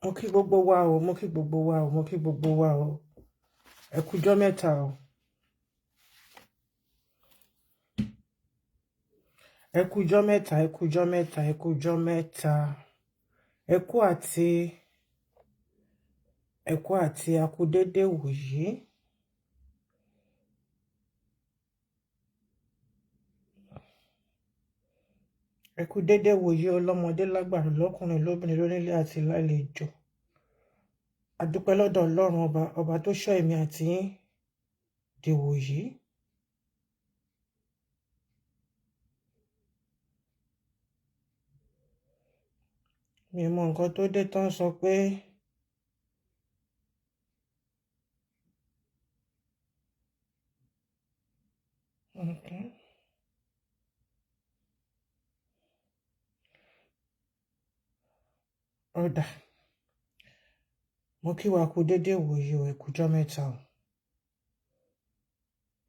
Mo kí gbogbo wa o, mo kí gbogbo wa o, mo kí gbogbo wa o. Ẹ kújọ́ mẹ́ta o. Ẹ kújọ́ mẹ́ta, ẹ kújọ́ mẹ́ta, ẹ kújọ́ mẹ́ta. Ẹ kú àti a kú dédé wòyí. Ẹ kú dédé wòyí ọlọ́mọdé lágbàá lọ́kùnrin lóbìnrin lónílé àti lálejò. A dúpẹ́ lọ́dọ̀ Ọlọ́run ọba tó ṣọ́ èmi àti yín di wòyí. Mi mọ nǹkan tó dé tán sọ pé ọ̀dà. Mo kí wa kú dédé wòyí o, ẹ kújọ́ mẹ́ta o.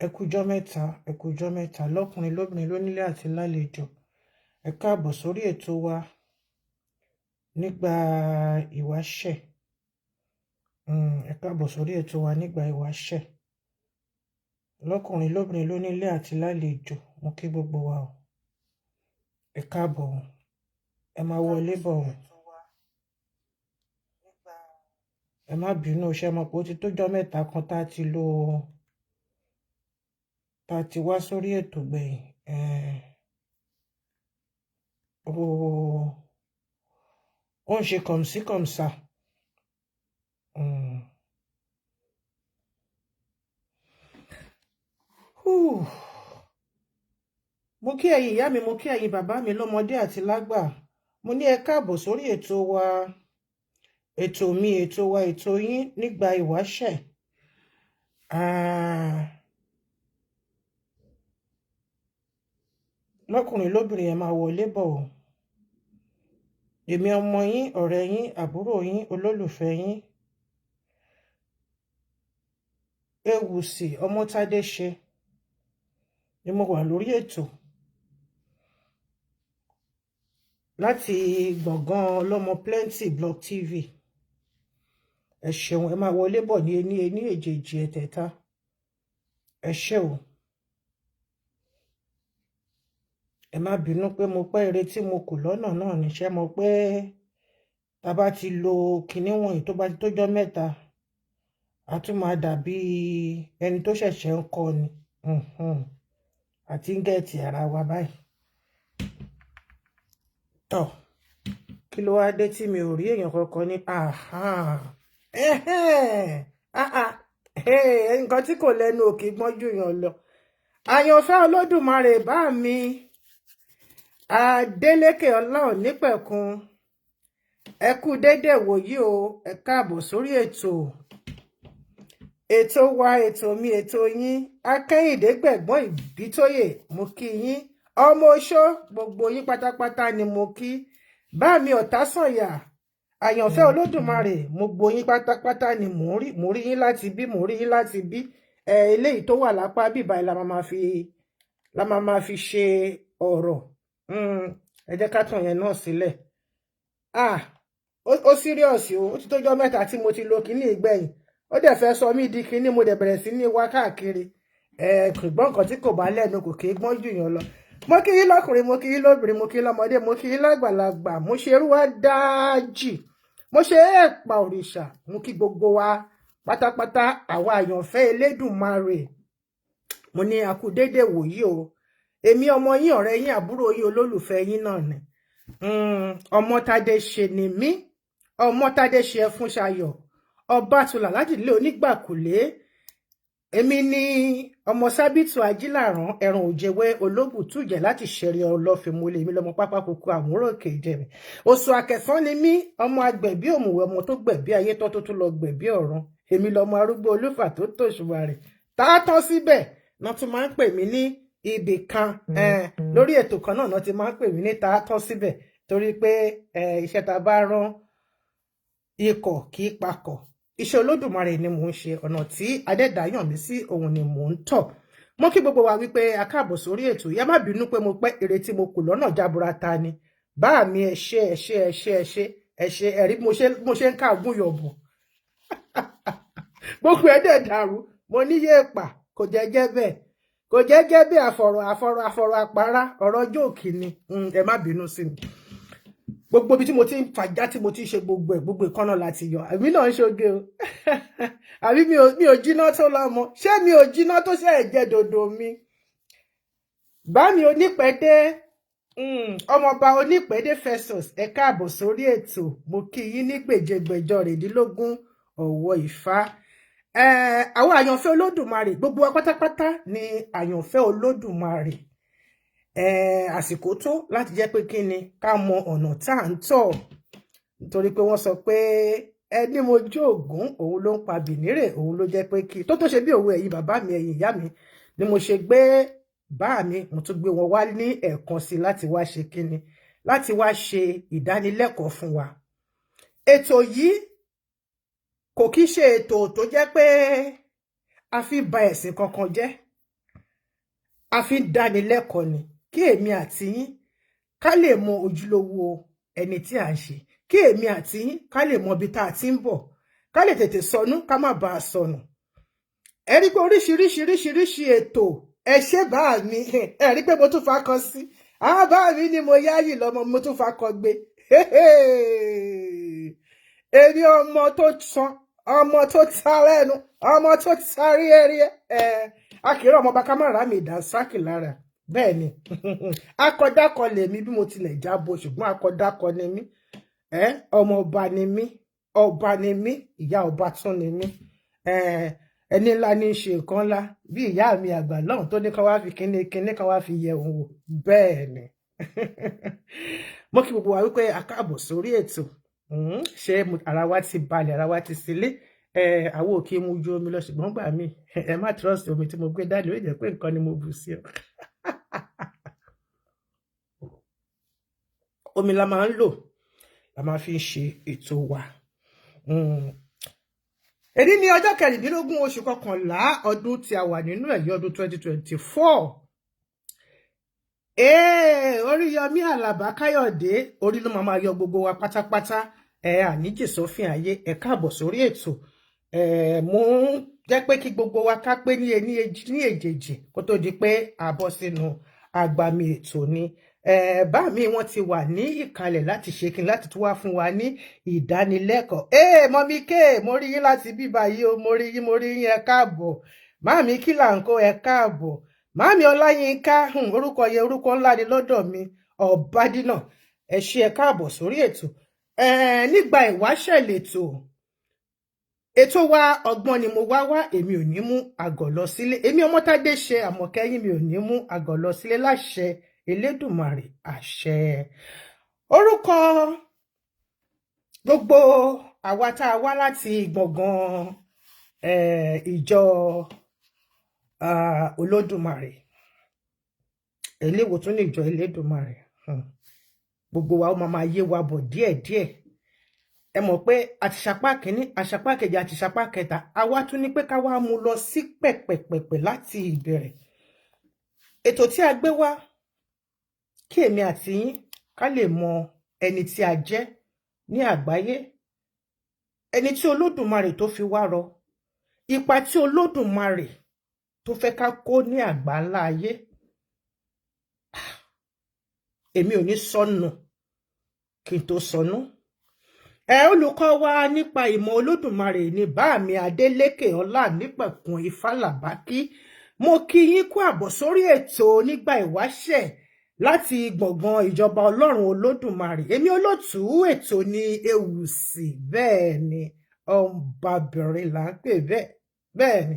Ẹ kújọ́ mẹ́ta, ẹ kújọ́ mẹ́ta lọ́kùnrin lóbìnrin lónílé àti lálejò. Ẹ káàbọ̀ sórí ètò wa nígbà ìwáṣẹ̀. Ẹ káàbọ̀ sórí ètò wa nígbà ìwáṣẹ̀. Lọ́kùnrin lóbìnrin lónílé àti lálejò. Mo kí gbogbo wa o. Ẹ káàbọ̀ o. Ẹ máa wọlé bọ̀ o. Ẹ má bínú ṣé mọ̀ pé ó ti tójọ́ mẹ́ta kan tá ti wá sórí ètò gbẹ̀yìn. Ó ń ṣe kọ̀m̀sí kọ̀m̀sà. Mo kí ẹ̀yin ìyá mi, mo kí ẹ̀yin bàbá mi lọ́mọdé àti lágbà. Mo ní ẹ káàbọ̀ sórí ètò wa, ètò mi, ètò wa, ètò yín nígbà ìwáṣẹ̀. Lọ́kùnrin lóbìnrin ẹ máa wọlé bọ̀ o. Èmi ọmọ yín, ọ̀rẹ́ yín, àbúrò yín, olólùfẹ́ yín. Ewùsì Ọmọ́tádéṣe ni mo wà lórí ètò láti gbọ̀ngàn ọlọ́mọ Plenty Blog TV. Ẹ ṣeun, ẹ máa wọlé bọ̀ ní ení èjèèjì ẹ̀tẹ̀ta. Ẹ ṣé o. Ẹ má bínú pé mo pẹ́ eré tí mo kù lọ́nà náà níṣẹ́ mọ̀ pé tá bá ti lo kinní wọ̀nyí tó bá ti tójọ́ mẹ́ta a tún máa dàbí ẹni tó ṣẹ̀ṣẹ̀ ń kọ́ ni. Àti ń gẹ̀ẹ́tì ara wa báyìí. Tọ́ kí ló wá dé tí mi ò rí èèyàn kankan ní nǹkan tí kò lẹ́nu òkè gbọ́njú yàn lọ. Àyànfẹ́ Olódùmarè bá mi Adélékè Ọlọ́run nípẹ̀kun. Ẹ kú dédé wòyí o, ẹ káàbọ̀ sórí ètò wa, ètò mi, ètò yín. Akẹ́yìndé Gbẹ̀gbọ́n Ìbítóyè, mo kí yín. Ọmọ Oṣó, gbogbo yín pátápátá ni mo kí. Bá mi Ọ̀tásànyà, Àyànfẹ́ Olódùmarè, gbogbo yín pátápátá ni mo rí yín láti bí, mo rí yín láti bí. Eléyìí tó wà lápá bíbá la máa fi ṣe ọ̀rọ̀. Ẹ jẹ́ ká tàn yẹn náà sílẹ̀. Ó serious o, ó ti tójọ́ mẹ́ta tí mo ti lo kíní ìgbẹ̀yìn. Ó dẹ̀ fẹ́ sọ mí di kíní, mo dẹ̀ bẹ̀rẹ̀ sí ní wá káàkiri. Ṣùgbọ́n nǹkan tí kò bá lẹ́nu kò kí gbọ́n jù yàn lọ. Mo kí yín lọ́kùnrin, mo kí yín lóbìnrin, mo kí yín lọ́mọdé, mo kí yín lágbàlagbà, mo ṣe erú wa dájì, mo ṣe ẹ̀pà òrìṣà, mo kí gbogbo wa pátápátá àwa àyànfẹ́ Elédùmarè. Mo ní a kú dédé wòyí o. Èmi ọmọ yín, ọ̀rẹ́ yín, àbúrò yín, olólùfẹ́ yín náà ni. Ọmọ́tádéṣe ni mí. Ọmọ́tádéṣe Ẹfúnṣayọ̀, Ọbátúlà ládìlé onígbàkúlé. Èmi ni ọmọ Sábìtù Ajílàrán, ẹran òjèwé olóbùtújẹ láti ṣẹ̀rẹ̀ ọlọ́fìmúlé. Èmi lọmọ pápákọ̀kọ̀ àmúròkè ìjẹ̀rẹ̀. Oṣù Akẹ̀sán ni mí, ọmọ agbẹ̀bí òmùwẹ̀, ọmọ tó gbẹ̀bí ayé tó tún lọ gbẹ̀bí ọ̀run. Èmi lọmọ arúgbó olúfà tó tòṣùwà rẹ̀. Tààtàn síbẹ̀ náà tún máa ń pè mí ní ibì kan. Lórí ètò kan náà ti máa ń pè mí ní tààtàn síbẹ̀ torí pé iṣẹ́ tá bá rán ikọ̀ kì í pakọ̀. Iṣẹ́ Olódùmarè ni mò ń ṣe, ọ̀nà tí Adẹ́dàá yàn mí sí òun ni mò ń tọ̀. Mo kí gbogbo wa wípé a káàbọ̀ sórí ètò. Yá má bínú pé mo pẹ́ eré tí mo kù lọ́nà jaburata ni. Bá mi ẹ ṣé ẹ ṣe ẹ̀rí mo ṣe ń káàgùn yọ̀bọ̀ gbogbo ẹ̀ dẹ̀ dàrú mo ní yéèpà kò jẹ́jẹ́ bẹ́ẹ̀ kò jẹ́jẹ́ bẹ́ẹ̀ àfọ̀rọ̀ àpárá ọ̀rọ̀ jóòkì ni ẹ má bínú sí mi gbogbo ibi tí mo ti ń fàjá tí mo ti ń ṣe gbogbo ìkànnà láti yọ àbí náà ń ṣoge o àbí mi ò jiná tó lọ́mọ ṣé mi ò jiná tó ṣe ẹ̀jẹ̀ dòdò mi bá mi onípẹ̀dé ọmọọba onípẹ̀dé Festus ẹ káàbọ̀ sórí ètò mo kí yín ní gbèjègbèjọ rèdínlógún ọ̀wọ̀ Ifá àwọn àyànfẹ́ Olódùmarè gbogbo wa pátápátá ni àyànfẹ́ Olódùmarè àsìkò tó láti jẹ́ pé kí ni ká mọ ọ̀nà tá à ń tọ̀ nítorí pé wọ́n sọ pé ẹni mojú ògún òun ló ń pa bìnírè òun ló jẹ́ pé kí tó ṣe bí òwe ẹ̀yin bàbá mi ẹ̀yin ìyá mi ni mo ṣe gbé bá mi mo tún gbé wọn wá ní ẹ̀ẹ̀kan sí láti wá ṣe kí ni láti wá ṣe ìdánilẹ́kọ̀ọ́ fún wa ètò yìí kò kí ṣe ètò tó jẹ́ pé a fi ba ẹ̀sìn kankan jẹ́ a fi dánilẹ́kọ̀ọ́ ni kí èmi àti yín ká lè mọ ojúlówó ẹni tí à ń ṣe kí èmi àti yín ká lè mọ ibi tá a ti ń bọ̀ ká lè tètè sọnù ká má bàa sọnù ẹ rí pé oríṣiríṣi ètò ẹ ṣe bá mi ẹ rí pé mo tún fakọ sí àwọn bá mi ni mo yáyì lọ́mọ mo tún fakọ gbé èmi ọmọ tó tán ọmọ tó ta lẹ́nu ọmọ tó tarí ẹrí akérò ọmọ bá kámẹ́rà mi dá sákì lára bẹ́ẹ̀ ni akọdákọ lèmi bí mo tilẹ̀ jábọ̀ ṣùgbọ́n akọdákọ ni mí ọmọ ọba ni mí ìyá ọba tún ni mí ẹni ńlá ní í ṣe nǹkan ńlá bí ìyá mi àgbà lọ́hùn tó ní ká wá fi kíní ká wá fi yẹ̀ òun wò bẹ́ẹ̀ ni mo kí gbogbo wa wípé a káàbọ̀ sórí ètò ṣé ara wa ti balẹ̀ ara wa ti sílé àwọn òkè mu ju omi lọ ṣùgbọ́n gbà mí ẹ má trust omi tí mo gbé dání ó jẹ́ pé nǹkan ni mo bù sí ọ omi la máa ń lò la máa fi ń ṣe ètò wa èyí ní ọjọ́ 16 oṣù kọkànlá ọdún tí a wà nínú ẹ̀yí ọdún 2024 Oríyọmí Àlàbá Káyọ̀dé orí ló máa yọ gbogbo wa pátápátá àníjì sófin ayé ẹ káàbọ̀ sórí ètò mo ń jẹ́ pé kí gbogbo wa ká pé ní èjèèjì kó tó di pé a bọ́ sínú agbami ètò ni bá mi wọ́n ti wà ní ìkàlẹ̀ láti ṣe kí láti tún wá fún wa ní ìdánilẹ́kọ̀ọ́ mọ́mí ké mo rí yín láti bíbá yìí o mo rí yín ẹ káàbọ̀ máàmí kí là ń kó ẹ káàbọ̀ máàmí Ọláyínká orúkọ yẹn orúkọ ńlá ni lọ́dọ̀ mi Ọ̀bádínà ẹ ṣé ẹ káàbọ̀ sórí ètò nígbà ìwáṣẹ̀ lètò ètò wa ọgbọ́n ni mo wá èmi ò ní mú àgọ̀ lọ sílé èmi Ọmọ́tádé ṣe Àmọ̀kẹ́yìn mi ò ní mú àgọ̀ lọ sílé láṣẹ Elédùmarè àṣẹ orúkọ gbogbo àwa tá a wá láti gbọ̀ngàn ìjọ Olódùmarè eléwo tún ní ìjọ Elédùmarè gbogbo wa ó máa yé wa bọ̀ díẹ̀díẹ̀ ẹ mọ̀ pé àtìṣapá kìíní àṣapá kejì àtìṣapá kẹta àwa tún ní pé ká wá mú lọ sí pẹ̀pẹ̀pẹ̀pẹ̀ láti ìbẹ̀rẹ̀ ètò tí a gbé wá kí èmi àti yín ká lè mọ ẹni tí a jẹ́ ní àgbáyé ẹni tí Olódùmarè tó fi wá rọ ipa tí Olódùmarè tó fẹ́ ká kó ní àgbáńlá ayé èmi ò ní sọnù kí n tó sọnù olùkọ́ wa nípa ìmọ̀ Olódùmarè ní báàmí Adélékè Ọlánípẹ̀kun Ifálàbákí mo kí yín kú àbọ̀ sórí ètò nígbà ìwáṣẹ̀ láti gbọ̀ngàn ìjọba Ọlọ́run Olódùmarè èmi olóòtú ètò ní Ewùsì bẹ́ẹ̀ ni ọmọbabìnrin là ń pè bẹ́ẹ̀ ni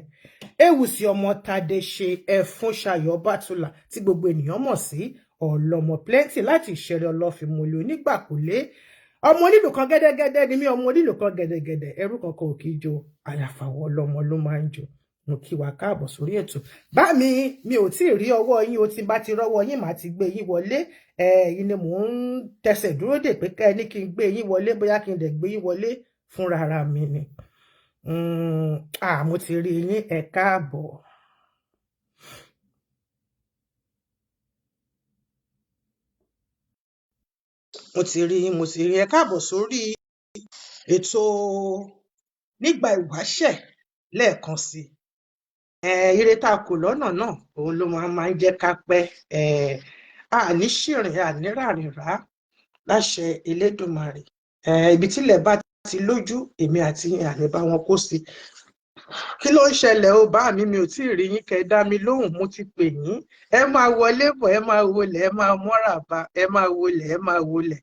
Ewùsì Ọmọ́tádé ṣe Ẹfúnṣayọ̀ Bátúlà tí gbogbo ènìyàn mọ̀ sí Ọlọ́mọ plenty láti Ìṣẹ̀rẹ̀ Ọlọ́fìmọ̀lẹ̀ Onígbàkúlé ọmọ onílù kan gẹ́dẹ́gẹ́dẹ́ ni mí ọmọ onílù kan gẹ́dẹ́gẹ́dẹ́ ẹrú kankan ò kì í jó àyàfàwọ̀ ọlọ́mọ ló máa ń jó mo kí wa káàbọ̀ sórí ètò bá mi ò tí ì rí ọwọ́ yín o tí bá ti rọ́wọ́ yín màá ti gbé yín wọlé yín ni mò ń tẹsẹ̀ dúró dè pé ká ní kí n gbé yín wọlé bóyá kí n dẹ̀ gbé yín wọlé fúnra ara mi ni mo ti rí yín ẹ káàbọ̀. mo ti rí ẹ káàbọ̀ sórí ètò nígbà ìwáṣẹ̀ lẹ́ẹ̀kan sí ire tá a kò lọ́nà náà òun ló máa ń jẹ́ ká pẹ́ àní ṣìrìn àní ràrìn rà láṣẹ Elédùmarè ibi tílẹ̀ bá ti lójú èmi àti àní bá wọn kó sí. Kí ló ń ṣẹlẹ̀ o bá mi ò tí ì rí yín kẹ́ dá mi lóhùn, mo ti pè yín ẹ máa wọlé bọ̀ ẹ máa wọlé ẹ máa mọ́ra bá ẹ máa wọlé ẹ máa wọlé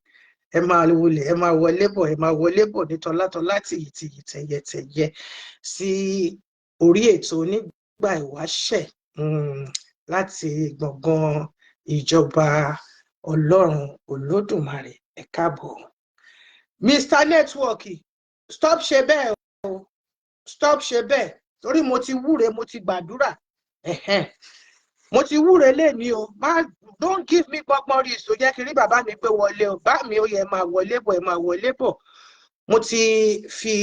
ẹ máa wọlé ẹ máa wọlé bọ̀ ẹ máa wọlé bọ̀ ní tọ́látọ́lá tìyìtìyì tẹ̀yẹtẹ̀yẹ sí orí ètò nígbà ìwáṣẹ̀ láti gbọ̀ngàn ìjọba Ọlọ́run Olódùmarè ẹ káàbọ̀. Mr. Network stop ṣe bẹ́ẹ̀ o stop ṣe bẹ́ẹ̀ torí mo ti wúre mo ti gbàdúrà mo ti wúre lẹ́ni o don't give me gbọ́ngbọ́n rí ìṣó jẹ́ kí rí bàbá mi pé wọlé o bá mi ó yẹ máa wọlé bọ̀ ẹ máa wọlé bọ̀ mo ti fi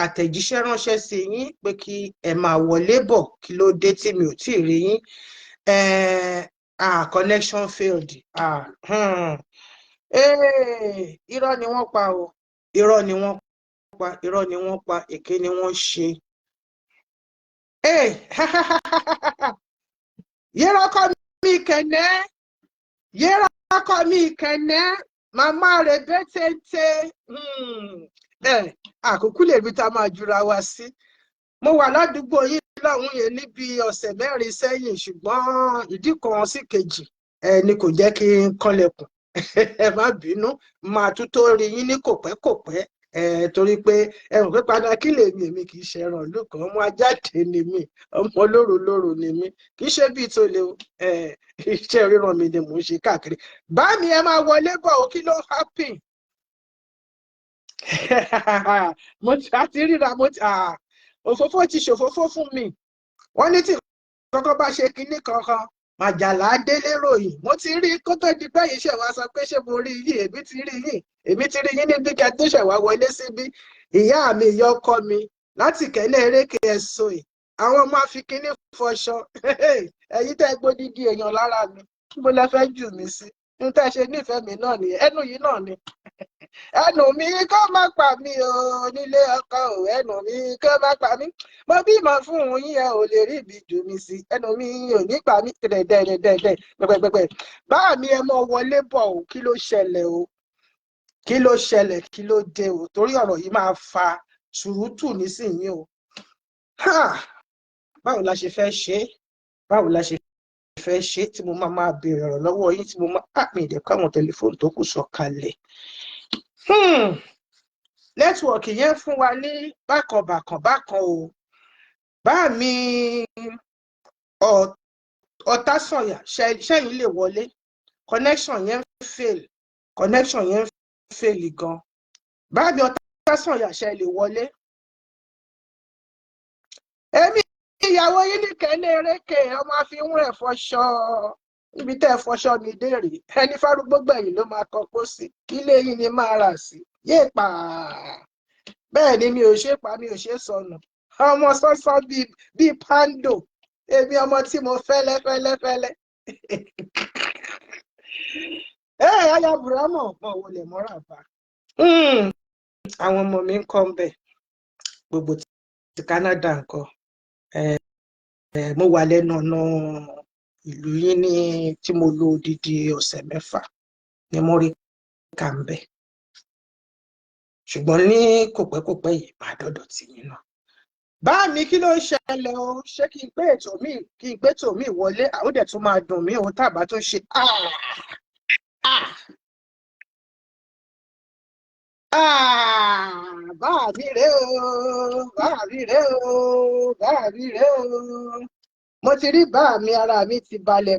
àtẹ̀jíṣẹ́ ránṣẹ́ sí yín pé kí ẹ máa wọlé bọ̀ kí ló dé tí mi ò tí ì rí yín connection failed irọ́ ni wọ́n pa o irọ́ ni wọ́n pa irọ́ ni wọ́n pa èké ni wọ́n ṣe. Yẹ́rọ́kọ́ mi kẹ̀nẹ́ yẹ́rọ́kọ́ mi kẹ̀nẹ́ màmá rẹ̀ bẹ́tẹ̀ẹ̀tẹ̀ àkókò lè rí ta máa jura wa sí. Mo wà ládùúgbò yìí lọ́hùn yẹn níbi ọ̀sẹ̀ 4 sẹ́yìn ṣùgbọ́n ìdí kan sí kejì ni kò jẹ́ kí n kànlẹ̀kùn ẹ má bínú máa tún tó rí yín ní kòpẹ́kòpẹ́ torí pé ẹ̀rùn pé padà kí lè mi èmi kì í ṣe ẹran ìlú kan ọmọ ajáde ni mí ọmọ lóru ni mí kì í ṣe bíi tó lè iṣẹ́ ríran mi ni mò ń ṣe káàkiri bá mi ẹ máa wọlé bọ̀ ó kí ló happen mo ti ríra òfófó ti ṣòfófó fún mi wọ́n ní tí kọ́kọ́ bá ṣe kinní kankan Màjàlá délé ròyìn mo ti rí kó tó di bẹ́yìí ṣẹ̀wá sọ pé ṣé mo rí yìí èmi ti rí yín níbi kẹ́ tó ṣẹ̀wá wọlé síbí ìyá mi ìyá ọkọ mi láti kẹ́lẹ́ eréke ẹ̀sọ́ ẹ̀ àwọn ọmọ afikínní fọṣọ ẹ̀yin tẹ́ gbódìdí èèyàn lára mi mo lẹ fẹ́ jù mí sí ní tẹ́ ṣe nífẹ̀ẹ́ mi náà nìyẹn ẹnu yìí náà ni ẹnu mi kó má pa mí o nílé ọkọ o ẹnu mi kó má pa mí mo bímọ fún un yín ẹ ò lè rí ibi jù mí sí ẹnu mi ò ní pa mí dẹdẹdẹdẹ pẹpẹpẹpẹ bá mi ẹ mọ wọlé bọ̀ o kí ló ṣẹlẹ̀ o kí ló ṣẹlẹ̀ kí ló dé o torí ọ̀rọ̀ yìí máa fa ṣùrùtù nísìnyí o báwo la ṣe fẹ́ ṣe báwo la ṣe fẹ́ ṣe tí mo máa béèrè ọ̀rọ̀ lọ́wọ́ yín tí mo máa mi ìdẹ̀kọ́ àwọn tẹlifóònù tó kù sọ̀kalẹ̀ nẹ́tíwọ̀kì yẹn fún wa ní bákan o bá mi Ọ̀tásànyà ṣẹ́yìn lè wọlé connection yẹn fail gan bá mi Ọ̀tásànyà ṣẹ́ lè wọlé èmi ìyàwó yín ní kẹ́lẹ́ eréke ọmọ àfihàn rẹ̀ fọṣọ níbi tẹ́ fọṣọ mi dèrè ẹni fárúgbó gbẹ̀yìn ló máa kọ́kọ́ sí kí ilé yín ni máa rà sí yéèpà bẹ́ẹ̀ ni mi ò ṣe pa mi ò ṣe sọnù ọmọ sọ́sọ́ bíi pando èmi ọmọ tí mo fẹ́lẹ́fẹ́lẹ́fẹ́lẹ́ aya burama ọ̀pọ̀ wo lè mọ́ra bá àwọn ọmọ mi ń kọ́ ń bẹ̀ gbogbo ti Canada nǹkan mo wà lẹ́nu ọ̀nà ìlú yín ní tí mo lò odidi ọ̀sẹ̀ 6 ní mọ́ríkà ń bẹ̀ ṣùgbọ́n ní kòpẹ́kòpẹ́ yìí máa dọ́dọ̀ tì yín náà bá mi kí ló ń ṣẹlẹ̀ o ṣé kí n gbé ètò mi wọlé àwọn dẹ̀ tún máa dùn mí o tàbá tún ṣe bá mi rè o mo ti rí bá mi ara mi ti balẹ̀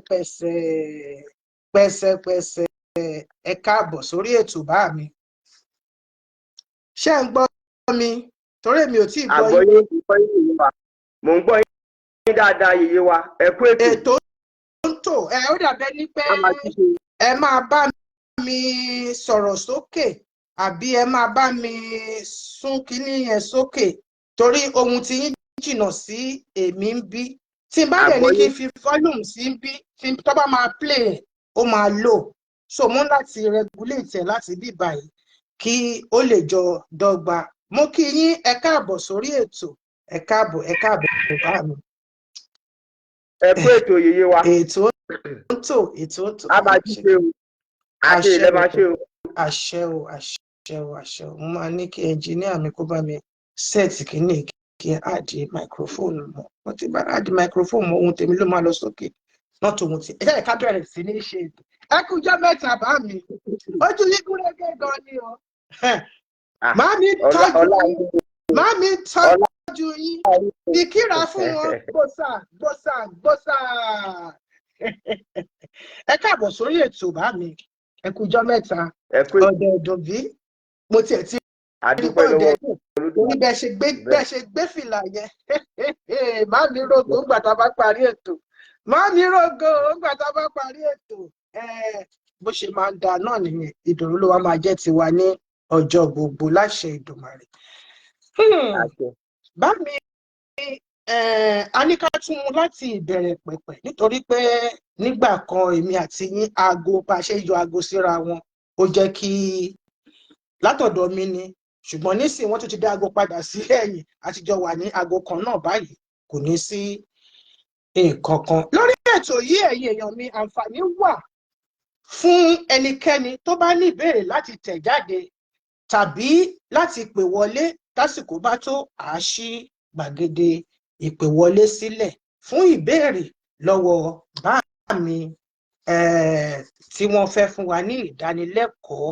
pẹ̀sẹ̀ ẹ káàbọ̀ sórí ètò bá mi ṣé ń gbọ́ mi torí mi ò tí ì gbọ́ yín. Mo ń gbọ́ yín dáadáa yèyé wa ẹ kú ètò. Ètò ń tò ó dàbẹ́ ní pé ẹ máa bá mi sọ̀rọ̀ sókè àbí ẹ máa bá mi sún kínní yẹn sókè torí ohun tí yín jìnnà sí èmi ń bí tí n bá dẹ̀ ní kí n fi volume sí ń bí tí tó bá máa play ó máa lò so mo ń láti regulate ẹ̀ láti bí báyìí kí ó lè jọ dọ́gba. Mo kí yín ẹ káàbọ̀ sórí ètò, ẹ káàbọ̀ bá mi. ẹ kú ètò yèyé wa. Ètò ń tò. A máa jí ṣe o. Àṣẹ ilẹ̀ máa ṣe o. Àṣẹ o. Mo máa ní kí ẹnjìníà mi kó bá mi sẹ́ẹ̀tì kìíní kí ẹ àdì microphone mọ́. Wọ́n ti bá àdì microphone mọ́, ohun tèmi ló máa lọ sókè. Not ohun tí ẹ ká bẹ̀rẹ̀ sí ní ṣe ètò. Ẹ kú jọ́ mẹ́ta bá mi. Ojú yín gúnrégé gan ni o. Màámi tọ́jú yín. Ìkíra fún wọn. Gbòsà. Ẹ káàbọ̀ sórí ètò bá mi. Ẹ kú jọ́ mẹ́ta. Ọ̀dẹ̀ ọ̀dùn bí. Mo tiẹ̀ ti rí pọ̀dẹ̀ orí bẹ́ẹ̀ ṣe gbé fìlà yẹn. Màámi rògo ńgbà tá a bá parí ètò. Bó ṣe máa ń da náà nìyẹn. Ìdùnnú ló wá máa jẹ́ tiwa ní ọjọ́ gbogbo láṣẹ Ìdùmarè. Bá mi a ní ká tún mú láti ìbẹ̀rẹ̀ pẹ̀pẹ̀ nítorí pé nígbà kan èmi àti yín aago bá ṣe yọ aago síra wọn ó jẹ́ kí látọ̀dọ̀ mi ni, ṣùgbọ́n nísìnyí wọ́n tún ti dá aago padà sí ẹ̀yìn àtijọ́ wà ní aago kan náà báyìí, kò ní sí nǹkan kan. Lórí ètò yìí ẹ̀yin èèyàn mi, àǹfààní wà fún ẹnikẹ́ni tó bá ní ìbéèrè láti tẹ̀ jáde tàbí láti pè wọlé tásìkò bá tó àṣì gbàgede ìpè wọlé sílẹ̀ fún ìbéèrè lọ́wọ́ bá mi tí wọ́n fẹ́ fún wa ní ìdánilẹ́kọ̀ọ́.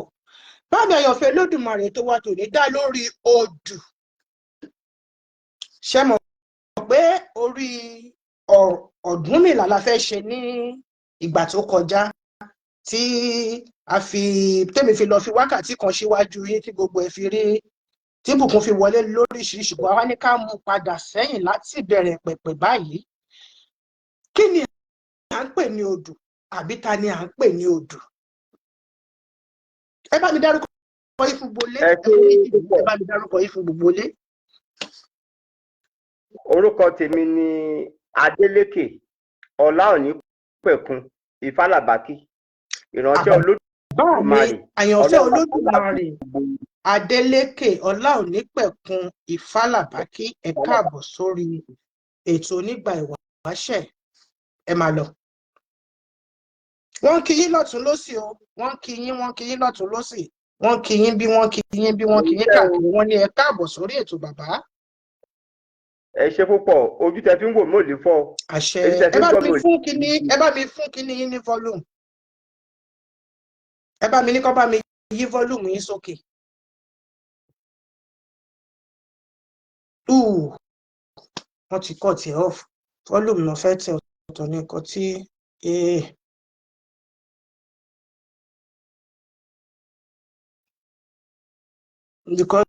Bá mi àyànfẹ́ Olódùmarè tó wá tòní dá lórí odù. Ṣé mọ̀ pé orí Ọ̀rúnmìlà la fẹ́ ṣe ní ìgbà tó kọjá tí tèmi fi lọ fi wákàtí kan síwájú yín tí gbogbo ẹ̀ fi rí tí bùkún fi wọlé lóríṣiríṣi, bó wá ní ká mú padà sẹ́yìn láti bẹ̀rẹ̀ pẹ̀pẹ̀ báyìí. Kí ni à ń pè ní odù àbí ta ni à ń pè ní odù? Ẹ bá mi dárúkọ yín fún gbolé. Ẹ bá mi dárúkọ yín fún gbogbo ilé. Orúkọ tèmi ni Adélékè Ọláònípẹ̀kun Ìfálàbákí, ìránṣẹ́ Olódùmarè. Àyànfẹ́ Olódùmarè Adélékè Ọláònípẹ̀kun Ìfálàbákí, ẹ káàbọ̀ sórí ètò Onígbà Ìwáṣẹ̀. Ẹ máa lọ. Wọ́n kí yín lọ́tún lósì o. Wọ́n kí yín lọ́tún lósì. Wọ́n kí yín káàkiri. Wọ́n ní ẹ káàbọ̀ sórí ètò bàbá. Ẹ ṣé púpọ̀, ojú tẹ fi ń wò mí ò lè fọ́. Àṣẹ. Ẹ bá mi fún kíní yín ní volume. Ẹ bá mi ní kó bá mi yí volume yín sókè. Wọ́n ti cut it off. Volume náà fẹ́ tẹ ọ̀tọ̀ ní nǹkan tí because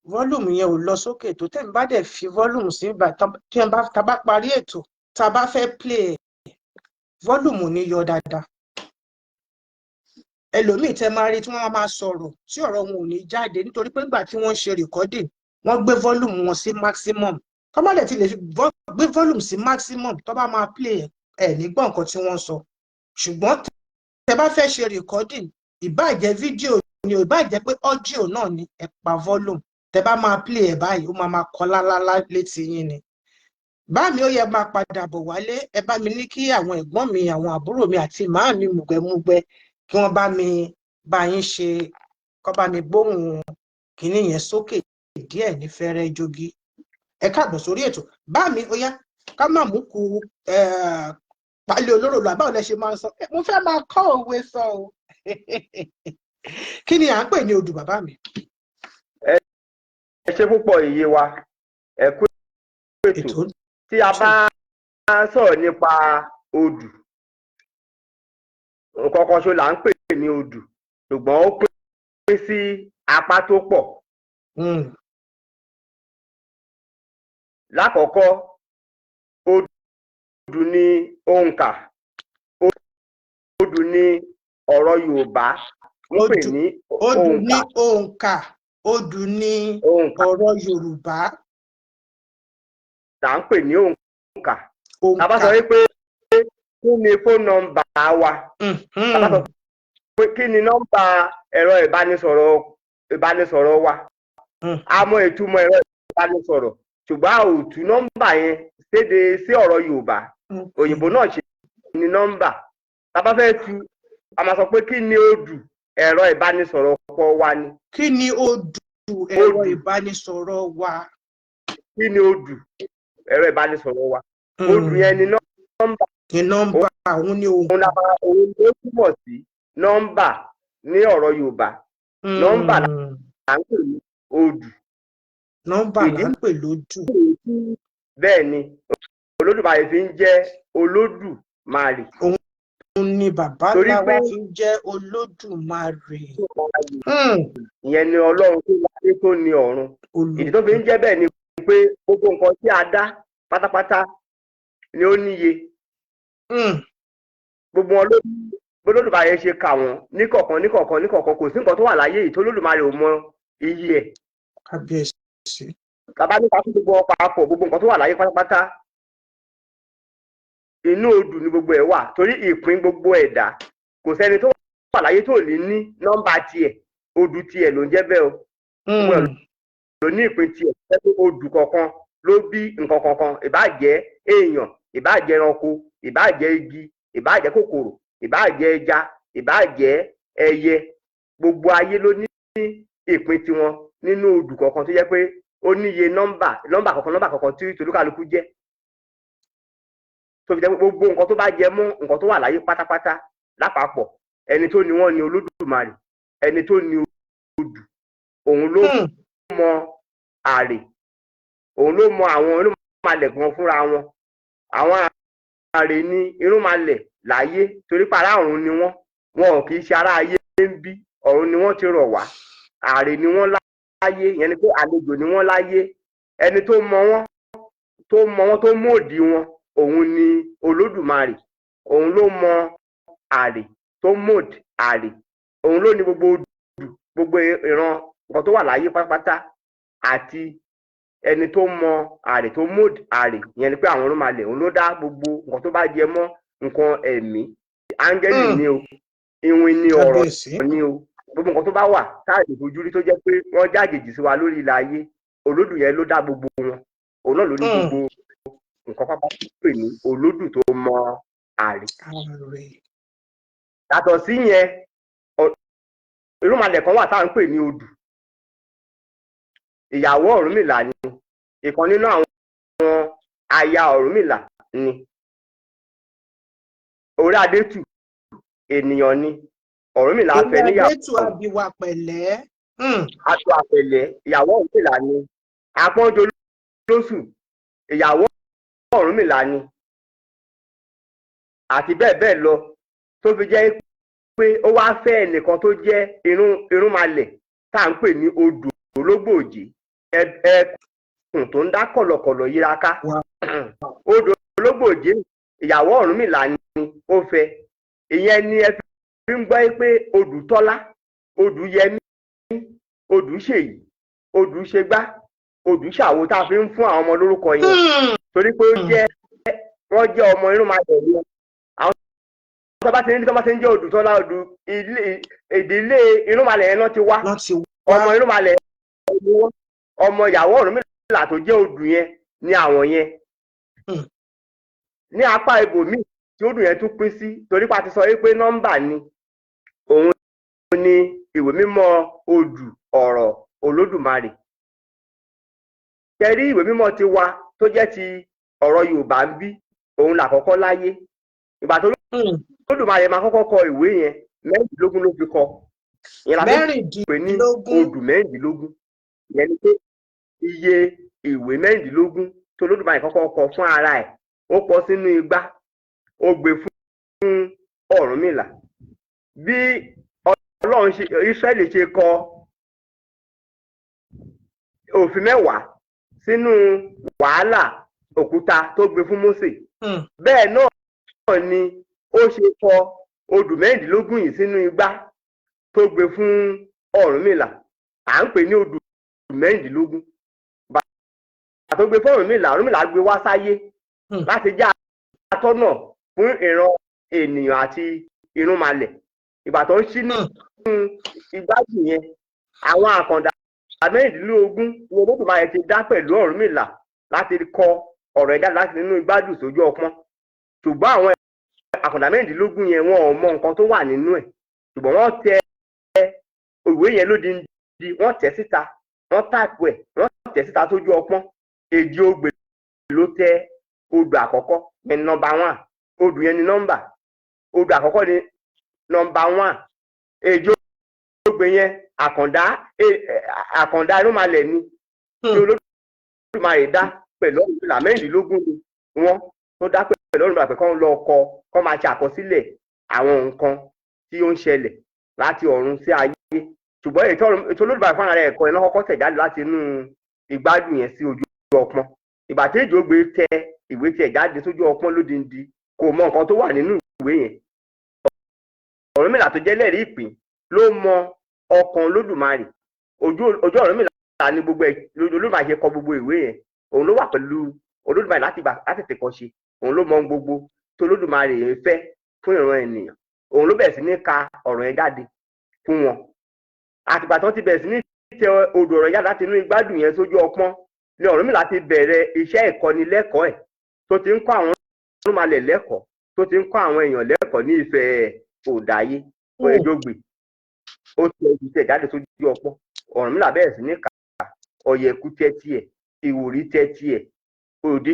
volume yẹn ò lọ sókè tó tẹ̀ ń bá dẹ̀ fi volume sí ìgbà tí ẹ bá parí ètò tá a bá fẹ́ play volume ò ní yọ dáadáa. Ẹlòmíì tẹ máa rí tí wọ́n máa sọ̀rọ̀ tí ọ̀rọ̀ wọn ò ní jáde nítorí pé nígbà tí wọ́n ṣe recording wọ́n gbé volume wọn sí maximum. Tó bá dẹ̀ ti lè gbé volume sí maximum tó bá máa play ẹ̀ ní gbọ́ nǹkan tí wọ́n sọ. Ṣùgbọ́n tẹ bá fẹ́ ṣe recording, ìbá jẹ́ fídíò ni ìbá jẹ́ pé audio náà ni ẹ pa volume. Tẹ bá máa play ẹ̀ báyìí ó máa kọ lálálá létí yín ni. Bá mi ó yẹ máa padà bọ̀ wálé. Ẹ bá mi ní kí àwọn ẹ̀gbọ́n mi, àwọn àbúrò mi àti màá mi mùgbẹ́mùgbẹ́ kí wọ́n bá yín ṣe, kó bá mi gbóhùn kìíní yẹn sókè díẹ̀ ní fẹ́rẹ́ jogi. Ẹ káàbọ̀ sórí ètò. Bá mi ó yá ká má mú ku pálí olóró lọ àbáwọn lẹ ṣe máa ń sọ. Mo fẹ́ máa kọ́ òwe sọ o. Kí ni à ń pè ní odù bàbá mi? Ẹ ṣé púpọ̀ ìyè wa. Ẹ kú ètò. Tí a bá sọ̀rọ̀ nípa odù, nǹkan kan ṣo là ń pè ní odù, ṣùgbọ́n ó pín sí apá tó pọ̀. Lákọ̀ọ́kọ́, odù ni òǹkà. Odù ni ọ̀rọ̀ Yorùbá. Odù ni òǹkà. Odù ni ọ̀rọ̀ Yorùbá. Là ń pè ní òǹkà. A bá sọ wípé kí ni fóònù nọ́mbà wa? pé kí ni nọ́mbà ẹ̀rọ ìbánisọ̀rọ̀ wa. A mọ ìtumọ̀ ẹ̀rọ ìbánisọ̀rọ̀ ṣùgbọ́n a ò tú nọ́mbà yẹn séde sí ọ̀rọ̀ Yorùbá. Òyìnbó náà ṣe ní nọ́mbà. Tá bá fẹ́ tú a máa sọ pé kí ni òdù ẹ̀rọ ìbánisọ̀rọ̀ ọkọ wa ni. Kí ni òdù ẹ̀rọ ìbánisọ̀rọ̀ wa? Kí ni òdù ẹ̀rọ ìbánisọ̀rọ̀ wa? Òdù yẹn ni nọ́mbà. Ní nọ́mbà òun ni òun. Òun ló túmọ̀ sí nọ́mbà ní ọ̀rọ̀ Yorùbá. Nọ́mbà là ń pè ní òdù. Nọ́mbà là ń pè lódù. Bẹ́ẹ̀ ni Olódùmarè fi ń jẹ́ Olódùmarè. Òun ni bàbá ńlá wa fi ń jẹ́ Olódùmarè. Ìyẹn ni Ọlọ́run tó láyé tó ní ọ̀run. Ìdí tó fi ń jẹ́ bẹ́ẹ̀ ni pé gbogbo nǹkan tí a dá pátápátá ni ó níye. Gbogbo wọn Olódùmarè ṣe kà wọ́n níkọ̀ọ̀kan kò sí nǹkan tó wà láyé yìí tó Olódùmarè ò mọ iye ẹ̀. Kábíyèsí. Tàbá nípa fún gbogbo ọkọ̀ àpọ̀ gbogbo nǹkan tó wà láyé pátápátá inú odù ni gbogbo ẹ̀ wà torí ìpín gbogbo ẹ̀dá kò sẹ́ni tó wà láyé tó ní nọ́mbà tiẹ̀ odù tiẹ̀ ló ń jẹ́ bẹ́ẹ̀ o. Ló ní ìpín tiẹ̀ pé odù kọ̀ọ̀kan ló bí nǹkan kankan ìbáàjẹ́ èèyàn ìbáàjẹ́ ẹranko ìbáàjẹ́ igi ìbáàjẹ́ kòkòrò ìbáàjẹ́ ẹja ìbáàjẹ́ ẹyẹ gbogbo ayé ló ní ìpín tiwọn nínú odù kọ̀ọ̀kan tó jẹ́ pé ó níye nọ́mbà kọ̀ọ̀kan tí tolúkàlùkù jẹ́. Tó fi jẹ́ pé gbogbo nǹkan tó bá jẹ mọ́ nǹkan tó wà láyé pátápátá lápapọ̀ ẹni tó ní wọ́n ni Olódùmarè ẹni tó ní odù òun ló mọ àrè òun ló mọ àwọn irúnmalẹ̀ gan fúnra wọn. Àwọn àrè ní irúnmalẹ̀ láyé torí pé ará ọ̀run ni wọn kì í ṣe ará ayé ń bí ọ̀run ni wọ́n ti rọ̀ wá. Àrè ni wọ́n láyé ìyẹn ni pé àlejò ni wọ́n láyé. Ẹni tó mọ wọn tó mú òdì wọn òun ni Olódùmarè. Òun ló mọ àrè tó mòdì àrè. Òun ló ní gbogbo odù gbogbo ìran nǹkan tó wà láyé pátápátá àti ẹni tó mọ àrè tó mòdì àrè ìyẹn ni pé àwọn irúnmalẹ̀ òun ló dá gbogbo nǹkan tó bá jẹ mọ́ nǹkan ẹ̀mí. Áńgẹ́lì ni o ìwìn ni ọ̀rọ̀ ni o gbogbo nǹkan tó bá wà táàdì fojú rí tó jẹ́ pé wọ́n jágèjì sí wa lórí ilẹ̀ ayé Olódù yẹn ló dá gbogbo wọn. Òun náà ló ní gbogbo nǹkan pápá tó pè ní Olódù tó mọ àrè. Yàtọ̀ sí yẹn irúnmalẹ̀ kan wà tá à ń pè ní odù. Ìyàwó Ọ̀rúnmìlà ni ìkan nínú àwọn aya Ọ̀rúnmìlà ni. Orí Adétù ènìyàn ni Ọ̀rúnmìlà fẹ́ níyàwó. Adétù àbíwá pẹ̀lẹ́. Àtò àpẹ̀lẹ́ ìyàwó Ọ̀rúnmìlà ni. Àpọ́njolóṣù ìyàwó Ọ̀rúnmìlà ni. Àti bẹ́ẹ̀ bẹ́ẹ̀ lọ tó fi jẹ́ pé ó wá fẹ́ ẹnìkan tó jẹ́ irúnmalẹ̀ tá à ń pè ní odù ológbòjì ẹkùn tó ń dá kọ̀lọ̀kọ̀lọ̀ yíraká. Odù ológbòjì ìyàwó Ọ̀rúnmìlà ni ó fẹ́. Ìyẹn ni ẹ fi ń gbọ́ pé odù Tọ́lá odù Yẹmí odù Ṣèyí odù Ṣegbá odù Ṣàwo tá a fi ń fún àwọn ọmọ lórúkọ yẹn torí pé wọ́n jẹ́ ọmọ irúnmalẹ̀ ni. Àwọn tó bá ti ń jẹ́ odù Tọ́lá odù ìdílé irúnmalẹ̀ yẹn náà ti wá. Ọmọ irúnmalẹ̀ ni wọ́n. Ọmọ ìyàwó Ọ̀rúnmìlà tó jẹ́ odù yẹn ni àwọn yẹn. Ní apá ibòmíì tí odù yẹn tún pín sí torí pa ti sọ pé nọ́mbà ni òun ni ìwé mímọ́ odù ọ̀rọ̀ Olódùmarè. Kẹrí ìwé mímọ́ ti wa tó jẹ́ ti ọ̀rọ̀ Yorùbá ń bí òun làkọ́kọ́ láyé. Ìgbà tó Olódùmarè máa kọ́kọ́ kọ ìwé yẹn 16 ló fi kọ. Ìyẹn la fi pè ní odù 16. Ìyẹn ni pé iye ìwé 16 tó Olódùmarè kọ́kọ́ kọ fún ara ẹ̀ ó pọ̀ sínú igbá ó gbé fún Ọ̀rúnmìlà. Bí Ọlọ́run Ísírẹ́lì ṣe kọ òfin 10 sínú wàhálà òkúta tó gbé fún Mósè bẹ́ẹ̀ náà ni ó ṣe kọ odù 16 yìí sínú igbá tó gbé fún Ọ̀rúnmìlà. À ń pè ní odù 16. Bàtà tó gbé fún Ọ̀rúnmìlà gbé wá sáyé láti jẹ́ atọ́nà fún ìran ènìyàn àti irúnmalẹ̀. ìgbà tó ń ṣí nínú igbádùn yẹn àwọn àkàndá mẹ́rìndínlógún ni Olódùmarè ti dá pẹ̀lú Ọ̀rúnmìlà láti kọ ọ̀rọ̀ ẹ̀dá láti nínú igbádùn sójú ọpọ́n. Ṣùgbọ́n àwọn àkàndá mẹ́rìndínlógún yẹn wọn ò mọ nǹkan tó wà nínú ẹ̀, ṣùgbọ́n wọ́n tẹ ìwé yẹn lódindi, wọ́n tẹ̀ síta, wọ́n táìpù ẹ̀, wọ́n tẹ̀ síta sójú ọpọ́n. Èjì ogbè ló tẹ odò àkọ́kọ́ yẹn ní nọ́mbà 1, odò yẹn ní nọ́mbà, odò àkọ́kọ́ ní nọ́mbà 1. Èjì ogbè yẹn àkàndá irúnmalẹ̀ ni tí Olódùmarè dá pẹ̀lú Ọ̀rúnmìlà mẹ́rìndínlógún ni wọ́n tó dá pẹ̀lú Ọ̀rúnmìlà pé kán lọ kọ́ máa ṣe àkọsílẹ̀ àwọn nǹkan tí ó ń ṣẹlẹ̀ láti ọ̀run sí ayé. Ṣùgbọ́n ètò Olódùmarè fún ara rẹ̀ ẹ̀kọ́ iná kọ́kọ́ tẹ̀ jáde láti inú igbádùn yẹn sí ojú ọpọ́n. Ìgbà tí Èjì ogbè tẹ ìwé tiẹ̀ jáde sójú ọpọ́n lódindi kò mọ nǹkan tó wà nínú ìwé yẹn. Ọ̀rúnmìlà tó jẹ́ lẹ́rìí ìpín ló mọ ọkàn Olódùmarè. Ojú Ọ̀rúnmìlà ní gbogbo Olódùmarè ṣe kọ gbogbo ìwé yẹn. Òun ló wà pẹ̀lú Olódùmarè láti tètè kọ́ ṣe. Òun ló mọ gbogbo tí Olódùmarè ń fẹ́ fún ìran ènìyàn. Òun ló bẹ̀rẹ̀ sí ní ka ọ̀rọ̀ yẹn jáde fún wọn. Àtìgbà tó ti bẹ̀rẹ̀ sí ní tẹ odò ọ̀rọ̀ jáde láti inú igbádùn yẹn sójú ọpọ́n ni Ọ̀rúnmìlà ti bẹ̀rẹ̀ iṣẹ́ ìkọ́nilẹ́kọ̀ọ́ ẹ̀ tó ti ń kọ́ àwọn irúnmalẹ̀ lẹ́kọ̀ọ́, tó ti ń kọ́ àwọn èèyàn lẹ́kọ̀ọ́ ní Ifẹ̀ Òdáyé. Èjì ogbè ó tẹ ojú tẹ̀ jáde sójú ọpọ́n. Ọ̀rúnmìlà bẹ̀rẹ̀ sí ní kà á. Ọ̀yẹ̀kú tẹ tiẹ̀, ìwòrí tẹ tiẹ̀, òdì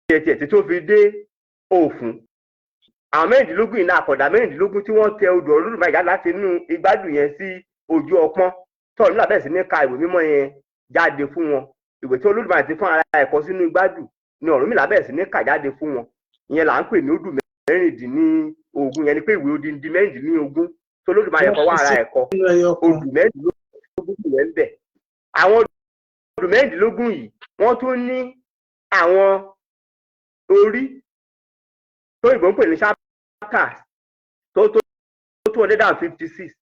tẹ tiẹ̀ tí tó fi dé Òfún. Àwọn mẹ́rìndínlógún iná àkàndá mẹ́rìndínlógún tí wọ́n tẹ odò Olódùmarè jáde láti inú igbádùn yẹn sí ojú ọpọ́n. Ọ̀rúnmìlà bẹ̀rẹ̀ sí ní ka ìwé mímọ́ yẹn jáde fún wọn. Ìwé tí Olódùmarè ti fún ara ẹ̀kọ́ sínú igbádùn ni Ọ̀rúnmìlà bẹ̀rẹ̀ sí ní kà jáde fún wọn. Ìyẹn là ń pè ní odù mẹ́rìndínlógún, yẹn ni pé ìwé odindi mẹ́rìndínlógún tí Olódùmarè fọwọ́ ara ẹ̀kọ́ odù mẹ́rìndínlógún yẹn ń bẹ. Àwọn odù mẹ́rìndínlógún yìí wọ́n tún ní àwọn orí tó ìbò ń pè ní chapters tó 256.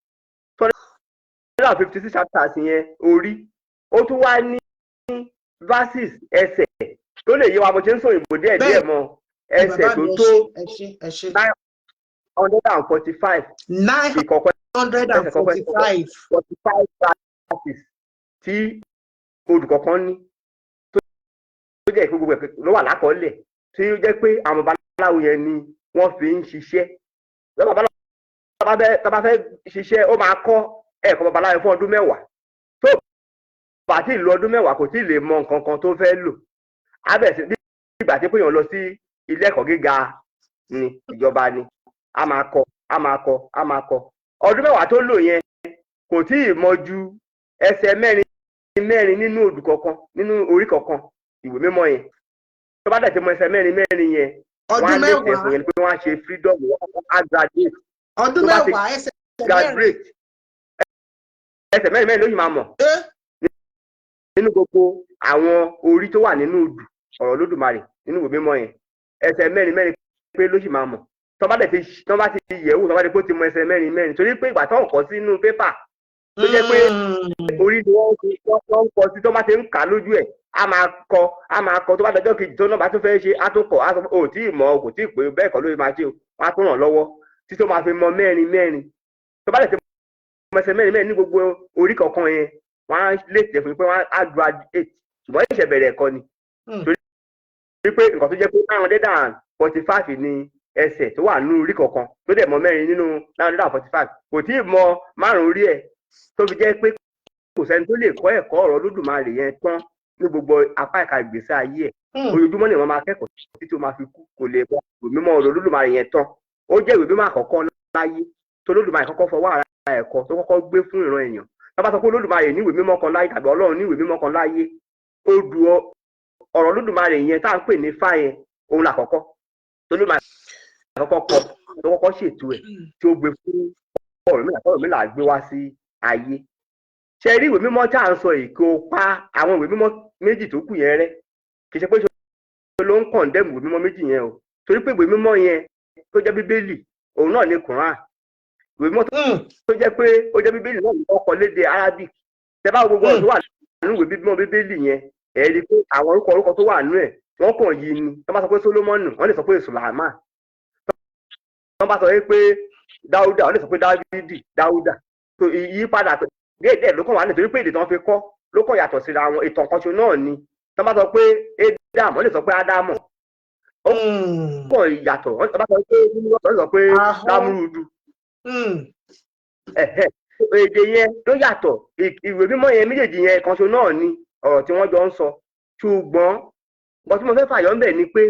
256 chapters yẹn orí. Ó tún wá ní verses ẹsẹ̀ tó lè yé wa bó ṣe ń sọ ìbò díẹ̀ díẹ̀ mọ́. Ẹsẹ̀ tó tó 945. 945 verses tí odù kọ̀ọ̀kan ní tó jẹ́ ìpín gbogbo ẹ̀ ló wà lákọọ́lẹ̀ tí ó jẹ́ pé àwọn babaláwo yẹn ni wọ́n fi ń ṣiṣẹ́. Tá bá fẹ́ ṣiṣẹ́ ó máa kọ́ ẹ̀kọ́ babaláwo fún ọdún 10. tó bá ti lo ọdún 10 kò tí ì lè mọ nǹkan kan tó fẹ́ lò. Abẹ̀sí bí ìgbà tí péyàn lọ sí ilé ẹ̀kọ́ gíga ni ìjọba ni a máa kọ́. Ọdún 10 tó lò yẹn kò tí ì mọ ju ẹsẹ̀ mẹ́rin nínú odù kọ̀ọ̀kan, nínú orí kọ̀ọ̀kan ìwé mímọ́ yẹn. Tó bá dẹ̀ ti mọ ẹsẹ̀ mẹ́rin yẹn wọ́n á lè tẹ̀sùn yẹn pé wọ́n á ṣe freedom, wọ́n á graduate. Ọdún 10 ẹsẹ̀ graduate ẹsẹ̀ mẹ́rin ló yìí máa mọ̀ nínú gbogbo àwọn orí tó wà nínú odù ọ̀rọ̀ Olódùmarè nínú ìwé mímọ́ yẹn. Ẹsẹ̀ mẹ́rin pé ló sì máa mọ̀. Tó bá ti yẹ̀wò, tó bá ti pé ó ti mọ ẹsẹ̀ mẹ́rin torí pé ìgbà tó ń kọ sínú pépà tó jẹ́ pé orí ni wọ́n ń kọ sí, tó bá ti ń kà lójú ẹ̀ a máa kọ tó bá dọjọ́ kejì tó náà bá tún fẹ́ ṣe á tún kọ̀ á sọ pé ò tí ì mọ̀ kò tí ì pé bẹ́ẹ̀ kọ́ ló máa ṣe o, wọ́n á tún ràn lọ́wọ́ tí tó máa fi mọ mẹ́rin. Tó bá ti mọ ẹsẹ̀ mẹ́rin ní gbogbo orí kọ̀ọ̀kan yẹn wọ́n á lè tẹ̀ fún pé wọ́n á graduate. Ṣùgbọ́n ìṣẹ̀ bẹ̀rẹ̀ ẹ̀kọ́ ni torí pé nǹkan tó jẹ́ pé 945 ni ẹsẹ̀ tó wà nínú orí kọ̀ọ̀kan tó dẹ̀ mọ mẹ́rin nínú 945 kò tí ì mọ 5 orí ẹ̀, tó fi jẹ́ pé kò sẹ́ni tó lè kọ́ ẹ̀kọ́ ọ̀rọ̀ Olódùmarè yẹn tán ní gbogbo apá ẹ̀ka ìgbésí ayé ẹ̀. Ojoojúmọ́ ni wọ́n máa kẹ́kọ̀ọ́ títí ó máa fi kú, kò lè kọ́ ìwé mímọ́ ọ̀rọ̀ Olódùmarè yẹn tán. Ó jẹ́ ìwé mímọ́ àkọ́kọ́ láyé tó Olódùmarè kọ́kọ́ fọwọ́ ara ẹ̀kọ́ tó kọ́kọ́ gbé fún ìran èèyàn. Tá bá sọ pé Olódùmarè ní ìwé mímọ́ kan láyé tàbí Ọlọ́run ní ìwé mímọ́ kan láyé, odù ọ̀rọ̀ Olódùmarè yẹn tá à ń pè ní Ifá yẹn òun làkọ́kọ́ tó Olódùmarè àkọ́kọ́ kọ tó kọ́kọ́ ṣètò ẹ̀ tí ó gbé fún Ọ̀rúnmìlà gbé wá sí ayé. Ṣé rí ìwé mímọ́ tá à ń sọ yìí kó pa àwọn ìwé mímọ́ méjì tó kù yẹn rẹ́? Kì í ṣe pé ṣe ló ń kọ̀ǹdẹ́mù ìwé mímọ́ méjì yẹn o, torí pé ìwé mímọ́ yẹn tó jẹ́ Bíbélì òun náà ní Kùránì. Ìwé mímọ́ tó jẹ́ pé ó jẹ́ Bíbélì náà ní ọkọ̀ lédè Arabic. Tẹ́ bá gbogbo ọ̀rọ̀ tó wà nínú ìwé mímọ́ Bíbélì yẹn ẹ̀ rí i pé àwọn orúkọ tó wà nínú ẹ̀ wọ́n kàn yí ni. Tọ́ bá sọ pé Sólómọ́nì wọ́n lè sọ pé Sùlámà. Tọ́ bá sọ pé Dáúdà, wọ́n lè sọ pé Dávídì, Dáúdà. So ìyípadà díẹ̀ ló kàn wá nítorí pé èdè tí wọ́n fi kọ́ ló kàn yàtọ̀ síra wọn. Ìtàn kan ṣo náà ni. Tí wọ́n bá sọ pé Édámù, wọ́n lè sọ pé Ádámọ̀. Ó kàn yàtọ̀. Wọ́n bá sọ pé wọ́n sọ pé Lámúrúdù. Èdè yẹn ló yàtọ̀. Ìwé mímọ́ yẹn méjèèjì yẹn kan ṣo náà ni ọ̀rọ̀ tí wọ́n jọ ń sọ. Ṣùgbọ́n nǹkan tí mo fẹ́ fàyọ ńbẹ̀ ni pé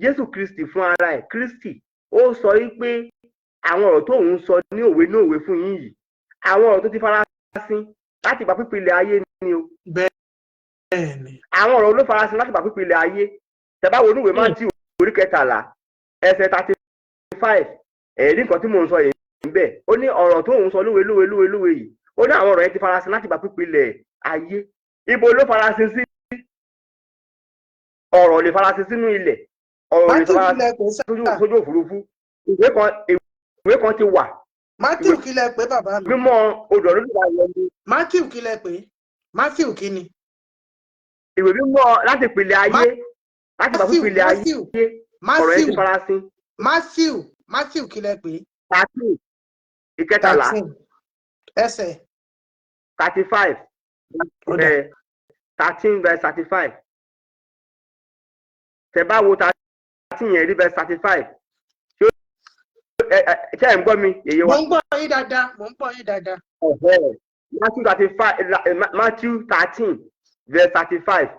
Jésù Kristi fún ara ẹ̀, Kristi, ó sọ wípé àwọn ọ̀rọ̀ tó ń sọ ní òwe fún yín yìí, àwọn ọ̀rọ̀ tó ti farasin láti ìgbà pípẹ́ ilẹ̀ ayé ni o. Bẹ́ẹ̀ni. Àwọn ọ̀rọ̀ ló farasin láti ìgbà pípẹ́ ilẹ̀ ayé. Tẹ́ bá wo inú ìwé Mátíù orí 13 ẹsẹ̀ 35, ẹ̀rí nǹkan tí mò ń sọ yìí níbẹ̀. Ó ní ọ̀rọ̀ tó ń sọ lówe yìí. Ó ní àwọn ọ̀rọ̀ yẹn ti farasin láti ìgbà pípẹ́ ilẹ̀ ayé. Ibo ló farasin sí? Ọ̀rọ̀ lè farasin sínú ilẹ̀. Ọ̀rọ̀ lè farasin sójú òfurufú. Ìwé kan ti wà. Matthew kí lẹ pé bàbá mi? Mímọ́ odò Olódùmarè ni. Matthew kí lẹ pé? Matthew kí ni? Ìwé mímọ́ láti ìpìlẹ̀ ayé. Láti bàbá ìpìlẹ̀ ayé. Ọ̀rọ̀ yẹn ti farasin. Matthew kí lẹ pé? 13 ìkẹtàlá. Ẹsẹ̀ 35. 13 verse 35. Tẹ́ bá wo 13 yẹn rí verse 35. Ṣé ẹ̀ ń gbọ́ mi? Èyí wa. Mo ń gbọ́ yín dáadáa. Matthew 13 verse 35.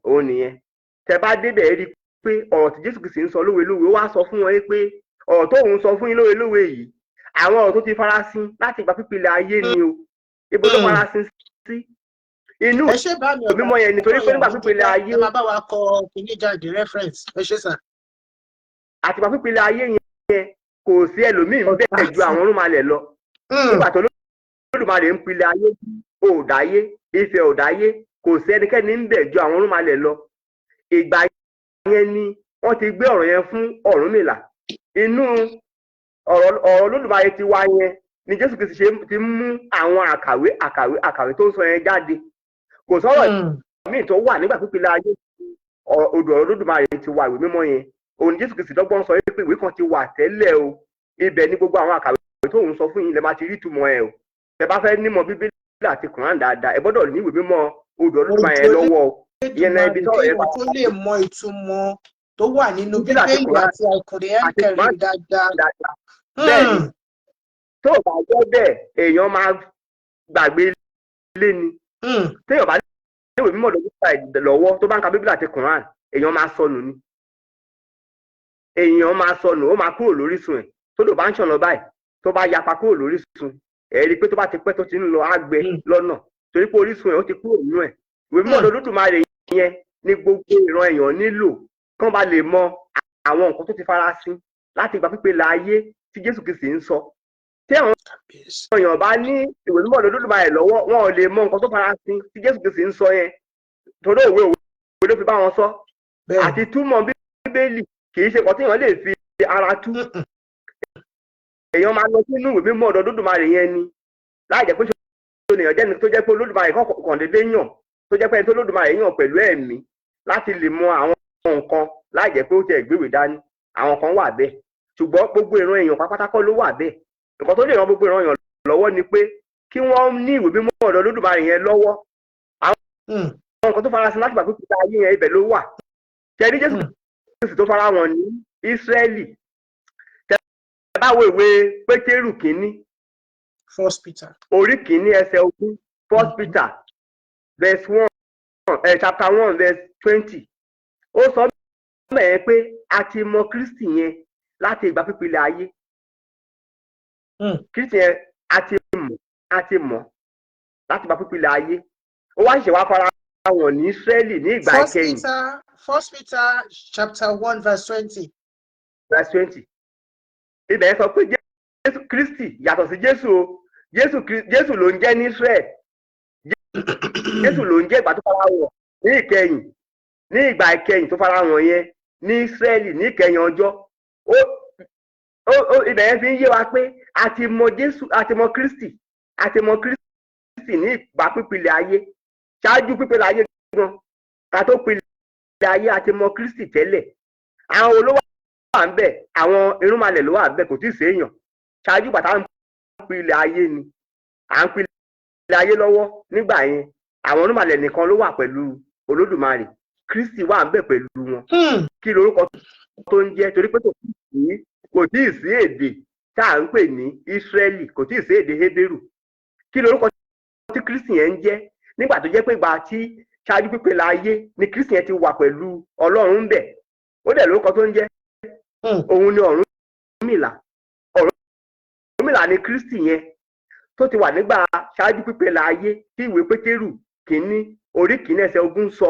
Òun nìyẹn. Tẹ́ bá débẹ̀ rí pé ọ̀rọ̀ tí Jésù Kristi ń sọ lówe ó wá sọ fún wọn pé ọ̀rọ̀ tó ń sọ fún yín lówe yìí, àwọn ọ̀rọ̀ tó ti farasin láti ìgbà pípẹ́ ayé ni o. Ibo tó farasin sí? Inú mímọ́ yẹn nítorí pé nígbà pípẹ́ ayé. Ẹ máa bá wa kọ kìíní jáde reference. Ẹ ṣé sà. Àti ìgbà pípẹ́ ayé yẹn kò sí ẹlòmíì bẹ́ẹ̀ ju àwọn Ọ̀rúnmọlẹ̀ lọ. Nígbà tó Olódùmarè ń pilẹ̀ ayé, òòdáyé, Ifẹ̀ òdáyé, kò sí ẹnikẹ́ni ń bẹ̀ ju àwọn Ọ̀rúnmọlẹ̀ lọ. Ìgbà yẹn ni wọ́n ti gbé ọ̀rọ̀ yẹn fún Ọ̀rúnmìlà. Inú ọ̀rọ̀ Olódùmarè ti wá yẹn ni Jésù Kristi ti mú àwọn àkàwé tó ń sọ yẹn jáde. Kò sọ̀rọ̀ míì tó wà nígbà pípẹ́ ayé. Odò Olódùmarè ti wà ìwé mímọ́ yẹn. Òun Jésù Kristi dọ́gbọ́n sọ pé ìwé kan ti wà tẹ́lẹ̀ o. Ibẹ̀ ni gbogbo àwọn àkàwé tó ń sọ fún yín lẹ máa ti rí ìtumọ̀ ẹ̀ o. Tẹ́ bá fẹ́ nímọ̀ Bíbélì àti Kùránì dáadáa, ẹ gbọ́dọ̀ ní ìwé mímọ́ odò Olódùmarè yẹn lọ́wọ́ o. Ìyẹn náà ibi tọ́rọ̀ yẹn wà. Tó lè mọ ìtumọ̀ tó wà nínú Bíbélì àti àkùrẹ́ ẹ̀kẹrin dáadáa. Bẹ́ẹ̀ni, tó bá jẹ́ bẹ́ẹ̀, èèyàn máa gbàgbé ilé ni. Téèyàn bá ní ìwé mímọ́ lọ́wọ́ tó bá ń ka Bíbélì àti Kùránì, èèyàn máa sọnù ni. Ó máa kúrò lórísun ẹ̀. Tó lò bá ń ṣọ̀nà báyìí, tó bá yapa kúrò lórísun, ẹ rí i pé tó bá ti pẹ́ tó ti ń lọ àgbẹ̀ lọ́nà torí pé orísun ẹ̀ ó ti kúrò nínú ẹ̀. Ìwé mímọ́ Olódùmarè yẹn ni gbogbo ìran èèyàn nílò kán bá lè mọ àwọn nǹkan tó ti farasin láti ìgbà pípẹ́ láyé tí Jésù Kristi ń sọ. Tí àwọn èèyàn bá ní ìwé mímọ́ Olódùmarè lọ́wọ́, wọn ò lè mọ nǹkan tó farasin tí Jésù Kristi ń sọ yẹn. Torí òwe ló fi bá wọn sọ. Àti túmọ̀ Bíbélì kì í ṣe nǹkan tí èèyàn lè fi ara tú. Èèyàn máa lọ sínú ìwé mímọ́ Olódùmarè yẹn ni láì jẹ́ pé ènìyàn jẹ́ni tó jẹ́ pé Olódùmarè kàn dédé yàn, tó jẹ́ pé ẹni tó Olódùmarè yàn pẹ̀lú ẹ̀mí láti lè mọ àwọn nǹkan láì jẹ́ pé ó ti ẹ̀gbéwèé dání. Àwọn kan wà bẹ́ẹ̀, ṣùgbọ́n gbogbo ìran èèyàn pátákọ́ ló wà bẹ́ẹ̀. Nǹkan tó lè ran gbogbo ìran èèyàn lọ́wọ́ ni pé kí wọ́n ní ìwé mímọ́ Olódùmarè yẹn lọ́wọ́. Àwọn nǹkan tó farasin láti gbà pípẹ́ ayé yẹn ibẹ̀ ló wà. Ṣẹ̀rí Jésù Kristi tó fara wọn ní Ísírẹ́lì. Tẹ́ bá wo ìwé Pétérù kínní. 1 Peter. Orí kìíní ẹsẹ̀ 20. 1 Peter verse 1, chapter 1 verse 20. Ó sọ mẹ́ẹ̀ pé a ti mọ Kristi yẹn láti ìgbà pípẹ́ ayé. Kristi yẹn a ti mọ̀ láti ìgbà pípẹ́ ayé. Ó wá ṣẹ̀ṣẹ̀ wá fara wọn ní Ísírẹ́lì ní ìgbà ìkẹyìn. 1 Peter chapter 1 verse 20. Verse 20. Ibẹ̀ yẹn sọ pé Jésù Kristi yàtọ̀ sí Jésù o. Jésù ló ń jẹ́ ní Ísírẹ́lì. Jésù ló ń jẹ́ ìgbà tó fara wọn ní ìkẹyìn. Ní ìgbà ìkẹyìn tó fara wọn yẹn ní Ísírẹ́lì ní ìkẹyìn ọjọ́. Ibẹ̀ yẹn fi ń yé wa pé a ti mọ Jésù, a ti mọ Kristi ní ìgbà pípìlẹ̀ ayé. Ṣáájú pípìlẹ̀ ayé gan, ká tó pìlẹ̀ ayé a ti mọ Kristi tẹ́lẹ̀. Àwọn olówó wà ń bẹ̀, àwọn irúnmalẹ̀ ló wà ń bẹ̀, kò tí ì séèyàn. ṣáájú bàtà ń pín ilẹ̀ ayé ni à ń pín ilẹ̀ ayé lọ́wọ́ nígbà yẹn àwọn onímọ̀lẹ̀ nìkan ló wà pẹ̀lú Olódùmarè Kristi wà ń bẹ̀ pẹ̀lú wọn kí lorúkọ tó ń jẹ́ torí pé kò tí ì sí èdè tá à ń pè ní Ísírẹ́lì kò tí ì sí èdè Hébérù kí lorúkọ tí Kristi yẹn ń jẹ́ nígbà tó jẹ́ pé ìgbà tí ṣáájú pípé láyé ni Kristi yẹn ti wà pẹ̀lú Ọlọ́run ń bẹ̀ ó dẹ̀ lórúkọ tó ń jẹ́ òun ni Ọ̀rúnmìlà Ọ̀rúnmìlà ni Kristi yẹn tó ti wà nígbà ṣáájú pípé láyé tí ìwé Pétérù kìíní orí kìíní ẹsẹ̀ 20 sọ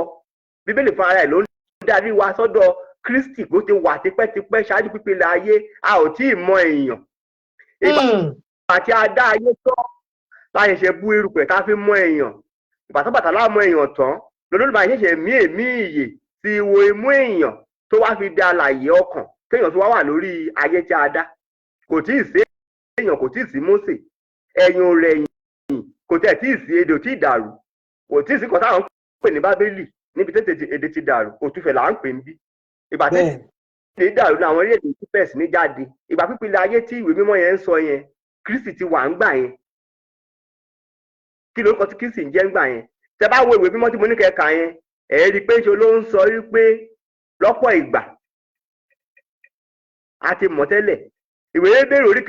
Bíbélì fún ara ẹ̀ ló ń darí wa sọ́dọ̀ Kristi bó ti wà tipẹ́tipẹ́ ṣáájú pípé láyé a ò tí ì mọ èèyàn ìgbà tí a dá ayé tán láyé ṣe bú erùpẹ̀ ká fi mọ èèyàn ìgbà tó bàtà láàmú èèyàn tán lọ́dọ̀dọ̀ ṣẹ̀ṣẹ̀ mí èmí ìyè ti wo imú èèyàn tó wá fi dá alààyè ọkàn téèyàn tó wá wà lórí ayé tí a dá kò tí ì sí èèyàn kò tí ì sí Mósè ẹ̀yìn ò rẹ̀yìn kò tẹ̀ tí ì sí èdè ò tí ì dàrú kò tí ì sí kan táwọn ń pè ní Bábélì níbi tètè èdè ti dàrú òtúfẹ̀ là ń pè ń bí ìgbà tètè dàrú ní àwọn orílẹ̀-èdè tí bẹ̀rẹ̀ sí ní jáde ìgbà pípínlẹ̀ ayé tí ìwé mímọ́ yẹn ń sọ yẹn Kristi ti wà ń gbà yẹn kí lórúkọ tí Kristi ń jẹ́ ń gbà yẹn tẹ bá wo ìwé mímọ́ tí mo ní kẹka yẹn ẹ rí i pé ṣe ló ń sọ wípé lọ́pọ̀ ìgbà a ti mọ̀ tẹ́lẹ̀ ìwé Hébérù orí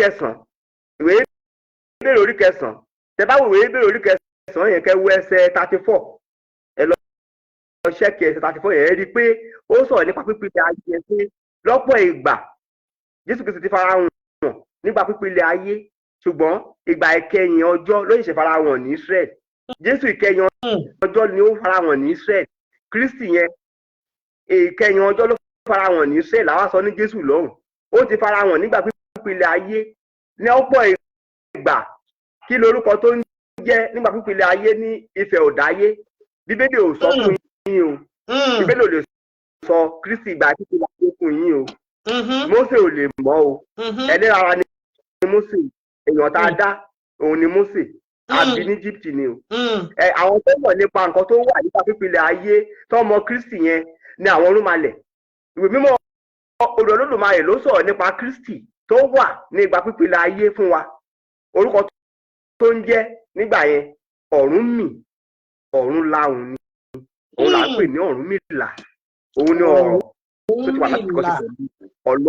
kẹsàn-án tẹ bá wo ìwé Hébérù orí kẹsàn-án yẹn kẹ́ wo ẹsẹ̀ 34 ẹ lọ ṣẹ́kì ẹsẹ̀ 34 yẹn ẹ rí i pé ó sọ̀rọ̀ nípa pípínlẹ̀ ayé yẹn pé lọ́pọ̀ ìgbà Jésù Kristi ti fara hàn nígbà pípínlẹ̀ ayé ṣùgbọ́n ìgbà ìkẹyìn ọjọ́ ló ṣẹ̀ṣẹ̀ fara hàn ní Israel Jésù ìkẹyìn ọjọ́ ni ó fara hàn ní Israel Kristi yẹn ìkẹyìn ọjọ́ ló fara hàn ní Israel àwa sọ ní Jésù lọ́hùn ó ti fara hàn nígbà pípínlẹ̀ ayé ní ọ̀pọ̀ ìgbà kí lorúkọ tó ń jẹ́ nígbà pípínlẹ̀ ayé ní Ifẹ̀ òdáyé Bíbélì ò sọ fún yín o Bíbélì ò lè sọ Kristi ìgbà pípínlẹ̀ ayé fún yín o Mósè ò lè mọ̀ o ẹlẹ́rara ni Mósè èèyàn tá a dá òun ni Mósè àbí ní Egypt ni o àwọn tó mọ̀ nípa nǹkan tó wà nípa pípínlẹ̀ ayé tó mọ Kristi yẹn ni àwọn Orúnmalẹ̀ ìwé mímọ́ Olódùmarè ló sọ̀rọ̀ nípa Kristi tó wà ní ìgbà pípínlẹ̀ ayé fún wa orúkọ tó ń jẹ́ nígbà yẹn Ọ̀rúnláhùn ni òun là ń pè ní Ọ̀rúnmìlà òun ni ọ̀rọ̀ tó ti wà láti kọ́ sí pẹ̀lú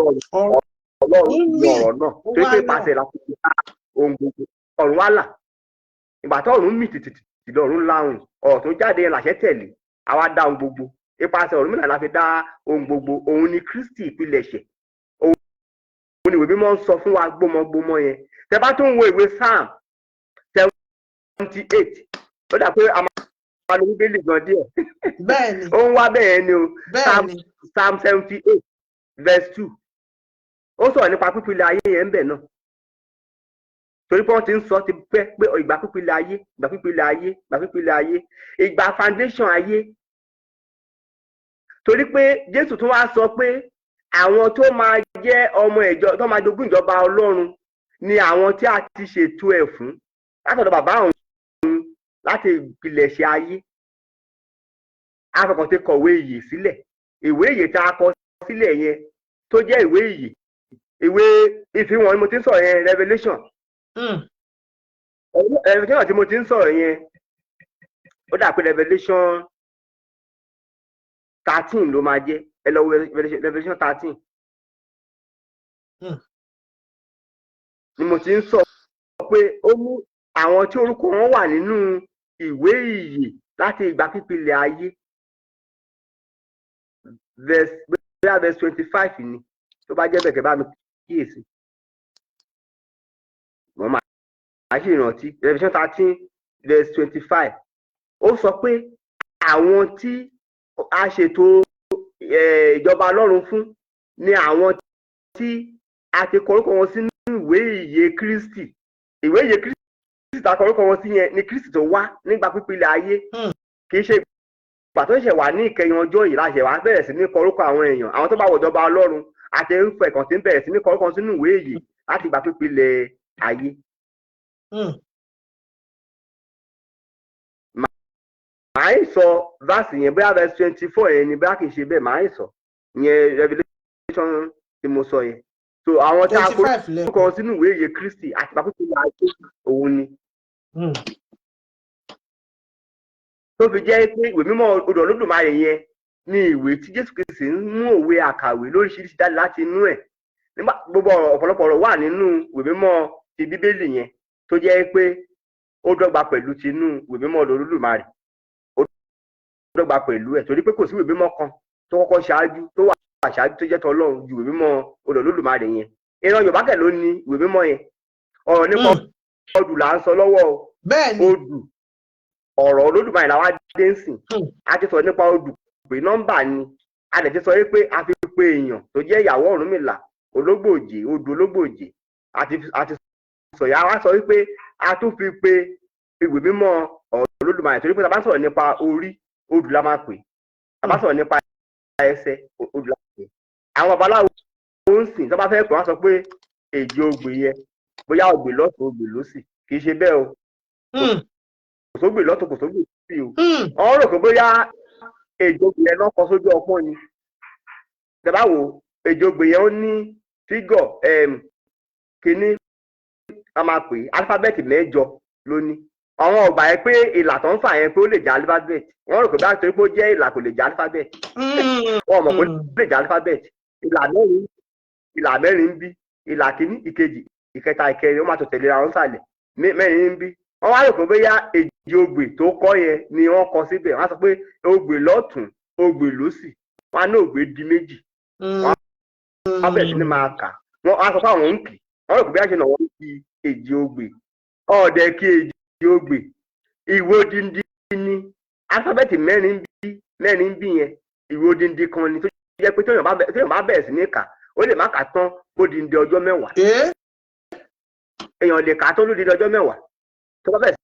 Ọlọ́run ní ọ̀rọ̀ náà tó ṣe pàṣẹ láti fi ká ohun gbogbo ọ̀run wá là ìgbà tó ọ̀run mì tìtìtì lọ́run láhùn ọ̀rọ̀ tó jáde làṣẹ tẹ̀lé àwa dá ohun gbogbo ipasẹ̀ Ọ̀rúnmìlà la fi dá ohun gbogbo òun ni Kristi ìpilẹ̀ṣẹ̀ òun ni ìwé mímọ́ ń sọ fún wa gbọmọgbọmọ yẹn tẹ bá tún wo ìwé Psalm 78 ó dà pé a máa lo Bíbélì gan díẹ̀ ó ń wá bẹ́ẹ̀ ni o Psalm 78 verse 2 ó sọ̀rọ̀ nípa pípínlẹ̀ ayé yẹn ń bẹ̀ náà torí pé wọ́n ti ń sọ ti pẹ́ pé ìgbà pípínlẹ̀ ayé ìgbà pípínlẹ̀ ayé ìgbà pípínlẹ̀ ayé ìgbà foundation ayé torí pé Jésù tún wá sọ pé àwọn tó máa jẹ́ ọmọ ìjọ tó máa jogún ìjọba Ọlọ́run ni àwọn tí a ti ṣètò ẹ̀ fún látọ̀dọ̀ bàbá òun láti ìpilẹ̀ṣẹ̀ ayé afọkàn ti kọ̀wé ìyè sílẹ̀ ìwé ìyè tá a kọ sílẹ̀ yẹn tó jẹ́ ìwé ìyè ìwé ìfihàn ni mo ti ń sọ̀rọ̀ yẹn Revelation tí mo ti ń sọ̀rọ̀ yẹn ó dà pé Revelation 13 ló máa jẹ́ ẹ lọ wo Revelation 13 ni mo ti ń sọ pé ó mú àwọn tí orúkọ wọn wà nínú ìwé ìyè láti ìgbà pípínlẹ̀ ayé verse 25 ni tó bá jẹ́ bẹ̀kẹ́ bá mi kíyèsí wọ́n máa ṣe ìrántí Revelation 13 verse 25 ó sọ pé àwọn tí a ṣètò ìjọba Ọlọ́run fún ni àwọn tí a ti kọ orúkọ wọn sínú ìwé ìyè Kristi ìwé ìyè Kristi tá a kọ orúkọ wọn sí yẹn ni Kristi tó wá nígbà pípínlẹ̀ ayé kì í ṣe ìgbà tó ṣẹ̀ wà ní ìkẹyìn ọjọ́ yìí láṣẹ wá bẹ̀rẹ̀ sí ní kọ orúkọ àwọn èèyàn àwọn tó bá wọ ìjọba Ọlọ́run àti irúfẹ́ kan tí ń bẹ̀rẹ̀ sí ní kọ orúkọ sínú ìwé ìyè láti ìgbà pípínlẹ̀ ayé. màá ń sọ verse yẹn bóyá verse 24 yẹn ni bóyá kì í ṣe bẹ́ẹ̀ màá ń sọ ìyẹn Revelation tí mo sọ yẹn so àwọn tá a 25 lẹ́kọ̀ọ́. kọ sínú ìwé ìyè Kristi àti ìgbàkúkú ayé òun ni. tó fi jẹ́ pé ìwé mímọ́ odò Olódùmarè yẹn ni ìwé tí Jésù Kristi ń mú òwe àkàwé lóríṣiríṣi jáde láti inú ẹ̀. nígbà gbogbo ọ̀pọ̀lọpọ̀ ọ̀rọ̀ wà nínú ìwé mímọ́ ti Bíbélì yẹn tó jẹ́ pé ó dọ́gba pẹ̀lú ti inú ìwé mímọ́ odò Olódùmarè, ó dọ́gba pẹ̀lú ẹ̀ torí pé kò sí ìwé mímọ́ kan tó kọ́kọ́ ṣáájú tó wà ṣáájú tó jẹ́ tọlọ́run ju ìwé mímọ́ odò Olódùmarè yẹn. ìran Yorùbá kẹ̀ ló ní ìwé mímọ́ yẹn. ọ̀rọ̀ nípa odù là ń sọ lọ́wọ́ o. bẹ́ẹ̀ni odù ọ̀rọ̀ Olódùmarè làwa dé ń sìn. a ti sọ nípa odù pé nọ́mbà ni a dẹ̀ ti sọ pé a fi pe èèyàn tó jẹ́ ìyàwó Ọ̀rúnmìlà Ológbòjé odù Ológbòjé àti sọ̀yà wa sọ wípé a tún fi pe ìwé mímọ́ ọ̀rọ̀ Olódùmarè torí pé tá bá sọ̀rọ̀ nípa orí odù la máa pè, tá bá sọ̀rọ̀ nípa ẹsẹ̀ odù la máa pè. àwọn babaláwo ń sìn tó bá fẹ́ pè wọ́n sọ pé èjì ogbè yẹn bóyá ogbè lọ́tùn ogbè lósì kì í ṣe bẹ́ẹ̀ o. kò sógbè lọ́tùn kò sógbè lósì o. wọ́n rò pé bóyá èjì ogbè yẹn náà kọ sójú ọpọ́n ni. tẹ́ bá wò èjì ogbè yẹn ó ní fígọ̀ kínní a máa pè álífábẹ́ẹ̀tì 8 ló ní. àwọn ọgbà yẹn pé ìlà tó ń fà yẹn pé ó lè jẹ́ álífábẹ́ẹ̀tì wọ́n rò pé bá torí pé ó jẹ́ ìlà kò lè jẹ́ álífábẹ́ẹ̀tì. wọ́n mọ̀ pé ó lè jẹ́ álífábẹ́ẹ̀tì. ìlà mẹ́rin ń bí ìlà kínní ìkejì ìkẹta ìkẹrin ó máa tó tẹ̀lé ra wọn sàlẹ̀ mẹ́rin ń bí. wọ́n wá rò pé bóyá èjì ogbè tó kọ́ yẹn ni wọ́n kọ síbẹ̀ wọ́n á sọ pé ogbè lọ́tùn ogbè lósì wọ́n á ní ogbè di méjì. wọ́n bẹ̀rẹ̀ sí ní máa kà wọ́n á sọ pé àwọn ń kì wọ́n rò pé bí wọ́n ṣe nà wọ́n ń kì èjì ogbè ọ̀ọ́dẹ kí èjì ogbè ìwé odindi ní alifábẹ́ẹ̀tì mẹ́rin ń bí yẹn ìwé odindi kan ni tó jẹ́ pé téèyàn bá bẹ̀rẹ̀ sí ní kà ó lè má kà tán kó di ndí ọjọ́ 10. èèyàn lè kà á tó lódindi ọjọ́ 10 tó bá bẹ̀rẹ̀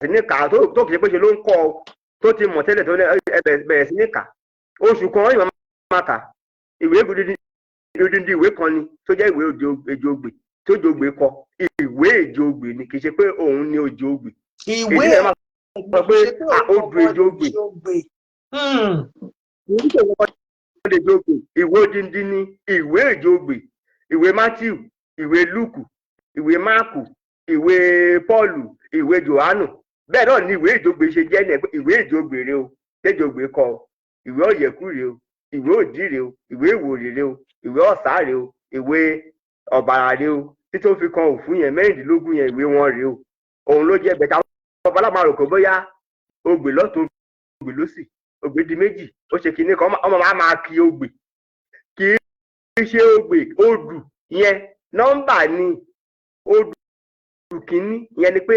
sí ní kà tó kìí ṣe pé ṣe ló ń kọ́ ọ tó ti mọ̀ tẹ́lẹ̀ tó bẹ̀rẹ̀ sí ní kà oṣù kan èèyàn máa kà ìwé odindi ìwé kan ni tó jẹ́ ìwé èjì ogbè tó jògbè kọ ìwé èjì ogbè ni kì í ṣe pé òun ni èjì ogbè. ìwé sọ pé odù èjì ogbè ìwé odindi ni ìwé èjì ogbè ìwé Matthew ìwé Luke ìwé Máàkù ìwé Pọ́ọ̀lù ìwé Jòhánù bẹ́ẹ̀ náà ni ìwé èjì ogbè ṣe jẹ́ ní ìwé èjì ogbè rẹ o èjì ogbè kọ ìwé ọ̀yẹ̀kú rẹ o ìwé òdì rẹ o ìwé ìwòrì rẹ o ìwé ọ̀sà rẹ o ìwé ọ̀bàrà rẹ o títí ó fi kan òfin yẹn 16 yẹn ìwé wọn rẹ o òun ló jẹ́ bẹ̀tà babaláwo máa rò pé bóyá ogbè lọ́tùn ogbè lósì ogbè di méjì ó ṣe kinní kan ọmọ máa kí ogbè kì í ṣe ogbè odù yẹn nọ́mbà ni odù kínní yẹn ni pé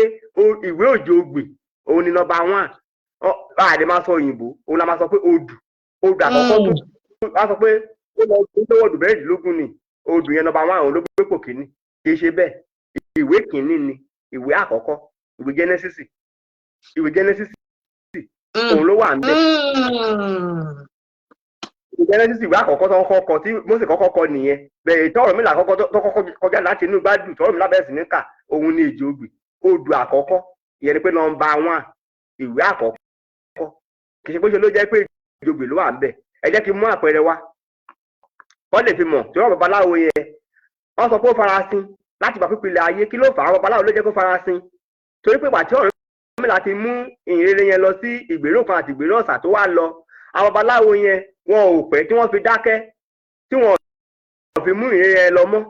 ìwé òjò ogbè òun ni nọ́mbà 1 àdè máa sọ òyìnbó òun la máa sọ pé odù àkọ́kọ́ tó wá sọ pé ó lọ sí odù 16 ni odù yẹn nọ́mbà 1 òun ló gbé pò kínní kì í ṣe bẹ́ẹ̀ ìwé kínní ni ìwé àkọ́kọ́ ìwé Genesis òun ló wà ń bẹ̀. ìwé Genesis ìwé àkọ́kọ́ tó kọ́kọ́ kọ tí Mósè kọ́kọ́ kọ nìyẹn bẹ̀rẹ̀ tí Ọ̀rúnmìlà àkọ́kọ́ tó kọ́kọ́ kọjá láti inú gbádùn tí Ọ̀rúnmìlà bẹ̀rẹ̀ sí ní kà òun ni èjì ogbè odù àkọ́kọ́ ìyẹn ni pé nọ́mbà 1 ìwé àkọ́kọ́ kì í ṣe pé ṣe ló jẹ́ pé èjì ogbè ló wà ń bẹ̀. ẹ jẹ́ kí n mú àpẹẹrẹ wá wọ́n lè fi mọ̀ tí wọ́n babaláwo yẹn wọ́n sọ pé ó farasin láti gbà pípìlẹ̀ ayé kí ló fà á babaláwo ló jẹ́ kó farasin torí pé pàtí Ọ̀rúnmìlà ti mú ìhìnrere yẹn lọ sí ìgbèrò kan àti ìgbèrò ọ̀sà tó wá lọ àwọn babaláwo yẹn wọn ò pẹ́ tí wọ́n fi dákẹ́ tí wọ́n fi mú ìhìnrere yẹn lọ mọ́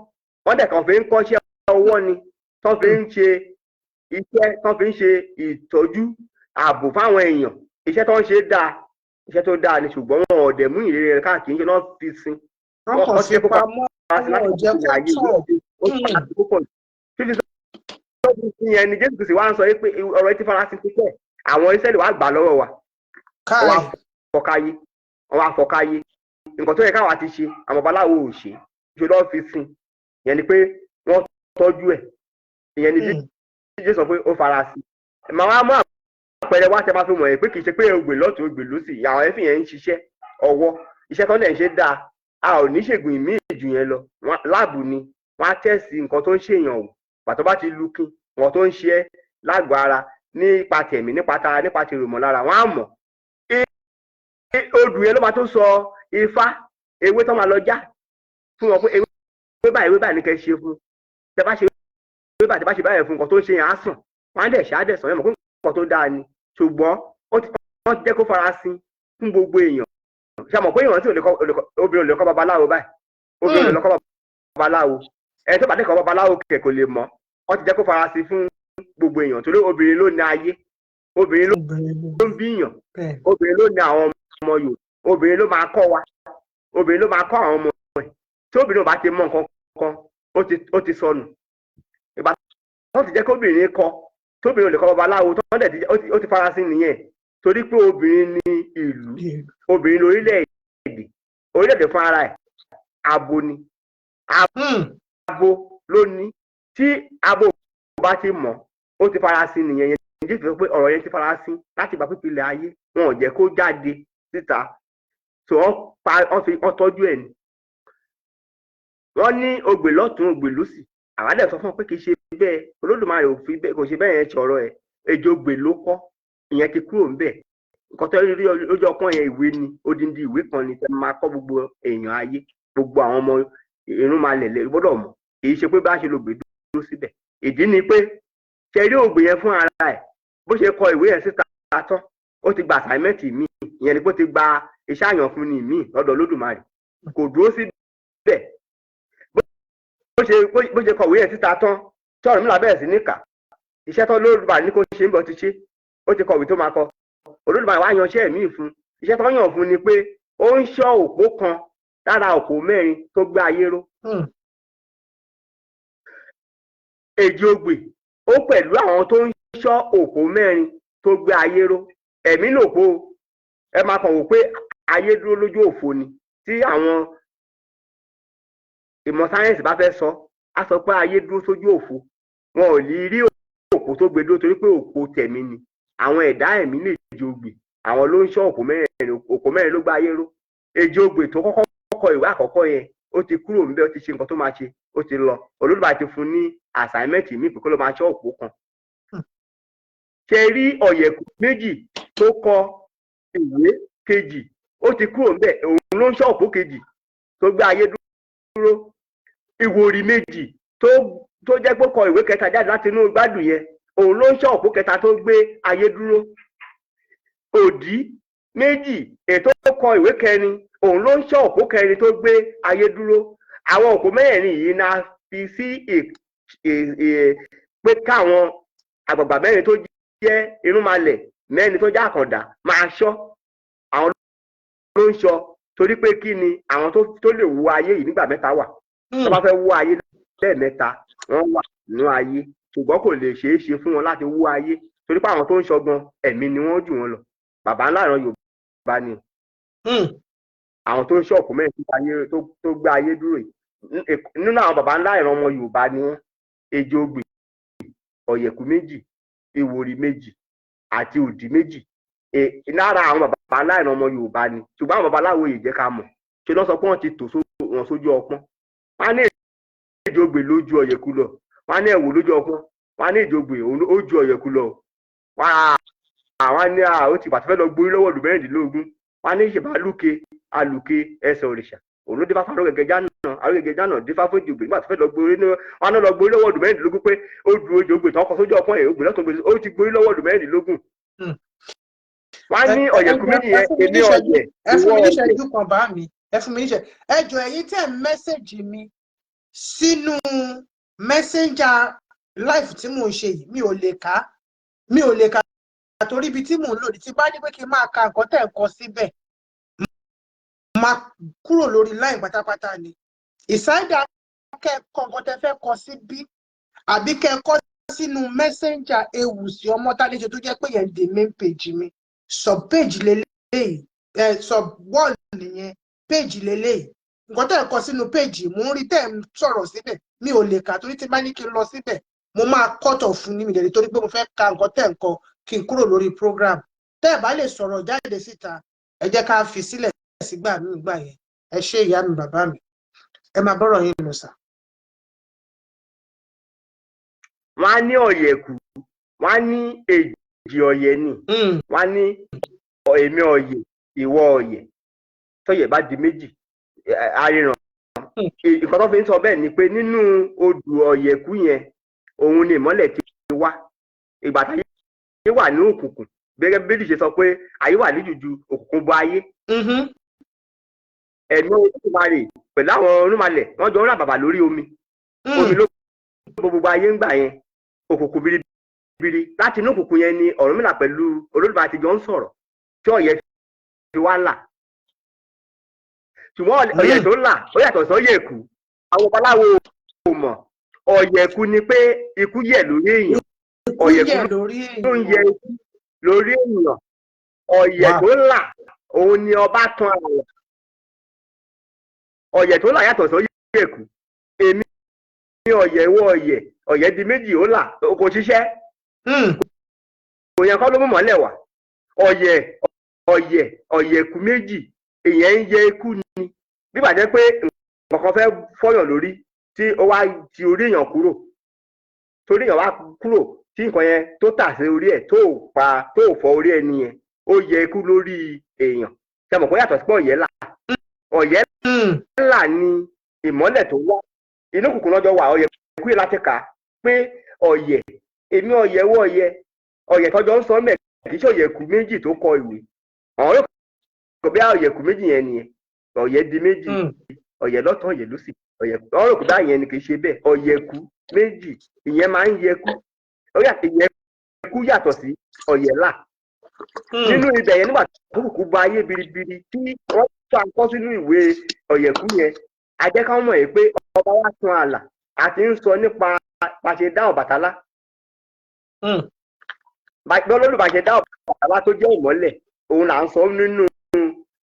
wọ́n dẹ̀ kàn fi ń kọ́ṣẹ́ ọwọ́ ni tán fi ń ṣe iṣẹ́ tán fi ń ṣe ìtọ́jú ààbò fáwọn èèyàn iṣẹ́ tó ń ṣe dáa iṣẹ́ tó dáa ni ṣùgbọ́n wọn ò dẹ̀ mú ìhìnrere yẹn káàkiri ṣe náà fi sin wọ́n kàn fi pamọ́ àwọn ọ̀jẹ̀ kó tọ̀ ìyẹn ni Jésù Kristi wá ń sọ pé ọ̀rọ̀ yìí ti farasin pípẹ́ àwọn Ísírẹ́lì wá gbà lọ́wọ́ wa wọ́n wá fọkáyé nǹkan tó yẹ káwa ti ṣe àwọn babaláwo ò ṣe lọ́ọ́ fi sin ìyẹn ni pé wọ́n tọ́jú ẹ̀ ìyẹn ni Jésù sọ pé ó farasin màá wá mú àpẹẹrẹ wá tẹ́ bá fi mọ̀ ẹ́ pé kì í ṣe pé ogbè lọ́tùn ogbè lósì àwọn ẹ̀fì yẹn ń ṣiṣẹ́ ọwọ́ iṣẹ́ tó ń dẹ̀ ń ṣe dáa a ò ní ṣègùn ìmíì jù yẹn lọ láàbù ni wọ́n á tẹ̀sí nǹkan tó ń ṣèyàn wò pàtó bá ti lu kí wọn tó ń ṣe é lágọ̀ọ́ ara nípa tẹ̀mí nípa tara nípa ti ròmọ̀ lára wọn á mọ̀ odù yẹn ló máa tó sọ ifá ewé tó máa lọ já fún wọn pé ewé ìwé báyìí ní kẹ́ ṣe fún tẹ́ bá ṣe ìwé báyìí tẹ́ bá ṣe báyìí fún nǹkan tó ń ṣe yẹn á sàn wọ́n á dẹ̀ ṣe á dẹ̀ sàn yẹn mọ̀ pé nǹkan tó dáa ni ṣùgbọ́n wọ́n ti jẹ́ kó farasin fún gbogbo èèyàn ṣe mọ̀ pé èèyàn tí obìnrin ò lè kọ́ babaláwo báyìí obìnrin ò lè kọ́ babaláwo ẹni tó bá dé kọ́ babaláwo kẹ̀ kò lè mọ̀ wọ́n ti jẹ́ kó farasin fún gbogbo èèyàn torí obìnrin ló ní ayé obìnrin ló ń bíyàn obìnrin ló ní àwọn ọmọ yòó obìnrin ló máa kọ́ wa obìnrin ló máa kọ́ àwọn ọmọ ẹ̀ tí obìnrin ò bá ti mọ nǹkan kan ó ti sọnù ìgbà wọ́n ti jẹ́ kó obìnrin kọ́ tóbìnrin ò lè kọ́ babaláwo tó dẹ̀ ó ti farasin nìyẹn torí pé obìnrin ní ìlú obìnrin lórílẹ̀-èdè fún ara ẹ̀ abo ni abo ló ní tí abo bá ti mọ̀ ó ti farasin nìyẹn yẹn ìdí ìfẹ́ pé ọ̀rọ̀ yẹn ti farasin láti ìgbà pípilẹ̀ ayé wọn ò jẹ́ kó jáde síta tó wọ́n tọ́jú ẹ̀ ni wọ́n ní ogbè lọ́tún ogbè lósì àwádẹ́ sọ fún wọn pé kì í ṣe bẹ́ẹ̀ Olódùmarè kò ṣe bẹ́ẹ̀ yẹn ṣọ̀rọ̀ ẹ̀ ejò ogbè ló kọ́ ìyẹn ti kúrò ńbẹ̀ nǹkan tó rí lójú ọpọ́n yẹn ìwé ni odindi ìwé kan ni tẹ́ máa kọ́ gbogbo èèyàn ayé gbogbo àwọn ọmọ Ìrúnmalẹ̀ lè gbọ́dọ̀ mọ̀ kì í ṣe pé bá ṣe lògbè dúró síbẹ̀ ìdí ni pé ṣe rí ògbè yẹn fún ara ẹ̀ bó ṣe kọ ìwé yẹn síta tán ó ti gba assignment míì ìyẹn ni pé ó ti gba iṣẹ́ àyànfún ni míì lọ́dọ̀ Olódùmarè kò dúró síbẹ̀ bó ṣe kọ ìwé yẹn síta tán tí Ọ̀rúnmìlà bẹ̀rẹ̀ sí ní kà iṣẹ́ tó Olódùmarè ní kó ṣe ń bọ̀ ti ṣe ó ti kọ ìwé tó máa kọ Olódùmarè wá yanṣẹ́ míì fún iṣẹ́ tó yàn fún ni pé ó ń ṣọ́ òpó kan lára òpó mẹ́rin tó gbé ayé ró èjì ogbè ó pẹ̀lú àwọn tó ń ṣọ́ òpó mẹ́rin tó gbé ayé ró ẹ̀mí lòpó ẹ máa kàn wò pé ayé dúró lójú òfo ni tí àwọn ìmọ̀ sáyẹ́ǹsì bá fẹ́ sọ á sọ pé ayé dúró sójú òfo wọn ò lè rí òpó tó gbé dúró torí pé òpó tẹ̀mí ni àwọn ẹ̀dá ẹ̀mí lè èjì ogbè àwọn ló ń ṣọ́ òpó mẹ́rin ló gbé ayé ró èjì ogbè tó kọ́kọ́ kọ ìwé àkọ́kọ́ yẹn ó ti kúrò níbẹ̀ ó ti ṣe nǹkan tó máa ṣe ó ti lọ Olódùmarè ti fún ní assignment míì pé kó ló máa ṣọ́ òpó kan ṣe rí ọ̀yẹ̀kú méjì tó kọ ìwé kejì ó ti kúrò níbẹ̀ òun ló ń ṣọ́ òpó kejì tó gbé ayé dúró ìwòrì méjì tó jẹ́ pé kọ ìwé kẹta jáde láti inú gbádùn yẹn òun ló ń ṣọ́ òpó kẹta tó gbé ayé dúró òdì méjì ètò kọ ìwé kẹrin òun ló ń ṣọ́ òpó kẹrin tó gbé ayé dúró àwọn òpó mẹ́rin yìí náà fi sí pé káwọn àgbààgbà mẹ́rin tó jẹ́ Ìrúnmalẹ̀ mẹ́rin tó jẹ́ Àkàndá máa ṣọ́ àwọn ló ń ṣọ́ torí pé kí ni àwọn tó lè wo ayé yìí nígbà mẹ́ta wà tó bá fẹ́ wo ayé lẹ́ẹ̀mẹ́ta wọ́n wà nínú ayé ṣùgbọ́n kò lè ṣeé ṣe fún wọn láti wo ayé torí pé àwọn tó ń ṣọ́ gan ẹ̀mí ni wọ́n jù wọ́n lọ bàbá ńlá ìran Yorùbá ni àwọn tó ń ṣọ́ òpó mẹ́rin tó gbé ayé dúró yìí nínú àwọn bàbá ńlá ìran ọmọ Yorùbá ni wọ́n èjì ogbè ọ̀yẹ̀kú méjì ìwòrì méjì àti òdì méjì lára àwọn bàbá ńlá ìran ọmọ Yorùbá ni ṣùgbọ́n àwọn babaláwo yìí jẹ́ ká mọ̀ ṣe lọ́ sọ pé wọ́n ti tò wọn sójú ọpọ́n wọ́n á ní èjì ogbè lójú ọ̀yẹ̀kú lọ wọ́n á ní ẹ̀wò lójú ọpọ́n wọ́n á ní èjì ogbè ó ju ọ̀yẹ̀kú lọ àwọn ní ó ti pàtó fẹ́ lọ gborí lọ́wọ́ ọdún mẹ́rìndínlógún wọ́n á ní ìṣèbá alùké ẹsẹ̀ òrìṣà òun ló dé fáfá Àrògẹ̀gẹ̀ Jánà dé fáfá Èjì Ogbè nígbà tó fẹ́ lọ gborí ní wọn á lọ gborí lọ́wọ́ ọdún mẹ́rìndínlógún pé ó du Èjì Ogbè tán kọ sójú ọpọ́n ẹ̀ Ogbè lọ́tọ̀ ó ti gborí lọ́wọ́ ọdún mẹ́rìndínlógún. wọ́n á ní ọ̀yẹ̀kú méjì yẹn èmi ọ̀yẹ̀ ìwọ ọ̀yẹ̀. ẹ fún mi níṣẹ́ ẹ jọ ẹ̀yin tẹ́ mẹ́sẹ̀gì mi sínú messenger live tí mò ń ṣe yìí mi ò lè kà torí ibi tí mò ń lò ní ti bá ní pé kí n máa ka nǹkan tẹ́ ń kọ síbẹ̀ máa kúrò lórí line pátápátá ni ìsáìdá kẹ́ẹ̀kọ́ nǹkan tẹ́ fẹ́ kọ síbí àbí kẹ́ẹ̀kọ́ sínú messenger Ewùsì Ọmọ́tádéṣe tó jẹ́ pé yẹn dé main page mi sub page lélẹ́yìí sub wall nìyẹn page lélẹ́yìí nǹkan tẹ́ kọ sínú page mò ń rí tẹ́ ń sọ̀rọ̀ síbẹ̀ mi ò lè kà torí tí bá ní kí n lọ síbẹ̀ mo máa cut off fún ní mi dẹ̀ torí pé mo fẹ́ ka nǹkan tẹ́ ń kọ kí n kúrò lórí program tẹ́ ẹ̀ bá lè sọ̀rọ̀ jáde síta ẹ jẹ́ ká fi sílẹ̀ sígbà mí gbà yẹn ẹ ṣé ìyá mi bàbá mi ẹ máa bọ́rọ̀ yín lọ sà. wọ́n á ní ọ̀yẹ̀kú wọ́n á ní èjì ọ̀yẹ̀ ni wọ́n á ní èmi ọ̀yẹ̀ ìwọ ọ̀yẹ̀ tọ́yẹ̀ bá di méjì aríran ìkan tó fi ń sọ bẹ́ẹ̀ ni pé nínú odù ọ̀yẹ̀kú yẹn òun ni ìmọ́lẹ̀ ti wá ìgbà táyé wà ní òkùnkùn gẹ́gẹ́ bí Bíbélì ṣe sọ pé ayé wà ní jújù òkùnkùn bo ayé. Ẹ̀mí Olódùmarè pẹ̀lú àwọn onímọ̀lẹ̀ wọ́n jọ ń rà bàbà lórí omi ló bo gbogbo ayé ń gbà yẹn òkùnkùn biribiri láti inú òkùnkùn yẹn ni Ọ̀rúnmìlà pẹ̀lú Olódùmarè ti jọ ń sọ̀rọ̀ tí ọ̀yẹ̀ fi wá là. Ṣùgbọ́n ọ̀yẹ̀ tó là ó yàtọ̀ sọ́yẹ̀kú àwọn babaláwo kò mọ̀ ọ̀yẹ̀kú ni pé ikú yẹ̀ lórí èèyàn ọ̀yẹ̀kú ló ń yẹ ikú lórí èèyàn ọ̀yẹ̀ tó là òun ni ọba tán àlà ọ̀yẹ̀ tó là yàtọ̀ sọ́yẹ̀kú èmi ní ọ̀yẹ̀ ìwọ ọ̀yẹ̀ di méjì ó là kò ṣiṣẹ́ kò yẹn kọ́ ló mú mọ́lẹ̀ wá ọ̀yẹ̀kú méjì èèyàn ń yẹ ikú ni bí bàjẹ́ pé nǹkan fẹ́ fọyàn lórí tí ó wá ti orí èèyàn kúrò torí èèyàn wá kúrò tí nǹkan yẹn tó tà sí orí ẹ̀ tó fọ́ orí ẹni yẹn ó yẹ ikú lórí èèyàn ṣe mọ̀ pé yàtọ̀ sí pé ọ̀yẹ̀ là ní ìmọ́lẹ̀ tó wá inú kùkù lọ́jọ́ wà ọ̀yẹ̀ kú yìí láti kà pé ọ̀yẹ̀ èmi ọ̀yẹ̀ wọ ọ̀yẹ̀ tọ́jọ́ ń sọ mẹ́ kì í ṣe ọ̀yẹ̀kú méjì tó kọ ìwé àwọn yóò kọ bí ọ̀yẹ̀kú méjì yẹn nìyẹn ọ̀yẹ̀ di méjì ọ̀yẹ̀ lọ́tọ̀ ọ̀yẹ̀ lósì ọ̀yẹ̀kú ọ̀rọ̀ kò bá yẹn ni kì í ṣe bẹ́ẹ̀ ọ̀yẹ̀kú méjì ìyẹn máa ń yẹkú ìyẹkú yàtọ̀ sí ọ̀yẹ̀ là nínú ibẹ̀ yẹn nígbà tó kùkù bá ayé biribiri tí wọ́n tó àkọ́ sínú ìwé ọ̀yẹ̀kú yẹn ajẹ́ ká mọ̀ yìí pé ọba wa tún àlà àti ń sọ nípa pàṣẹ dá Ọbàtálá Olódùmarè dá Ọbàtálá tó jẹ́ ìmọ́lẹ̀ òun là ń sọ nínú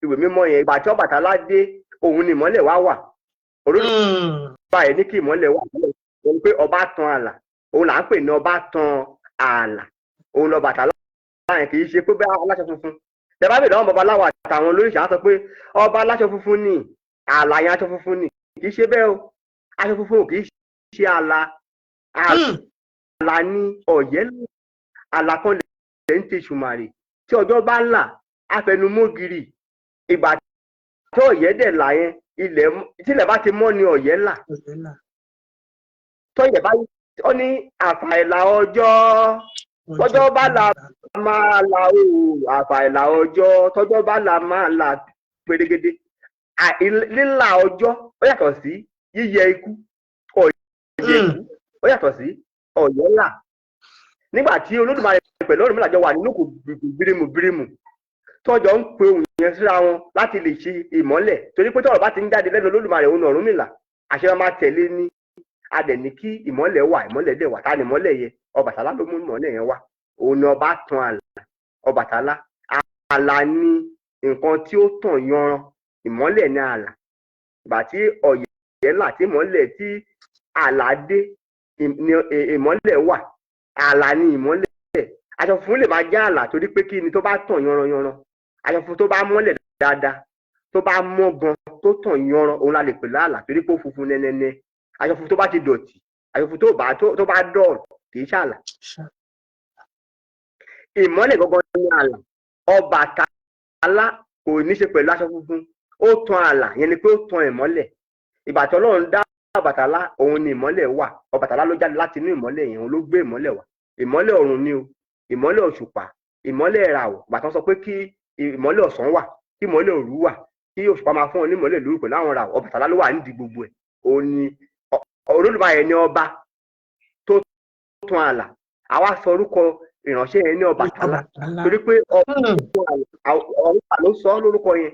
ìwé mímọ́ yẹn ìgbà tí Ọbàtálá dé òun ni ìmọ́lẹ̀ wá wà Olódùmarè ní kí ìmọ́lẹ̀ wà òun pé ọba tan àlà òun là ń pè ní ọba tan àlà òun l'Ọbàtálá yẹn kì í ṣe pé bẹ́ẹ̀ aláṣọ funfun tẹ́bá bèèrè àwọn babaláwo àtàwọn olóríṣà á sọ pé ọba aláṣọ funfun ni àlà yẹn aṣọ funfun ni kì í ṣe bẹ́ẹ̀ o aṣọ funfun ò kì í ṣe àlà ní ọ̀yẹ́ àlà kan lè ń tẹ̀sùmàrè tí ọjọ́ bá là àfẹnumọ́gìrì ìgbà tí ọ̀yẹ́ dẹ̀ là yẹn tílẹ̀ bá ti mọ́ ni ọ̀yẹ́ là tọ́yẹ̀ bá ó ní àfàìlà ọjọ́ bá là máa là o àfàìlà ọjọ́ tọ́jọ́ bá là máa là pérégedé lílà ọjọ́ ó yàtọ̀ sí yíyẹ ikú ọ̀yẹ̀ ikú ó yàtọ̀ sí ọ̀yẹ́ là nígbà tí Olódùmarè pẹ̀lú Ọ̀rúnmìlà jọ wà nínú kò bírímù tọ́jọ́ ń pe ohùn yẹn síra wọn láti lè ṣe ìmọ́lẹ̀ torí pé tọ́rọ̀ bá ti ń jáde lẹ́nu Olódùmarè òun Ọ̀rúnmìlà àṣẹ wọn máa tẹ̀lé ní adẹ̀ ní kí ìmọ́lẹ̀ wà ìmọ́lẹ̀ dẹ̀ wà tá ni ìmọ́lẹ̀ yẹn Ọbàtálá ló mú ìmọ́lẹ̀ yẹn wá òun ni ọba tan àlà Ọbàtálá àlà ni nǹkan tí ó tàn yanran ìmọ́lẹ̀ ní àlà ìgbà tí ọ̀yẹ́ là tí ìmọ́lẹ̀ tí àlà dé ìmọ́lẹ̀ wà àlà ni ìmọ́lẹ̀ aṣọ funfun lè máa jẹ́ àlà torí pé kí ni tó bá tàn yanran aṣọ funfun tó bá mọ́lẹ̀ dáadáa tó bá mọ́ gan tó tàn yanran òun la lè pè láàlà torí pé ó funfun nẹ́nẹ́nẹ́ aṣọ funfun tó bá ti dọ̀tí aṣọ funfun tó bá dọ̀ọ̀lù kì í ṣàlà ìmọ́lẹ̀ gangan ní àlà Ọbàtálá kò ní ṣe pẹ̀lú aṣọ funfun ó tan àlà yẹn ni pé ó tan ìmọ́lẹ̀ ìgbà tí Ọlọ́run dá Ọbàtálá òun ni ìmọ́lẹ̀ wà Ọbàtálá ló jáde láti inú ìmọ́lẹ̀ yẹn òun ló gbé ìmọ́lẹ̀ wá ìmọ́lẹ̀ ọ̀run ni o ìmọ́lẹ̀ òṣùpá ìmọ́lẹ̀ ìràwọ̀ gbàtàn sọ pé kí ìmọ́lẹ̀ ọ̀sán wà kí ìmọ́lẹ̀ òru wà kí òṣùpá máa fún ọ ní ìmọ́lẹ̀ lóru pẹ̀lú àwọn ìràwọ̀ Ọbàtálá ló wà nídìí gbogbo ẹ̀ òun ni Olódùmarè ní ọba tó tún àlà àwa sọ orúkọ ìránṣẹ́ yẹn ní Ọbàtálá torí pé ọba ló sọ lórúkọ yẹn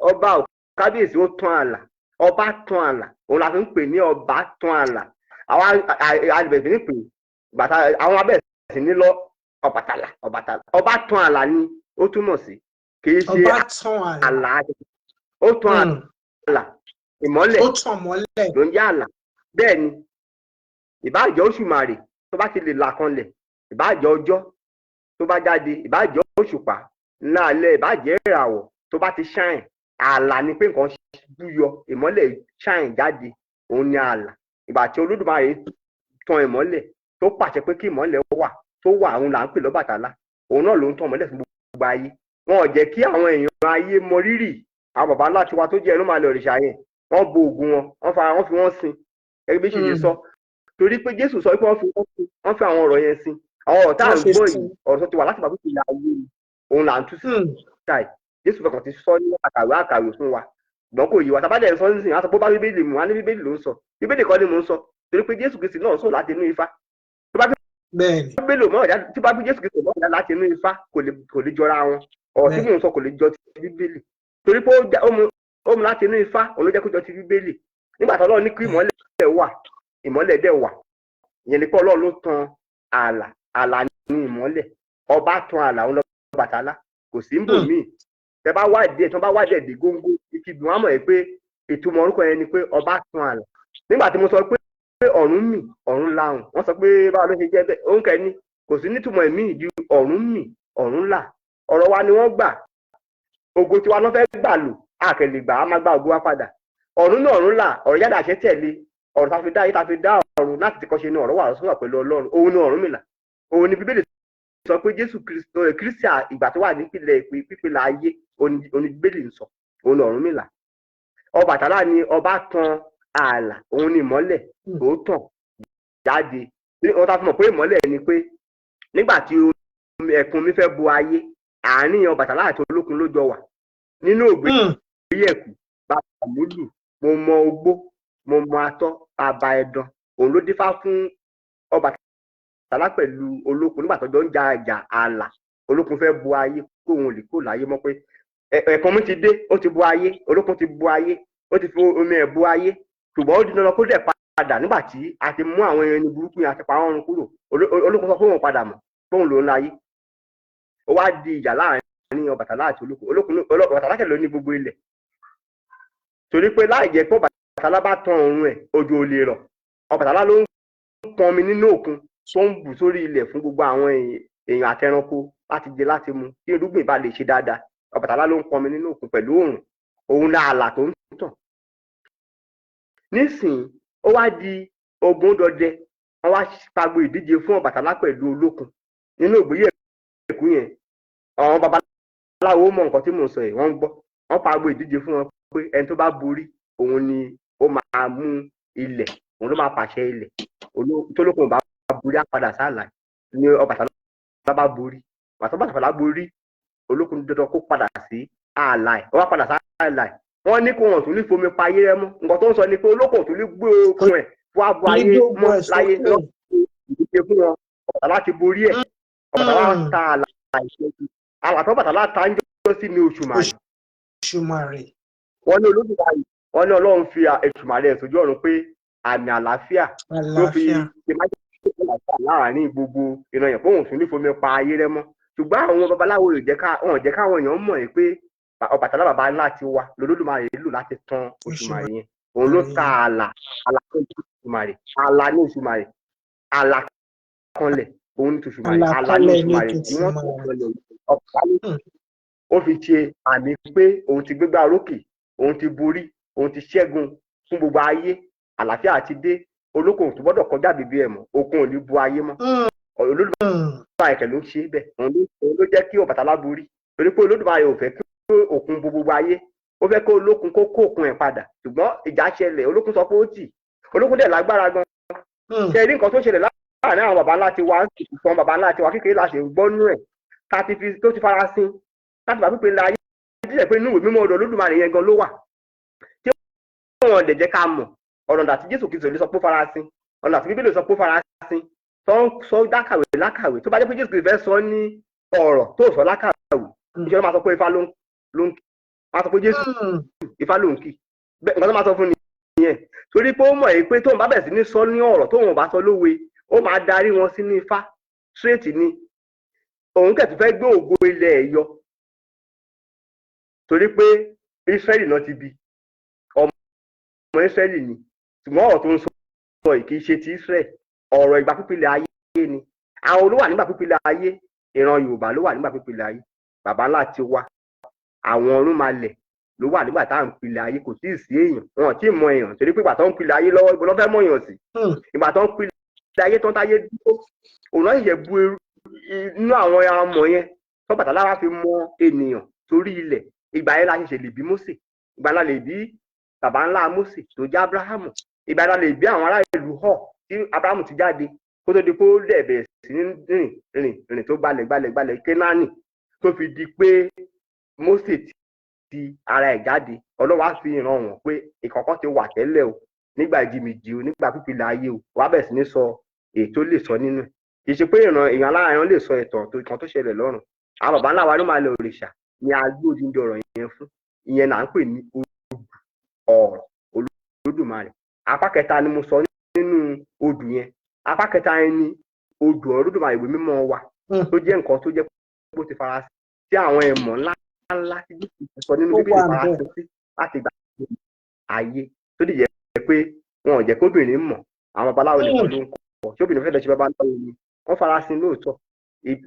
ọba kábíyèsí ó tún àlà ọba tún àlà òun la fi ń pè ní ọba tún àlà àwọn àgbẹ̀bẹ̀ ń pè bàtà àwọn abẹ́ẹ̀ sì ní lọ Ọbàtálá ọba tún àlà ni ó túmọ̀ sí kì í ṣe àlà ó tún àlà ìmọ́lẹ̀ ló ń jẹ́ àlà bẹ́ẹ̀ ni ìbáàjẹ́ Òṣùmàrè tó bá ti lè là kanlẹ̀ ìbáàjẹ́ ọjọ́ tó bá jáde ìbáàjẹ́ òṣùpá lálẹ́ ìbáàjẹ́ ìràwọ̀ tó bá ti ṣáìn àlà ni pé nǹkan yúyọ ìmọ́lẹ̀ ṣáìn jáde òun ni àlà ìgbà tí Olódùmarè tan ìmọ́lẹ̀ tó pàṣẹ pé kí ìmọ́lẹ̀ wà tó wà òun là ń pè l'Ọbàtálá òun náà ló ń tan ìmọ́lẹ̀ fún gbogbo ayé wọn ò jẹ́ kí àwọn èèyàn ayé mọ rírì àwọn bàbá ńlá tiwa tó jẹ́ Ẹ̀rúnmàlẹ̀ òrìṣà yẹn wọ́n bo ògùn wọn wọ́n fi wọ́n sin gẹ́gẹ́ bí ṣèṣe sọ torí pé Jésù sọ pé wọ́n fi àwọn ọ̀rọ̀ yẹn sin àwọn ọ̀rọ̀ tá à ń gbọ́ yìí ọ̀rọ̀ tó ti wà láti bàbá tó yà ayé ni òun là ń tú sí ṣáì Jésù fẹkàn ti sọ ní àkàwé fún wa ṣùgbọ́n kò yí wa tábàdà ẹ̀ sọ nísìnyí wọ́n sọ pé bá bíbélì mu wọ́n ní bíbélì ló ń sọ bíbélì kọ́ ni mò ń sọ torí pé Jésù Kristi náà sọ láti inú Ifá tó bá bíbélì mọ́ ọ̀dá tí bá bí Jésù Kristi náà láti inú Ifá kò lè jọra wọn ọ̀rọ̀ tí mò ń sọ kò lè jọ ti bíbélì torí pé ó mu láti inú Ifá òun ló jẹ́ kó jọ ti bíbélì nígbà tó Ọlọ́run ní kí ìmọ́lẹ̀ dẹ̀ wà ìyẹn ni pé Ọlọ́run ló tan ààlà ní ìmọ́lẹ̀ ọba tan ààlà òun lọ Ọbàtálá kò sí ń bò míì tẹ bá wádìí tí wọ́n bá wádìí ẹ̀dẹ̀ góńgó ìkìdùn wọn mọ̀ ẹ́ pé ìtumọ̀ orúkọ yẹn ni pé ọba tan ààlà nígbà tí mo sọ pé ọ̀run mì ọ̀run lahùn wọ́n sọ pé báwo ló ṣe jẹ́ bẹ́ẹ̀ òun kẹ́ni kò sí nítumọ̀ ẹ̀mí ìdí ọ̀run mì ọ̀run là ọ̀rọ̀ wa ni wọ́n gbà ògo tiwa náà fẹ́ gbà lò àkẹlẹ gbà á má gba ògo wa padà ọ̀run náà ọ̀run là ọ̀rọ̀ yàrá àṣẹ tẹ̀lé ọ̀rọ̀ tá fi dá yìí tá fi dá ọ̀run láti ti kọ́ ṣe ní ọ̀rọ̀ wà lọ́sọ̀rọ̀ pẹ̀lú Ọlọ́run òun ni Ọ̀rúnmìlà òun ni Bíbélì sọ pé Jésù Kristi ìgbà tó wà nípìnlẹ̀ pípìlà ayé òun ni Bíbélì ń sọ òun ni Ọ̀rúnmìlà Ọbàtálá ni ọba tan ààlà òun ni ìmọ́lẹ̀ tó tàn jáde wọ́n tá fi mọ̀ pé ìmọ́lẹ̀ ni pé nígbà tí ẹ̀kún mi fẹ́ bo ayé àárín Ọbàtálá àti Olókun ló jọ wà nínú ògbéyẹ̀kú bàbá múlù mo mọ ogbó mo mọ atọ́ bàbá ẹ̀dán òun ló dífá fún Ọbàtálá pẹ̀lú Olókun nígbà tọ́jọ́ ń ja ìjà ààlà Olókun fẹ́ bo ayé kó òun lè kó láyé mọ́ pé ẹ̀kan mi ti dé ó ti bo ayé Olókun ti bo ayé ó ti fi omi ẹ̀ bo ayé ṣùgbọ́n ó di dandan kó dẹ̀ padà nígbà tí a ti mú àwọn ẹni burúkú yẹn àti pa wọ́n run kúrò Olókun sọ pé òun padà mọ̀ fóun lòún láyé ó wá di ìjà láàrin Ọbàtálá àti Olókun Ọbàtálá kẹ̀ ló ní gbogbo ilẹ̀ torí pé láì jẹ́ pé Ọbàtálá bá tan ọ̀run ẹ̀ òjò ò lè rọ̀ Ọbàtálá ló ń pọnmi nínú òkun tó ń bù sórí ilẹ̀ fún gbogbo àwọn èèyàn àtẹranko láti jẹ láti mu kí irúgbìn bá lè ṣe dáadáa Ọbàtálá ló ń pọnmi nínú òkun pẹ̀lú òòrùn òun ní ààlà tó ń tàn nísìnyí ó wá di ogun dọdẹ wọ́n wá pagbo ìdíje fún Ọbàtálá pẹ̀lú Olókun nínú ògbéyẹ̀kú yẹn àwọn babaláwo mọ nǹkan tí mò ń sọ yìí wọ́n ń gbọ́ wọ́n pagbo ìdíje fún wọn pé ẹni tó bá borí òun ni ó máa mú ilẹ̀ òun ló máa pàṣẹ ilẹ̀ tólókun bá borí á padà sáàlà ní Ọbàtálá bá borí Ọbàtálá borí Olókun dandan kó padà sí ààlà ẹ̀ ó wá padà sáàlà ẹ̀ wọ́n ní kó wọn tún lè fomi pa ayé rẹ mọ́ nǹkan tó ń sọ ni pé Olókun tún lè gbé okun ẹ̀ fún abo ayé mọ́ láyé náà ìdíje fún wọn Ọbàtálá ti borí ẹ̀ Ọbàtálá ta ààlà ìṣẹ́jú àlàtọ́ Ọbàtálá ta ń jọ́ sí ní Òṣùmàrè wọ́n ní Olódùmarè wọ́n ní Ọlọ́run fi Òṣùmàrè ẹ̀ sójú ọ̀run pé àmì àlàáfíà ló fi ṣe máa jẹ́ láàárín gbogbo ìran yẹn fóun tún ní fomi pa ayé rẹ mọ́ ṣùgbọ́n àwọn babaláwo wọn jẹ́ káwọn èèyàn mọ̀ pé Ọbàtálá bàbá ńlá ti wá lolódùmarè lò láti tan Òṣùmàrè yẹn òun ló ta ààlà ní Òṣùmàrè ààlà ní Òṣùmàrè ààlà kanlẹ̀ òun ní Òṣùmàrè ààlà ní Òṣùmàrè tí wọ́n tàn kanlẹ̀ Ọbàtálá ó fi ṣe àmì pé òun ti gbégbá orókè òun ti borí òun ti ṣẹ́gun fún gbogbo ayé àlàáfíà ti dé Olókun tó gbọ́dọ̀ kọjá bíbí ẹ̀ mọ́ okun ò ní bu ayé mọ́ Olódùmarè kẹ̀ ló ṣe é bẹ́ẹ̀ òun ló jẹ́ kí Ọbàtálá borí torí pé Olódùmarè ò fẹ́ kí òkun bo gbogbo ayé ó fẹ́ kó Olókun kó òkun ẹ̀ padà ṣùgbọ́n ìjà ṣẹlẹ̀ Olókun sọ pé ó tì Olókun dẹ̀ lágbára gan ṣe rí nǹkan tó ṣẹlẹ̀ láàárín àwọn baba ńlá ti wá fún baba ńlá ti wá kékeré láṣẹ gbọ́nú ẹ̀ tó ti farasin láti bá pípé la ayé díẹ̀ pé inú ìwé mímọ́ ọ̀dọ̀ Olódùmarè yẹn gan ló wà tí wọ́n dẹ̀ jẹ́ ká mọ̀ ọ̀nà àti Jésù Kristi ló sọ pé farasin ọ̀nà àti Bíbélì sọ pé farasin sọ lákàwé tó bá jẹ́ pé Jésù Kristi fẹ́ sọ ní ọ̀rọ̀ tó sọ lákàwé ìṣẹ́ máa sọ pé Ifá ló ń kí máa sọ pé Jésù Ifá ló ń kí bẹ́ẹ̀ nǹkan tó máa sọ fún nìyẹn torí pé ó mọ̀ èyí pé tóun bá bẹ̀rẹ̀ sí ní sọ ní ọ̀rọ̀ tóun bá sọ lówe ó máa darí wọn sí ní Ifá straight ni òun kẹ̀ tún fẹ́ gbé ògo ilẹ̀ ẹ̀ yọ torí pé Ísírẹ́lì náà ti bí ọmọ Ísírẹ́lì ni ṣùgbọ́n ọ̀rọ̀ tó ń sọ yìí kì í ṣe ti Ísírẹ́lì ọ̀rọ̀ ìgbà pípìlẹ̀ ayé ni àwọn ló wà nígbà pípìlẹ̀ ayé ìran Yorùbá ló wà nígbà pípìlẹ̀ ayé bàbá ńlá ti wá àwọn Ọ̀rúnmàlẹ̀ ló wà nígbà tá à ń pilẹ̀ ayé kò tí ì sí èèyàn wọn ò tí ì mọ èèyàn torí pé ìgbà tó ń pilẹ̀ ayé lọ́wọ́ ìbọn lọ́fẹ́ mọ̀ èèyàn sí ìgbà tó ń pilẹ̀ ayé tó ń táyé dúró òun náà yẹ bu inú àwọn amọ̀ yẹn tó Ọbàtálá wá fi mọ ènìyàn torí ilẹ̀ ìgbà yẹn la ṣẹ̀ṣẹ̀ lè bí Mósè ìgbà náà lè bí bàbá ńlá Mósè tó jẹ́ Ábúráhámù ìbára lè gbé àwọn ará ìlú họ tí Ábúráhámù ti jáde kó tó di pé ó dẹ̀ bẹ̀rẹ̀ sí ní rìn tó gbalẹ̀ Kénáánì tó fi di pé Mósè ti ara ẹ̀ jáde Ọlọ́run á fi ìran wọn pé ìkọ̀kọ̀ ti wà tẹ́lẹ̀ o nígbà ìjìmìjì o nígbà pípìlẹ̀ ayé o wàá bẹ̀rẹ̀ sí ní sọ èyí tó lè sọ nínú ẹ̀ kì í ṣe pé èèyàn aláàyàn lè sọ ìtàn kan tó ṣẹlẹ̀ lọ́run àwọn bàbá ńlá wa ló máa lọ òrìṣà ní agbóòdìndé ọ̀rọ̀ yẹn fún ìyẹn là ń pè ní ọ̀rọ̀ Olódùmarè apá kẹta ni mo sọ nínú odù yẹn apá kẹta yẹn ni odù Olódùmarè ìwé mímọ́ wa tó jẹ́ nǹkan tó jẹ́ pé ó ti fara sí àwọn ẹ̀mọ́ ńlá tí Jésù sọ nínú Bíbélì fara sí láti gbà ayé tó dì jẹ́ pé wọn ò jẹ́ kóbìnrin mọ̀ àwọn babaláwo nìkan ló ń kọ́ tí obìnrin fẹ́ẹ́ lọ ṣe babaláwo ni wọ́n fara sí lóòótọ́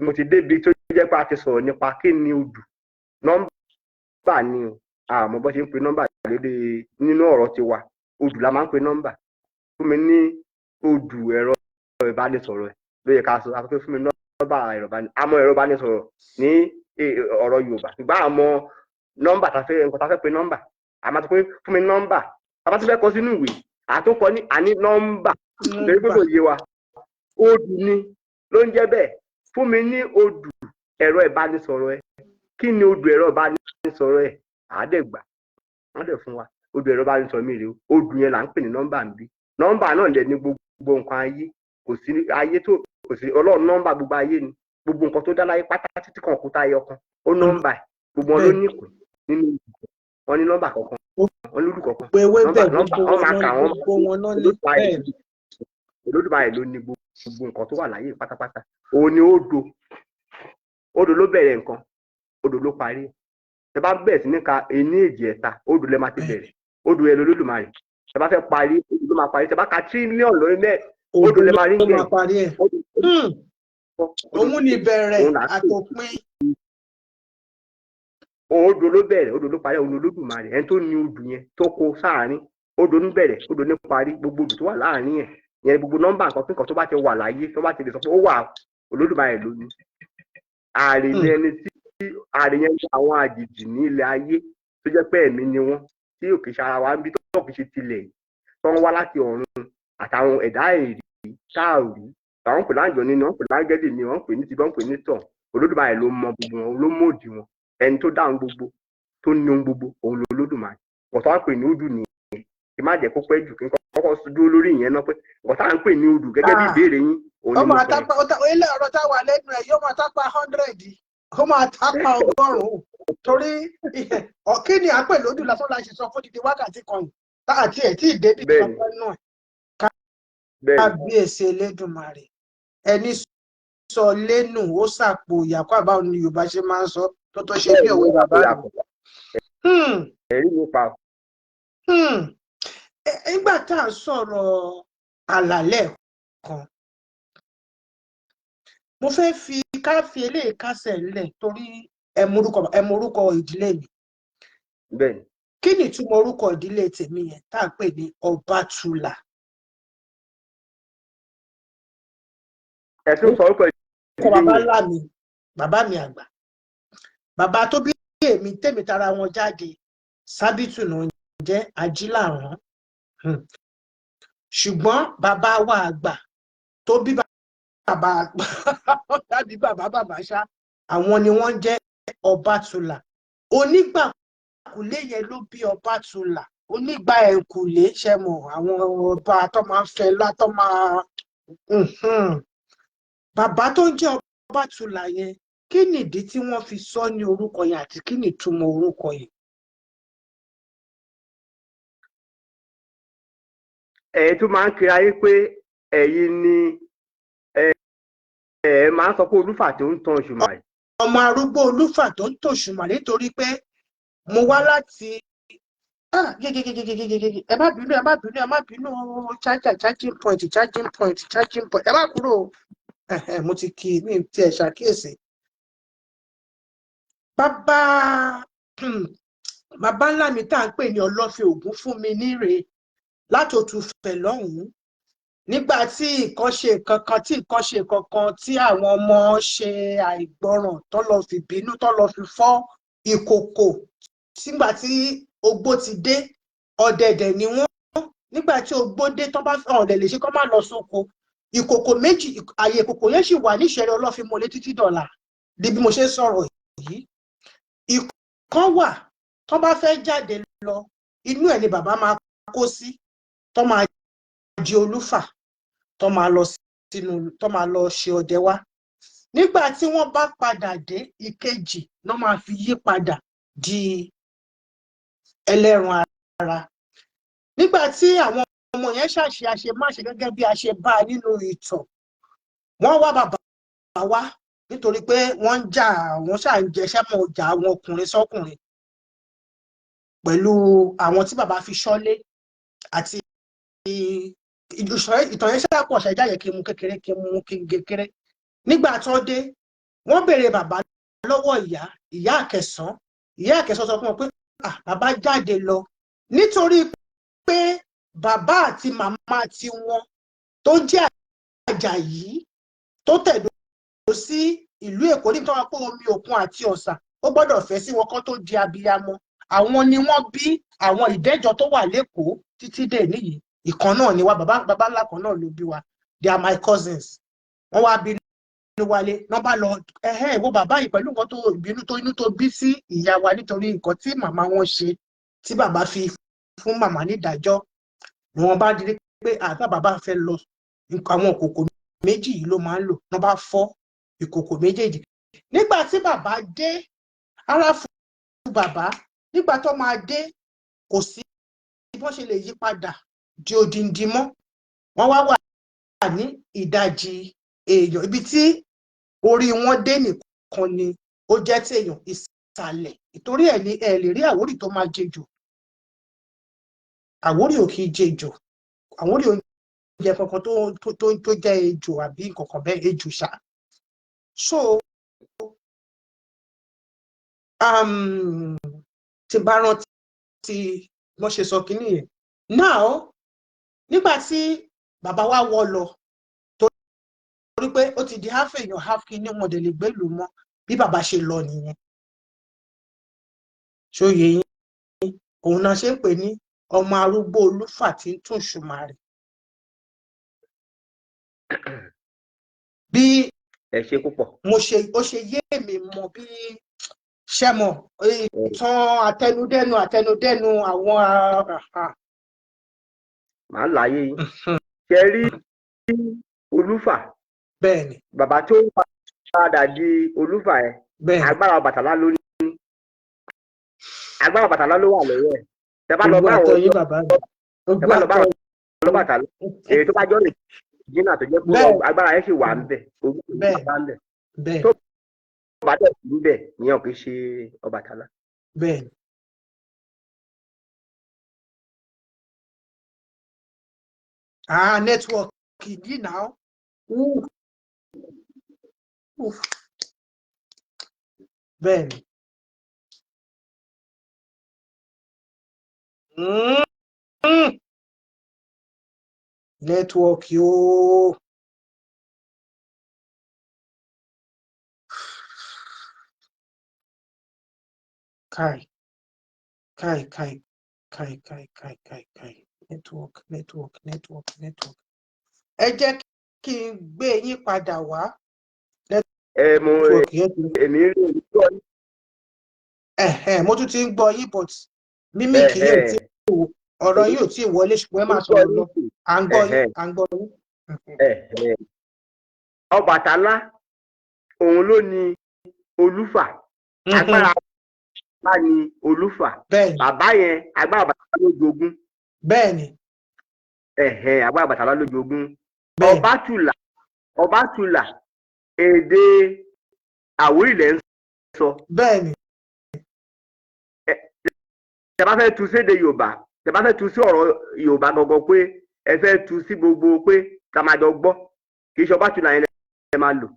mo ti débi tó jẹ́ pé a ti sọ̀rọ̀ nípa kí ni odù nọ́mbà ni o àmọ́ bó ṣe ń pe nọ́mbà lédè nínú ọ̀rọ̀ tiwa odù la máa ń pe nọ́mbà fún mi ní odù ẹ̀rọ ìbánisọ̀rọ̀ ẹ̀ ló yẹ ká sọ àpapọ̀ fún mi nọ́mbà ẹ̀rọ ìbánisọ̀rọ̀ ní ọ̀rọ̀ Yorùbá ṣùgbọ́n àmọ́ nọ́mbà nǹkan tá fẹ́ pe nọ́mbà àmọ́ tó pé fún mi nọ́mbà bàbá tó fẹ́ kọ sínú ìwé àtúnkọ ní àní nọ́mbà lórí pé kò yé wa odù ni ló ń jẹ́ bẹ́ẹ̀ fún mi ní odù ẹ̀rọ ìbánisọ̀rọ̀ ẹ̀ kí ni odù ẹ̀rọ ìbánisọ̀rọ̀ ẹ̀ àádẹ́gbà wọ́n dẹ̀ fún wa odù ẹ̀rọ ìbánisọ̀rọ̀ mi rèé odù yẹn là ń pè ní nọ́mbà ń bí nọ́mbà náà lẹ̀ ní gbogbo nǹkan ayé kò sí ayé tó kò sí Ọlọ́run nọ́mbà gbogbo ayé ni gbogbo nǹkan tó dá láyé pátá títí kan òkúta ẹyọ kan ó nọ́mbà ẹ̀ gbogbo wọn ló ní ìpín nínú ìdìbò wọn ní nọ́mbà kọ̀ọ̀kan wọn lórúkọ kọ̀ọ̀kan nọ́mbà wọn máa kà wọn Olódùmarè ló ní gbogbo nǹkan tó wà láyé pátápátá òun ni odò ló bẹ̀rẹ̀ nǹkan odò ló parí ẹ bá bẹ̀rẹ̀ sí ní ka ení èjì ẹ̀ta odò lẹ́ máa ti bẹ̀rẹ̀ odò ẹ̀ lÓlódùmarè ẹ bá fẹ́ parí odò ló máa parí ẹ bá ka tírílíọ̀nù lórí mẹ́ odò lẹ́ máa rí ń gbẹ̀ òun ni ìbẹ̀rẹ̀ àtòpin odò ló bẹ̀rẹ̀ odò ló parí òun Olódùmarè ẹni tó ní odò yẹn tó kó sáàárín odò ń bẹ̀rẹ̀ odò ní parí gbogbo odò tó wà láàárín ẹ̀ yẹn gbogbo nọ́mbà nǹkan tó bá ti wà láyé tó bá ti lè sọ pé ó wà Olódùmarè ló ní ààrẹ ní ẹni tí ààrẹ yẹn ní àwọn àjèjì ní ilẹ̀ ayé tó jẹ́ pé ẹ̀mí ni wọ́n tí òkè ṣe ara wa ń bí tó kì í ṣe tilẹ̀ yìí tó ń wá láti ọ̀run àtàwọn ẹ̀dá èrì táàrí àwọn pè láǹjọ nínú wọn pè láńgẹ́lì ni wọ́n pè ní tibọ́n pè ní tọ̀ Olódùmarè ló mọ gbogbo wọn ló mọ̀ọ́dì wọn ẹni tó dáhùn gbogbo tó ní ohun gbogbo òun ló Olódùmarè ọ̀tọ̀ wá pè ní odù nìyẹn kí má jẹ́ kó pẹ́ jù kí n kọ́kọ́ dúró lórí ìyẹn náà pé ọ̀tá ń pè ní odù gẹ́gẹ́ bí ìbéèrè yín òun ni mo sọ ilé ọ̀rọ̀ táwa lẹ́nu ẹ̀ yóò máa tápa 100 ó máa tápa 100 torí kí ni à ń pè lódù lásán la ṣe sọ fún dídí wákàtí kan yìí táàtì ẹ̀ tí ìdébì kan pẹ́nu ẹ̀ kábíyèsí Elédùmarè ẹni sọ lẹ́nu ó sàpò ìyàkọ́ àbáwọn ni Yorùbá ṣe máa ń sọ tó tó ṣe bí òwe bàbá rẹ̀. ẹ̀rí mi pa. nígbà tá à ń sọ̀rọ̀ àlàlẹ́ kan mo fẹ́ fi káfí eléyìí kásẹ̀ ńlẹ̀ torí ẹmorúkọ ìdílé mi. bẹ́ẹ̀ni. kí ni ìtumọ̀ orúkọ ìdílé tèmi yẹn tá à ń pè ní Ọbátúlà. ẹ̀sùn sọ orúkọ ìdílé bàbá mi àgbà bàbá tó bí èmi tèmi tara wọn jáde Sábìtù náà jẹ́ Ajílàrán ṣùgbọ́n bàbá wa àgbà tó bí bàbá tàbí bàbá ṣá àwọn ni wọ́n jẹ́ Ọbátúlà onígbàkúlé yẹn ló bí Ọbátúlà onígbà ẹ̀kúlé ṣe mọ̀ àwọn ọba tó máa ń fẹ́ látọ́ máa bàbá tó ń jẹ́ Ọbátúlà yẹn kí nìdí tí wọ́n fi sọ ní orúkọ yẹn àti kí ni ìtumọ̀ orúkọ yẹn. ẹ̀yin tó máa ń kiri ayé pé ẹ̀yin ni máa ń sọ pé Olúfà tó ń tan Òṣùmàrè. ọmọ arúgbó Olúfà tó ń tan Òṣùmàrè nítorí pé mo wá láti ẹ má bínú charging point ẹ má kúrò mo ti kí ní ti ẹ ṣàkíyèsí. bàbá ńlá mi tá à ń pè ní Ọlọ́fin Ògún fún mi níre látòtú fẹ̀ lọ́hùn-ún nígbà tí nǹkan ṣe kankan tí àwọn ọmọ ṣe àìgbọràn tó lọ fi bínú tó lọ fi fọ́ ìkòkò sígbà tí ogbó ti dé ọ̀dẹ̀dẹ̀ ni wọ́n nígbà tí ogbódé tán bá ọ̀dẹ̀ lè ṣe kán má lọ sóko ìkòkò méjì àyè ìkòkò yẹn sì wà níṣẹ̀rẹ̀ ọlọ́fin mọ́lé títí dọ̀là di bí mo ṣe sọ̀rọ̀ yìí ìkan wà tán bá fẹ́ jáde lọ inú ẹ̀ ni bàbá máa kó sí tán máa di olúfà tán máa lọ sínú tán máa lọ ṣe ọdẹ wá nígbà tí wọ́n bá padà dé ìkejì náà máa fi yí padà di ẹlẹ́ran ara nígbà tí àwọn ọmọ yẹn ṣàṣe àṣemáṣe gẹ́gẹ́ bí a ṣe bá a nínú ìtàn wọ́n wá bàbá wá nítorí pé wọ́n ń jà wọ́n ṣà ń jẹṣẹ́ mọ́ ọjà àwọn ọkùnrin sọ́kùnrin pẹ̀lú àwọn tí bàbá fi ṣọ́lé àti ìtàn yẹn ṣàpọ̀ ṣẹ̀dá yẹ kí n mú kékeré kí n mú kékeré nígbà tó dé wọ́n béèrè bàbá lọ́wọ́ ìyá àkẹsàn sọ fún wọn pé bàbá jáde lọ nítorí pé bàbá àti màmá tiwọn tó jẹ́ Àjàyí tó tẹ̀dó sí ìlú Èkó nítorí pé omi òkun àti ọ̀sà ó gbọ́dọ̀ fẹ́ sí wọn kó tó di abiyamọ àwọn ni wọ́n bí àwọn ìdẹ́jọ tó wà lẹ́kọ̀ọ́ títí dé níyì ìkan náà ni wá bàbá ńlá kan náà ló bí wa they are my cousins wọ́n wá bí wálé wọ́n bá lọ ìwọ bàbá yìí pẹ̀lú nǹkan tó ìbínú tó inú tó bí sí ìyá wa nítorí nǹkan tí màmá wọn ṣe tí bàbá fi fún màmá nídàájọ́ ni wọ́n bá dirí pé àtà bàbá fẹ́ lọ àwọn ìkòkò méjì yìí ló máa ń lò wọ́n bá fọ́ ìkòkò méjèèjì nígbà tí bàbá dé ara fún bàbá nígbà tó máa dé kò sí bọ́n ṣe lè yí padà di odindi mọ́ wọ́n wá wà ní ìdajì èèyàn ibi tí orí wọn dé nìkan ni ó jẹ́ tí èèyàn ìsàlẹ̀ ìtorí ẹ̀ ní ẹ lè rí Àwórì tó máa jẹjò Àwórì ò kì í jẹjò Àwórì oúnjẹ kankan tó jẹ́ ejò àbí nǹkankan bẹ́ẹ̀ ejò ṣá so tí bá rántí wọ́n ṣe sọ kínní yẹn now nígbà tí bàbá wa wọ́ lọ torí pé ó ti di half èèyàn half kínní wọn dẹ̀ lè gbé lù mọ́ bí bàbá ṣe lọ nìyẹn ṣóyè yín òun náà ṣe ń pè ní ọmọ arúgbó olúfà tí ń tún ṣùmàrè bí ẹ ṣe púpọ̀ ó ṣe yé mi mọ̀ bí ṣẹmọ ìtàn àtẹnudẹ́nu àwọn màá láyé yín ṣe rí olúfà bẹ́ẹ̀ni bàbá tó padà di olúfà ẹ agbára Ọbàtálá ló ní agbára Ọbàtálá ló wà lọ́wọ́ ẹ̀ tẹ́ bá lọ bá àwọn Ọbàtálá èyí tó bá jọ lè jìnnà tó jẹ́ pé agbára ẹ̀ sì wà ń bẹ̀ tó bá dẹ̀ sí níbẹ̀ ìyẹn kì í ṣe Ọbàtálá. bẹ́ẹ̀ni network yìí náà bẹ́ẹ̀ni network yóò kai network ẹ jẹ́ kí n gbé yín padà wá mo tún ti ń gbọ́ yín but mímíkì yóò tí ọ̀rọ̀ yóò tí wọlé ṣùgbọ́n ẹ máa sọ̀rọ̀ lọ à ń gbọ́ yín. Ọbàtálá òun ló ní olúfà agbára bá ní olúfà bàbá yẹn agbára Ọbàtálá ló jogún. bẹ́ẹ̀ni agbára Ọbàtálá ló jogún. Ọbátúlà èdè Àwórì lẹ ń sọ. bẹ́ẹ̀ni. tẹ́ bá fẹ́ tú sédè Yorùbá tẹ́ bá fẹ́ tú sí ọ̀rọ̀ Yorùbá gangan pé ẹ fẹ́ tú sí gbogbo pé ká máa jọ gbọ́ kì í ṣe Ọbátúlà yẹn lẹ máa lò.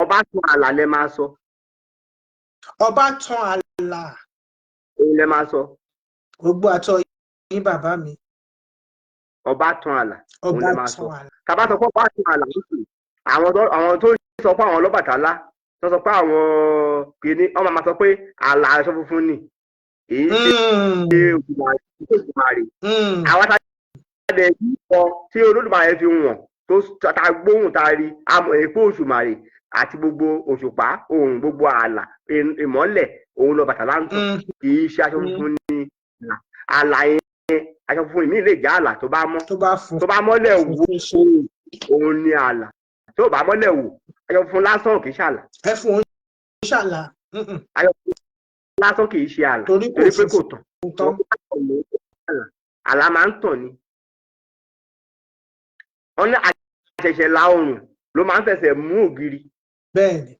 Ọbátúnàlà lẹ máa sọ. Ọbátúnàlà. èyí lẹ máa sọ. gbogbo àtọ yín bàbá mi. Ọbátúnàlà òun lẹ máa sọ. ká bá sọ pé Ọbátúnàlà ń sùn àwọn tó sọ pé àwọn Ọlọ́bàtálá tó sọ pé àwọn kìíní ọmọ máa sọ pé àlà aṣọ funfun ni èyí ṣe Olódùmarè àwọn àtàdé yìí kọ tí Olódùmarè fi wọ̀n tó ta gbóhùn ta rí amọ̀ èpo Òṣùmàrè àti gbogbo òṣùpá oòrùn gbogbo ààlà ìmọ́lẹ̀ òun lọ Ọbàtálá ń tàn kì í ṣe aṣọ funfun ní ààlà yẹn aṣọ funfun ìmí lè já ààlà tó bá mọ́ tó bá mọ́lẹ̀ wò òun ní ààlà tó bá mọ́lẹ̀ wò aṣọ funfun lásán kì í ṣàlà ẹfun ṣàlà aṣọ funfun lásán kì í ṣe ààlà torí pé kò tàn ààlà máa ń tàn ni wọ́n ní àṣẹ̀ṣẹ̀ la oòrùn ló máa ń fẹsẹ̀ mú ògiri. Bẹ́ẹ̀ni.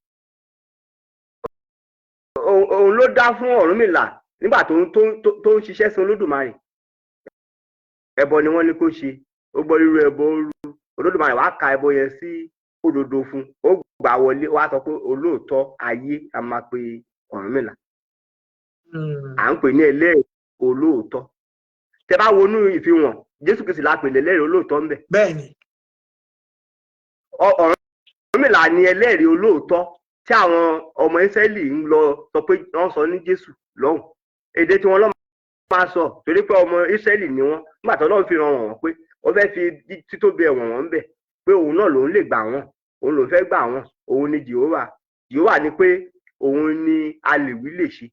Òun ló dá fún Ọ̀rúnmìlà nígbà tó ń ṣiṣẹ́ sí Olódùmarè. Ẹbọ ni wọ́n ní kó ṣe ó gbọ́ rírú ẹbọ rú Olódùmarè wàá ka ẹbọ yẹn sí òdodo fún ó gbà wọlé wàá sọ pé olóòótọ́ ayé a máa pe Ọ̀rúnmìlà. À ń pè ní ẹlẹ́rìí olóòótọ́. Tẹ bá wọnú ìfihàn Jésù Kristi la pè lẹ́lẹ́rìí olóòótọ́ ńbẹ̀. Bẹ́ẹ̀ni. Ọ̀rúnmìlà ni ẹlẹ́rìí olóòótọ́ tí àwọn ọmọ Ísírẹ́lì ń lọ sọ pé wọ́n sọ ní Jésù lọ́hùn èdè tí wọ́n lọ́ máa sọ torí pé ọmọ Ísírẹ́lì ni wọ́n nígbà tó Ọlọ́run fi ràn wọ́n pé wọ́n fẹ́ fi títóbi ẹ̀wọ̀n wọn bẹ̀ pé òun náà lòun lè gbà wọ́n òun lòun fẹ́ gbà wọ́n òun ni Jèhófà ni pé òun ni alèwí lè ṣe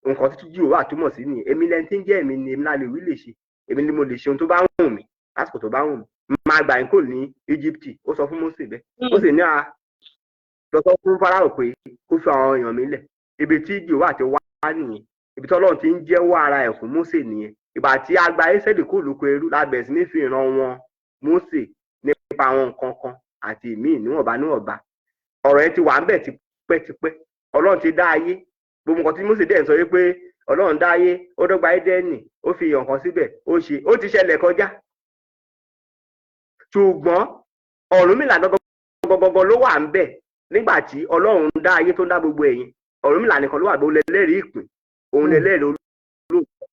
nǹkan tí Jèhófà túmọ̀ sí nìyẹn èmi lẹni tí ń jẹ́ èmi ni èmi alèwí lè ṣe èmi ni mo lè ṣe ohun tó bá wù mí lásìkò tó bá wù mí máa gbà yín kò ní Íjíbítì ó sọ fún Mósè bẹ́ẹ̀ ó sì ní lọ sọ fún Fáráò pé kó fi àwọn èèyàn mi lẹ̀ ibi tí Jèhófà ti wá nìyẹn ibi tí Ọlọ́run ti ń jẹ́wọ́ ara ẹ̀ fún Mósè nìyẹn ìgbà tí a gba Ísírẹ́lì kúrò lóko ẹrú lábẹ́ sí ní fi ìran wọn Mósè nípa àwọn nǹkan kan àti ìmíì níwọ̀nba ọ̀rọ̀ yẹn ti wà ń bẹ̀ tipẹ́tipẹ́ Ọlọ́run ti dá ayé gbogbo nǹkan tí Mósè dẹ̀ ń sọ pé Ọlọ́run dá ayé ó dọ́gba Édẹ́nì ó fi ìyàn kan síbẹ̀ ó ti ṣẹlẹ̀ kọjá ṣùgbọ́n Ọ̀rúnmìlà gọgọgọgọ ló wà ń bẹ̀ nígbà tí Ọlọ́run dá ayé tó ń dá gbogbo ẹ̀yin Ọ̀rúnmìlà nìkan ló wà gbogbo lẹ́lẹ́rìí ìpín òun lẹ́lẹ́rìí olóòótọ́.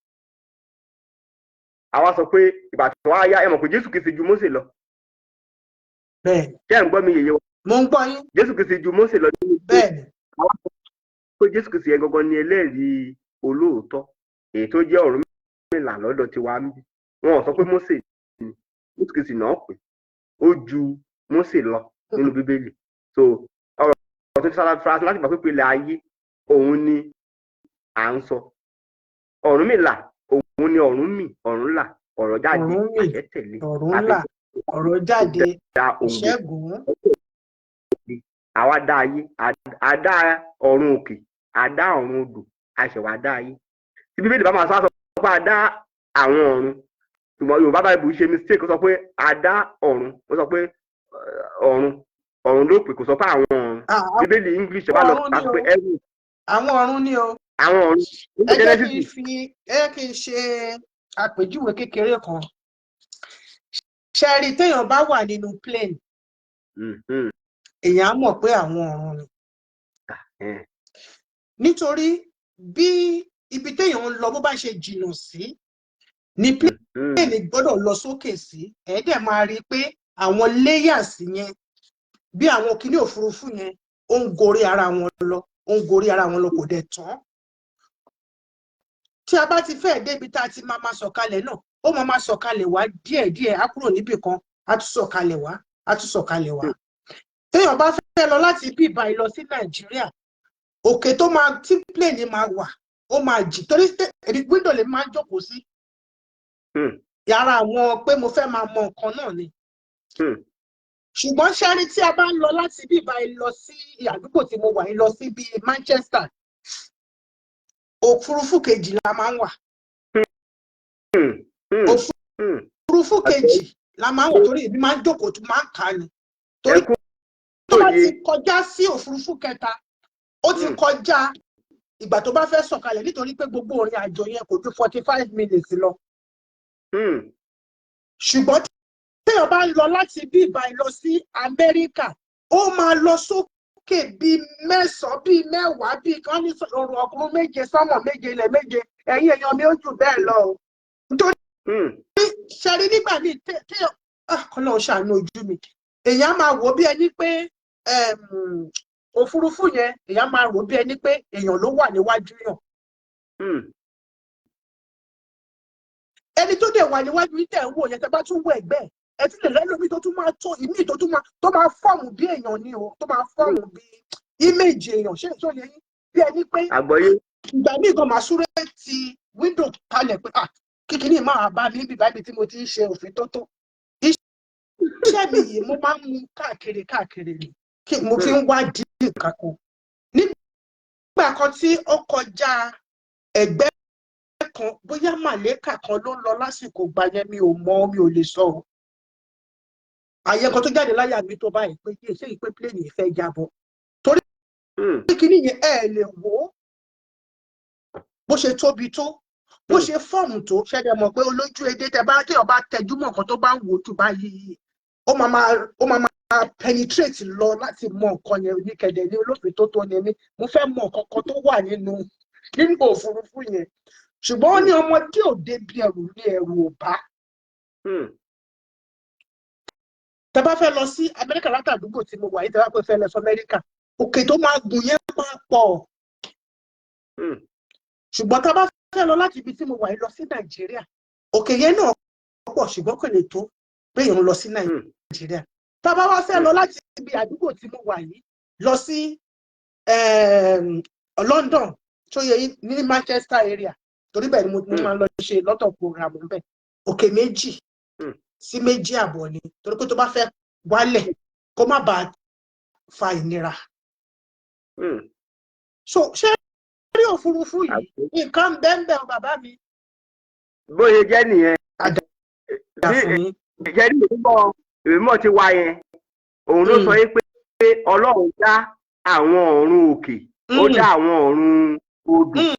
Àwa sọ pé ìgbà tó wá yá ẹ mọ̀ pé Jésù Kristi ju Mósè lọ. Bẹ́ẹ̀ni. Ṣé ẹ̀ ń gbọ́ mi yèyé wa? Mo ń gbọ́ yín. Jésù Kristi ju Mósè lọ nínú pé Bẹ́ẹ̀ni. àwa sọ pé Jésù Kristi yẹn gangan ni ẹlẹ́rìí olóòótọ́ èyí tó jẹ́ Ọ̀rúnmìlà lọ́dọ̀ tiwa ń bí wọn ò sọ pé Mósè ni Jésù Kristi náà pè ó ju Mósè lọ nínú Bíbélì so ọ̀rọ̀ tó ti sára fara láti gbà pé ilẹ̀ ayé òun ni à ń sọ Ọ̀rúnmìlà òun ni Ọ̀rúnmì Ọ̀rúnlà ọ̀rọ̀ jáde àṣẹ tẹ̀lé Ọ̀rúnlà ọ̀rọ̀ jáde ìṣẹ́gun àwa dá ayé àdá ọ̀run òkè àdá ọ̀run odò àṣẹwà dá ayé tí Bíbélì bá máa sọ pé àdá àwọn ọ̀run ṣùgbọ́n Yorùbá Bible ṣe mistake ó sọ pé àdá ọ̀run ó sọ pé ọ̀run ló pè kò sọ pé àwọn ọ̀run Bíbélì English bá lọ bá pé ẹrù àwọn ọ̀run ni o àwọn ọ̀run ẹ jẹ́ kí n ṣe àpèjúwe kékeré kan ṣẹ́rí téèyàn bá wà nínú plane èèyàn á mọ̀ pé àwọn ọ̀run ni nítorí bí ibi téèyàn ń lọ bó bá ṣe jìnnà sí ni plane gbọ́dọ̀ lọ sókè sí ẹ̀ẹ́dẹ̀ máa rí i pé àwọn layers yẹn bí àwọn kinní òfurufú yẹn ó ń gorí ara wọn lọ kò dẹ̀ tán tí a bá ti fẹ́ débi tá a ti máa sọ̀kalẹ̀ náà ó máa sọ̀kalẹ̀ wá díẹ̀díẹ̀ á kúrò níbì kan á tún sọ̀kalẹ̀ wá téèyàn bá fẹ́ lọ láti ibi ìbàyí lọ sí Nàìjíríà òkè tó máa tí plane máa wà ó máa jì torí window lè máa jókòó sí yàrá àwọn pé mo fẹ́ máa mọ nǹkan náà ni ṣùgbọ́n ṣẹ́rí tí a bá ń lọ láti ibi ìbàyí lọ sí àdúgbò tí mo wà yìí lọ sí bíi Manchester òfurufú kejì la máa ń wà òfurufú kejì la máa ń wà torí èmi máa ń jókòó tó máa ń kà á ni torí tó bá ti kọjá sí òfurufú kẹta ó ti kọjá ìgbà tó bá fẹ́ sọ̀kalẹ̀ nítorí pé gbogbo orin àjò yẹn kò ju 45 minutes lọ ṣùgbọ́n téèyàn bá ń lọ láti bí ìbàyí lọ sí Amẹ́ríkà ó máa lọ sókè bíi mẹ́sàn-án bíi mẹ́wàá bíi kan ní ọrùn ọkùnrin méje sánmọ̀ méje ilẹ̀ méje ẹ̀yin èèyàn mi ó jù bẹ́ẹ̀ lọ o nítorí ṣẹ́rí nígbà míì téèyàn kọ́lọ́ ṣàánú ojú mi èèyàn máa wò bí ẹni pé òfurufú yẹn èèyàn máa rò bí ẹni pé èèyàn ló wà níwájú yàn ẹni tó dẹ̀ wà níwájú yìí tẹ̀ ń wò yẹn tẹ́ bá tún wọ ẹ̀gbẹ́ ẹ ti lè lẹ́lòmí tó tún máa tó ìmí tó máa fọ́ọ̀mù bí èèyàn ni o tó máa fọ́ọ̀mù bí íméèjì èèyàn ṣé ìṣó yẹn bí ẹni pé ìgbà míì gan máa súré ti wíńdò kalẹ̀ pé kíkiní máa bá mi bíbá ibi tí mo ti ń ṣe òfin tó tó iṣẹ́ mi yìí mo máa ń mú káàkiri ni kí mo fi ń wá dín nǹkan kan nígbà kan tí ó kọjá ẹgbẹ́ kan bóyá màlẹ́kà kan ló ń lọ lásìkò gbà yẹn mi ò lè sọ o àyẹ̀kọ́ tó jáde láyà mi tó báyìí pé kí èsè ìpè pléènì ìfẹ́ jábọ̀ torí kíní yẹn ẹ lè wò ó bó ṣe tóbi tó bó ṣe fọ́ọ̀mù tó ṣẹ́dẹ̀ mọ̀ pé olójú edé tẹ bá tẹ̀ ọba tẹjúmọ̀ kan tó bá ń wò ó jù báyìí ó máa penetrate lọ láti mọ nǹkan yẹn ní kẹ̀dẹ̀ ní olófin tó tó ní ẹni mo fẹ́ mọ nǹkan kan tó wà nínú òfurufú yẹn ṣùgbọ́n ó ní ọmọ tí ò débi ẹrù ní ẹrù ò bá. Tẹ́ bá fẹ́ lọ sí Amẹ́ríkà látàdúgbò tí mo wà yìí tẹ́ bá fẹ́ lọ sí Amẹ́ríkà òkè tó máa gùn yẹn máa pọ̀. Ṣùgbọ́n tá a bá fẹ́ lọ láti ibi tí mo wà yìí lọ sí Nàìjíríà òkè yẹn náà pọ̀ ṣùgbọ́n kò lè tó péyàn lọ sí Nàìjíríà. Tá a bá wá fẹ́ lọ láti ibi àdúgbò tí mo wà yìí lọ sí London tó yẹ ní Manchester area torí bẹ́ẹ̀ ni mo máa ń lọ ṣe lọ́tọ̀ program bẹ́ẹ̀ òkè méjì sí méjì àbọ̀ ni torí pé tó bá fẹ́ wálẹ̀ kó má bàa fa ìnira. So ṣé rí òfurufú yìí nǹkan bẹ́ẹ̀ o bàbá mi. bóyá jẹ́ nìyẹn jẹ́ ní ìmọ̀ tí wá yẹn òun ló sọ yín pé Ọlọ́run dá àwọn ọ̀run òkè ó dá àwọn ọ̀run odò.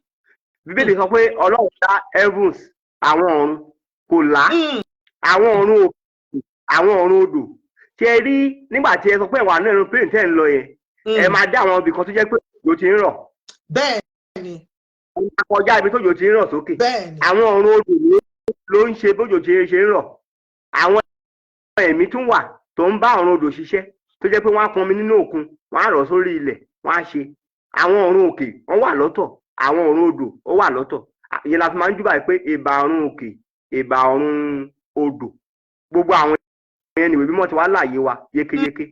Bíbélì sọ pé Ọlọ́run dá heavens àwọn ọ̀run kò lá àwọn ọ̀run òkè àwọn ọ̀run odò ṣe rí nígbà tí ẹ sọ pé ìwà náà ló plane tẹ́ ń lọ yẹn ẹ máa dá àwọn ibì kan tó jẹ́ pé òjò ti ń rọ̀. Bẹ́ẹ̀ni. Kọjá ibi tó òjò ti ń rọ̀ sókè. Bẹ́ẹ̀ni. Àwọn ọ̀run odò ló ń ṣe bójò ṣe ń rọ̀. Àwọn ẹ̀mí tún wà tó ń bá ọ̀run odò ṣiṣẹ́ tó jẹ́ pé wọ́n á pọnmi nínú òkun wọ́n á rọ̀ sórí ilẹ̀ wọ́n á ṣe. Àwọn ọ̀run òkè wọ́n wà lọ́tọ̀ àwọn ọ̀run odò ó wà lọ́tọ̀. Ìyẹn la fi máa ń júbà pé ìbà ọ̀run òkè ìbà ọ̀run odò gbogbo àwọn ẹ̀yẹn nìwé mímọ́ ti wá láàyè wa yékéyéké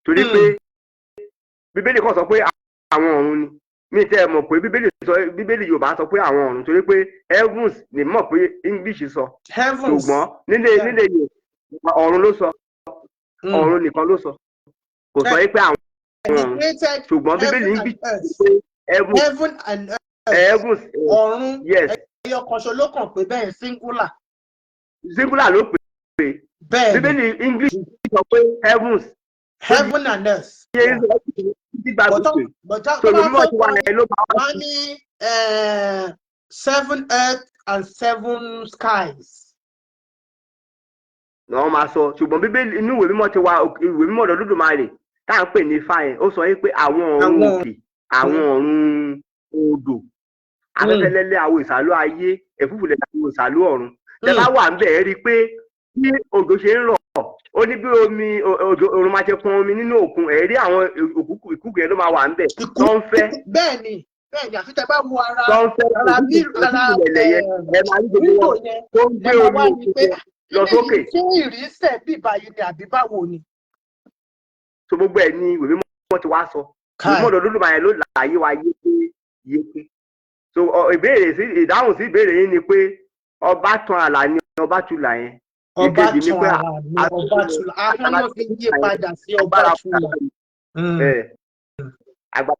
torí pé Bíbélì kan sọ pé àwọn ọ̀run ni mi tẹ́ ẹ mọ̀ pé Bíbélì Yorùbá sọ pé àwọn ọ̀run torí pé heavens ni mọ̀ pé English sọ ṣùgbọ́n nílé Yorùbá ọ̀run ló sọ ọ̀run nìkan ló sọ kò sọ pé àwọn ọ̀run ṣùgbọ́n Bíbélì ń bí pé heavens ọ̀run ẹyọ kan ṣo ló kàn pé bẹ́ẹ̀ singular ló pè é Bíbélì English sọ pé heaven and earth. Wọ́n ní 7 earth and 7 skies. Wọ́n máa sọ ṣùgbọ́n Bíbélì inú ìwé mímọ́ ti wá ìwé mímọ́ Olódùmarè tá à ń pè ní fáyẹn ó sọ pé àwọn ọ̀run òkè àwọn ọ̀run odò afẹ́fẹ́lẹ́lẹ́ àwọn ìsàlú ayé ẹ̀fúùfùlẹ̀ àwọn ìsàlú ọ̀run tẹ́ bá wà ń bẹ̀ ẹ́ rí i pé bí òjò ṣe ń rọ̀ ó ní bí omi òrùn máa ṣe pọn omi nínú òkun ẹ̀ rí àwọn ìkúkú yẹn ló máa wà ń bẹ̀ tó ń fẹ́. Bẹ́ẹ̀ni àfi tẹ́ bá wo ara tó ń fẹ́ bí ìrẹ̀lẹ̀ yẹn ẹ máa rí gbogbo wọn tó ń gbé omi òkun lọ sókè. ṣé ìrísẹ̀ bí báyìí ni àbí báwo ni. so gbogbo ẹ̀ ní ìwé mímọ́ ti wá sọ ìwé mímọ́ Olódùmarè ló láàyè wa yéké. so ìdáhùn sí ìbéèrè yín ni pé ọba tan àlà ni ọba tula yẹn. Ọba tún ara ní ọba tún àwọn náà fi yí padà sí ọba tún lọ. Agbára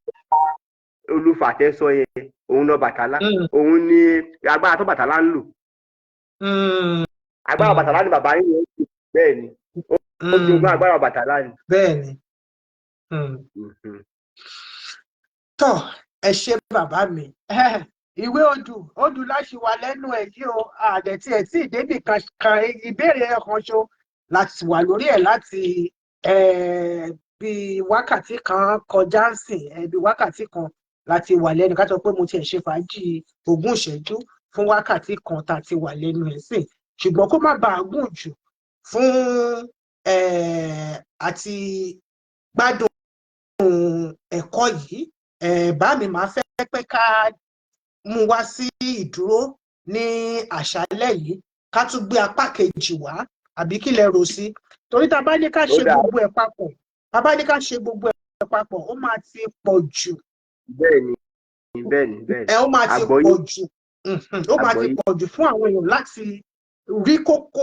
Olúfàtẹ́ sọ yẹn òun náà Bàtálá òun ni agbára tó Bàtálá ń lò. Agbára Bàtálá ni bàbá yín yẹn bẹ́ẹ̀ ni ó ti gbọ́ agbára Bàtálá ni. Bẹ́ẹ̀ni. Tọ́ ẹ ṣé bàbá mi ìwé odù láti wà lẹ́nu ẹ̀ yìí o àdẹ̀tí ẹ̀ tí ìdébì kan ìbéèrè ẹ̀kan ṣo láti wà lórí ẹ̀ láti bí wákàtí kan kọjá ń sìn bí wákàtí kan láti wà lẹ́nu ká sọ pé mo ti ẹ̀ ṣe fàájì 20 ìṣẹ́jú fún wákàtí kan tá a ti wà lẹ́nu ẹ̀ sìn ṣùgbọ́n kó má bàa gùn jù fún àti gbádùn ẹ̀kọ́ yìí bá mi máa fẹ́ pé ká mú wá sí ìdúró ní àṣálẹ́ yìí ká tún gbé apá kejì wá àbí kí lẹ rò sí, torí tá a bá ní ká ṣe gbogbo ẹ̀ papọ̀ tá a bá ní ká ṣe gbogbo ẹ̀ papọ̀ ó máa ti pọ̀ jù. bẹ́ẹ̀ni ó máa ti pọ̀ jù ó máa ti pọ̀ jù fún àwọn èèyàn láti rí kókó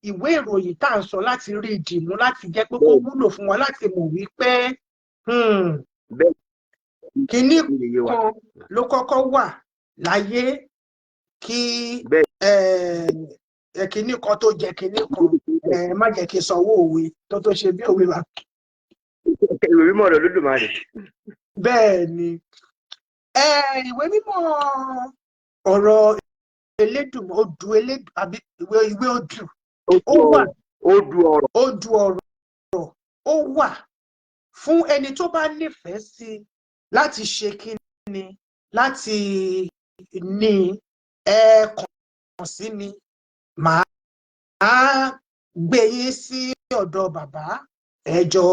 ìwé ìròyìn tá à ń sọ, láti rí ìdìmú, láti jẹ́ pé kó wúlò fún wọn, láti mọ̀ wípé kinní kan ló kọ́kọ́ wà láyé kí kinní kan tó jẹ kinní kan, má jẹ́ kí n sanwó òwe tó ṣe bí òwe wà. Ìwé mímọ́ ọ̀rọ̀ Olódùmarè. Bẹ́ẹ̀ ni ìwé mímọ́ ọ̀rọ̀ Elédùmarè, odù Elédùmarè àbí ìwé odù ó wà, odù ọ̀rọ̀ ó wà fún ẹni tó bá nífẹ̀ẹ́ sí láti ṣe kíni, láti ní kàn sí mi, màá gbé yín sí ọ̀dọ̀ bàbá, ẹ jọ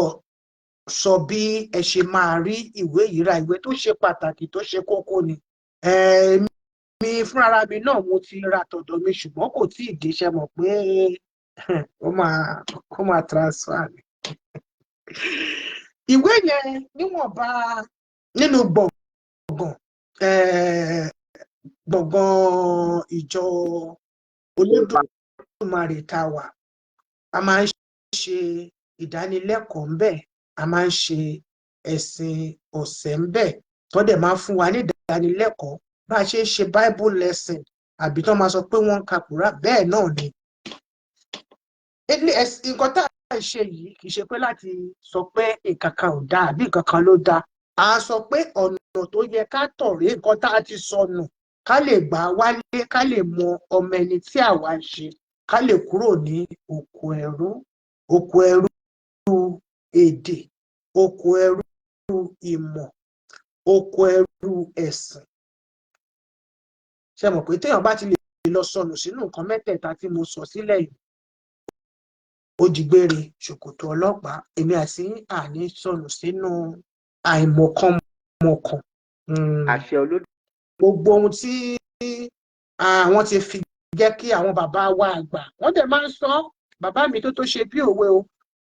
sọ bí ẹ ṣe máa rí ìwé yìí rà. Ìwé tó ṣe pàtàkì tó ṣe kókó ni. Mi fúnra mi náà mo ti ra tọ̀dọ̀ mi ṣùgbọ́n kò tí ì déṣẹ́, mọ̀ pé ó máa transfer mi. Ìwé yẹn níwọ̀nba nínú gbọ̀ngàn ìjọ Olódùmarè tá a wà, a máa ń ṣe ìdánilẹ́kọ̀ọ́ ńbẹ̀, a máa ń ṣe ẹ̀sìn ọ̀sẹ̀ ńbẹ̀ tó dẹ̀ máa ń fún wa ní ìdánilẹ́kọ̀ọ́ bá a ṣe ń ṣe Bible lesson àbí tó máa sọ pé wọ́n ń ka Kùránì, bẹ́ẹ̀ náà ni. Nǹkan tá à ń ṣe yìí kì í ṣe pé láti sọ pé nǹkan kan ò dáa àbí nǹkan kan ló dáa. A sọ pé ọ̀nà tó yẹ ká tọ̀ rèé, nǹkan tá a ti sọnù ká lè gbà wálé, ká lè mọ ọmọ ẹni tí àwa ń ṣe, ká lè kúrò ní oko ẹrú èdè, oko ẹrú ìmọ̀, oko ẹrú ẹ̀sìn. Ṣé mọ̀ pé téèyàn bá ti lè lọ sọnù sínú nǹkan mẹ́tẹ̀ẹ̀ta tí mo sọ sílẹ̀ yìí, ó di gbére ṣòkòtò ọlọ́pàá. Èmi àti àní sọnù sínú àìmọ̀kànmọ̀kàn. Àṣẹ Olódùmarè. Gbogbo ohun tí àwọn ti fi jẹ́ kí àwọn bàbá wa àgbà, wọ́n dẹ̀ máa ń sọ, bàbá mi tó ṣe bí òwe o,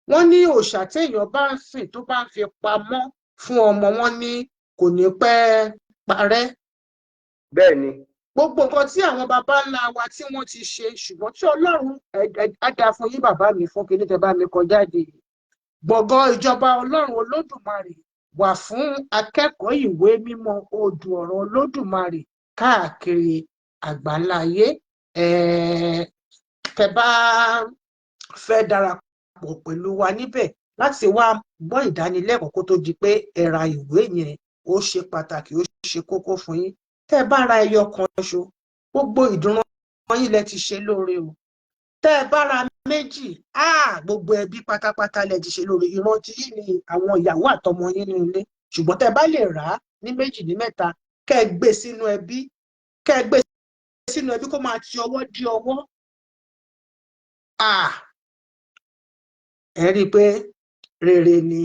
wọ́n ní òòṣà téèyàn bá ń sìn tó bá ń fi pamọ́ fún ọmọ, wọn ní kò ní pẹ́ parẹ́. Bẹ́ẹ̀ ni. Gbogbo nǹkan tí àwọn bàbá ńlá wa tí wọ́n ti ṣe, ṣùgbọ́n tí Ọlọ́run á dá fún yín bàbá mi fún kíní tẹ bá mi kọjá dé. Gbọ̀ngàn ìjọba Ọlọ́run Olódùmarè wà fún akẹ́kọ̀ọ́ ìwé mímọ́ odù ọ̀rọ̀ Olódùmarè káàkiri àgbáláyé. Tẹ bá fẹ́ darapọ̀ pẹ̀lú wa níbẹ̀ láti wá gbọ́ ìdánilẹ́kọ̀ọ́ kó tó di pé ẹ ra ìwé yẹn, ó ṣe pàtàkì, ó ṣe kókó fún yín. Tẹ́ ẹ bá ra ẹyọ kan ṣo, gbogbo ìdùnnú yín lẹ ti ṣe lóore o. Tẹ́ ẹ bá ra méjì, gbogbo ẹbí pátápátá lẹ ti ṣe lóore. Ìrántí yìí ni àwọn ìyàwó àtọmọ yín ní ilé. Ṣùgbọ́n tẹ́ ẹ bá lè rà á ní méjì ní mẹ́ta, kẹ́ ẹ gbé sínú ẹbí, kó máa ti ọwọ́ dí ọwọ́. Ẹ rí i pé rere ni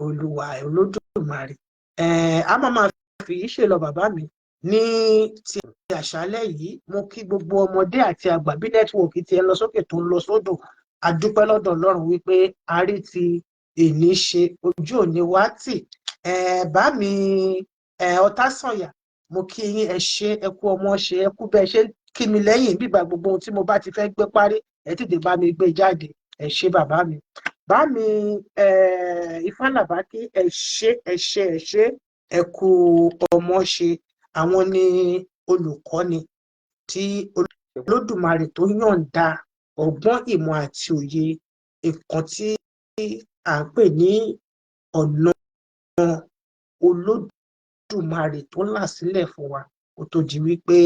Olúwa Olódùmarè. A máa fi yìí ṣe lọ bàbá mi ní ti àṣálẹ́ yìí. Mo kí gbogbo ọmọdé àti àgbà bí nẹ́tíwọ̀kì ti ẹ lọ sókè tó ń lọ sódò. A dúpẹ́ lọ́dọ̀ Ọlọ́run wípé a rí ti èní ṣe, ojú òní wá tì. Bá mi Ọ̀tásànyà, mo kí yín, ẹ ṣé, ẹ kú ọmọ ṣe, ẹ kú bẹ́ẹ̀ ṣe kí mi lẹ́yìn bíbá gbogbo ohun tí mo bá ti fẹ́ gbé parí, ẹ tètè bá mi gbé jáde. Ẹ ṣé bàbá mi. Bá mi Ifálàbákí, ẹ ṣé, ẹ kú ọmọ ṣe. Àwọn ni olùkọ́ni tí Olódùmarè tó yọ̀ǹda ọgbọ́n, ìmọ̀ àti òye nǹkan tí à ń pè ní ọ̀nà Olódùmarè tó là sílẹ̀ fún wa kó tó di wípé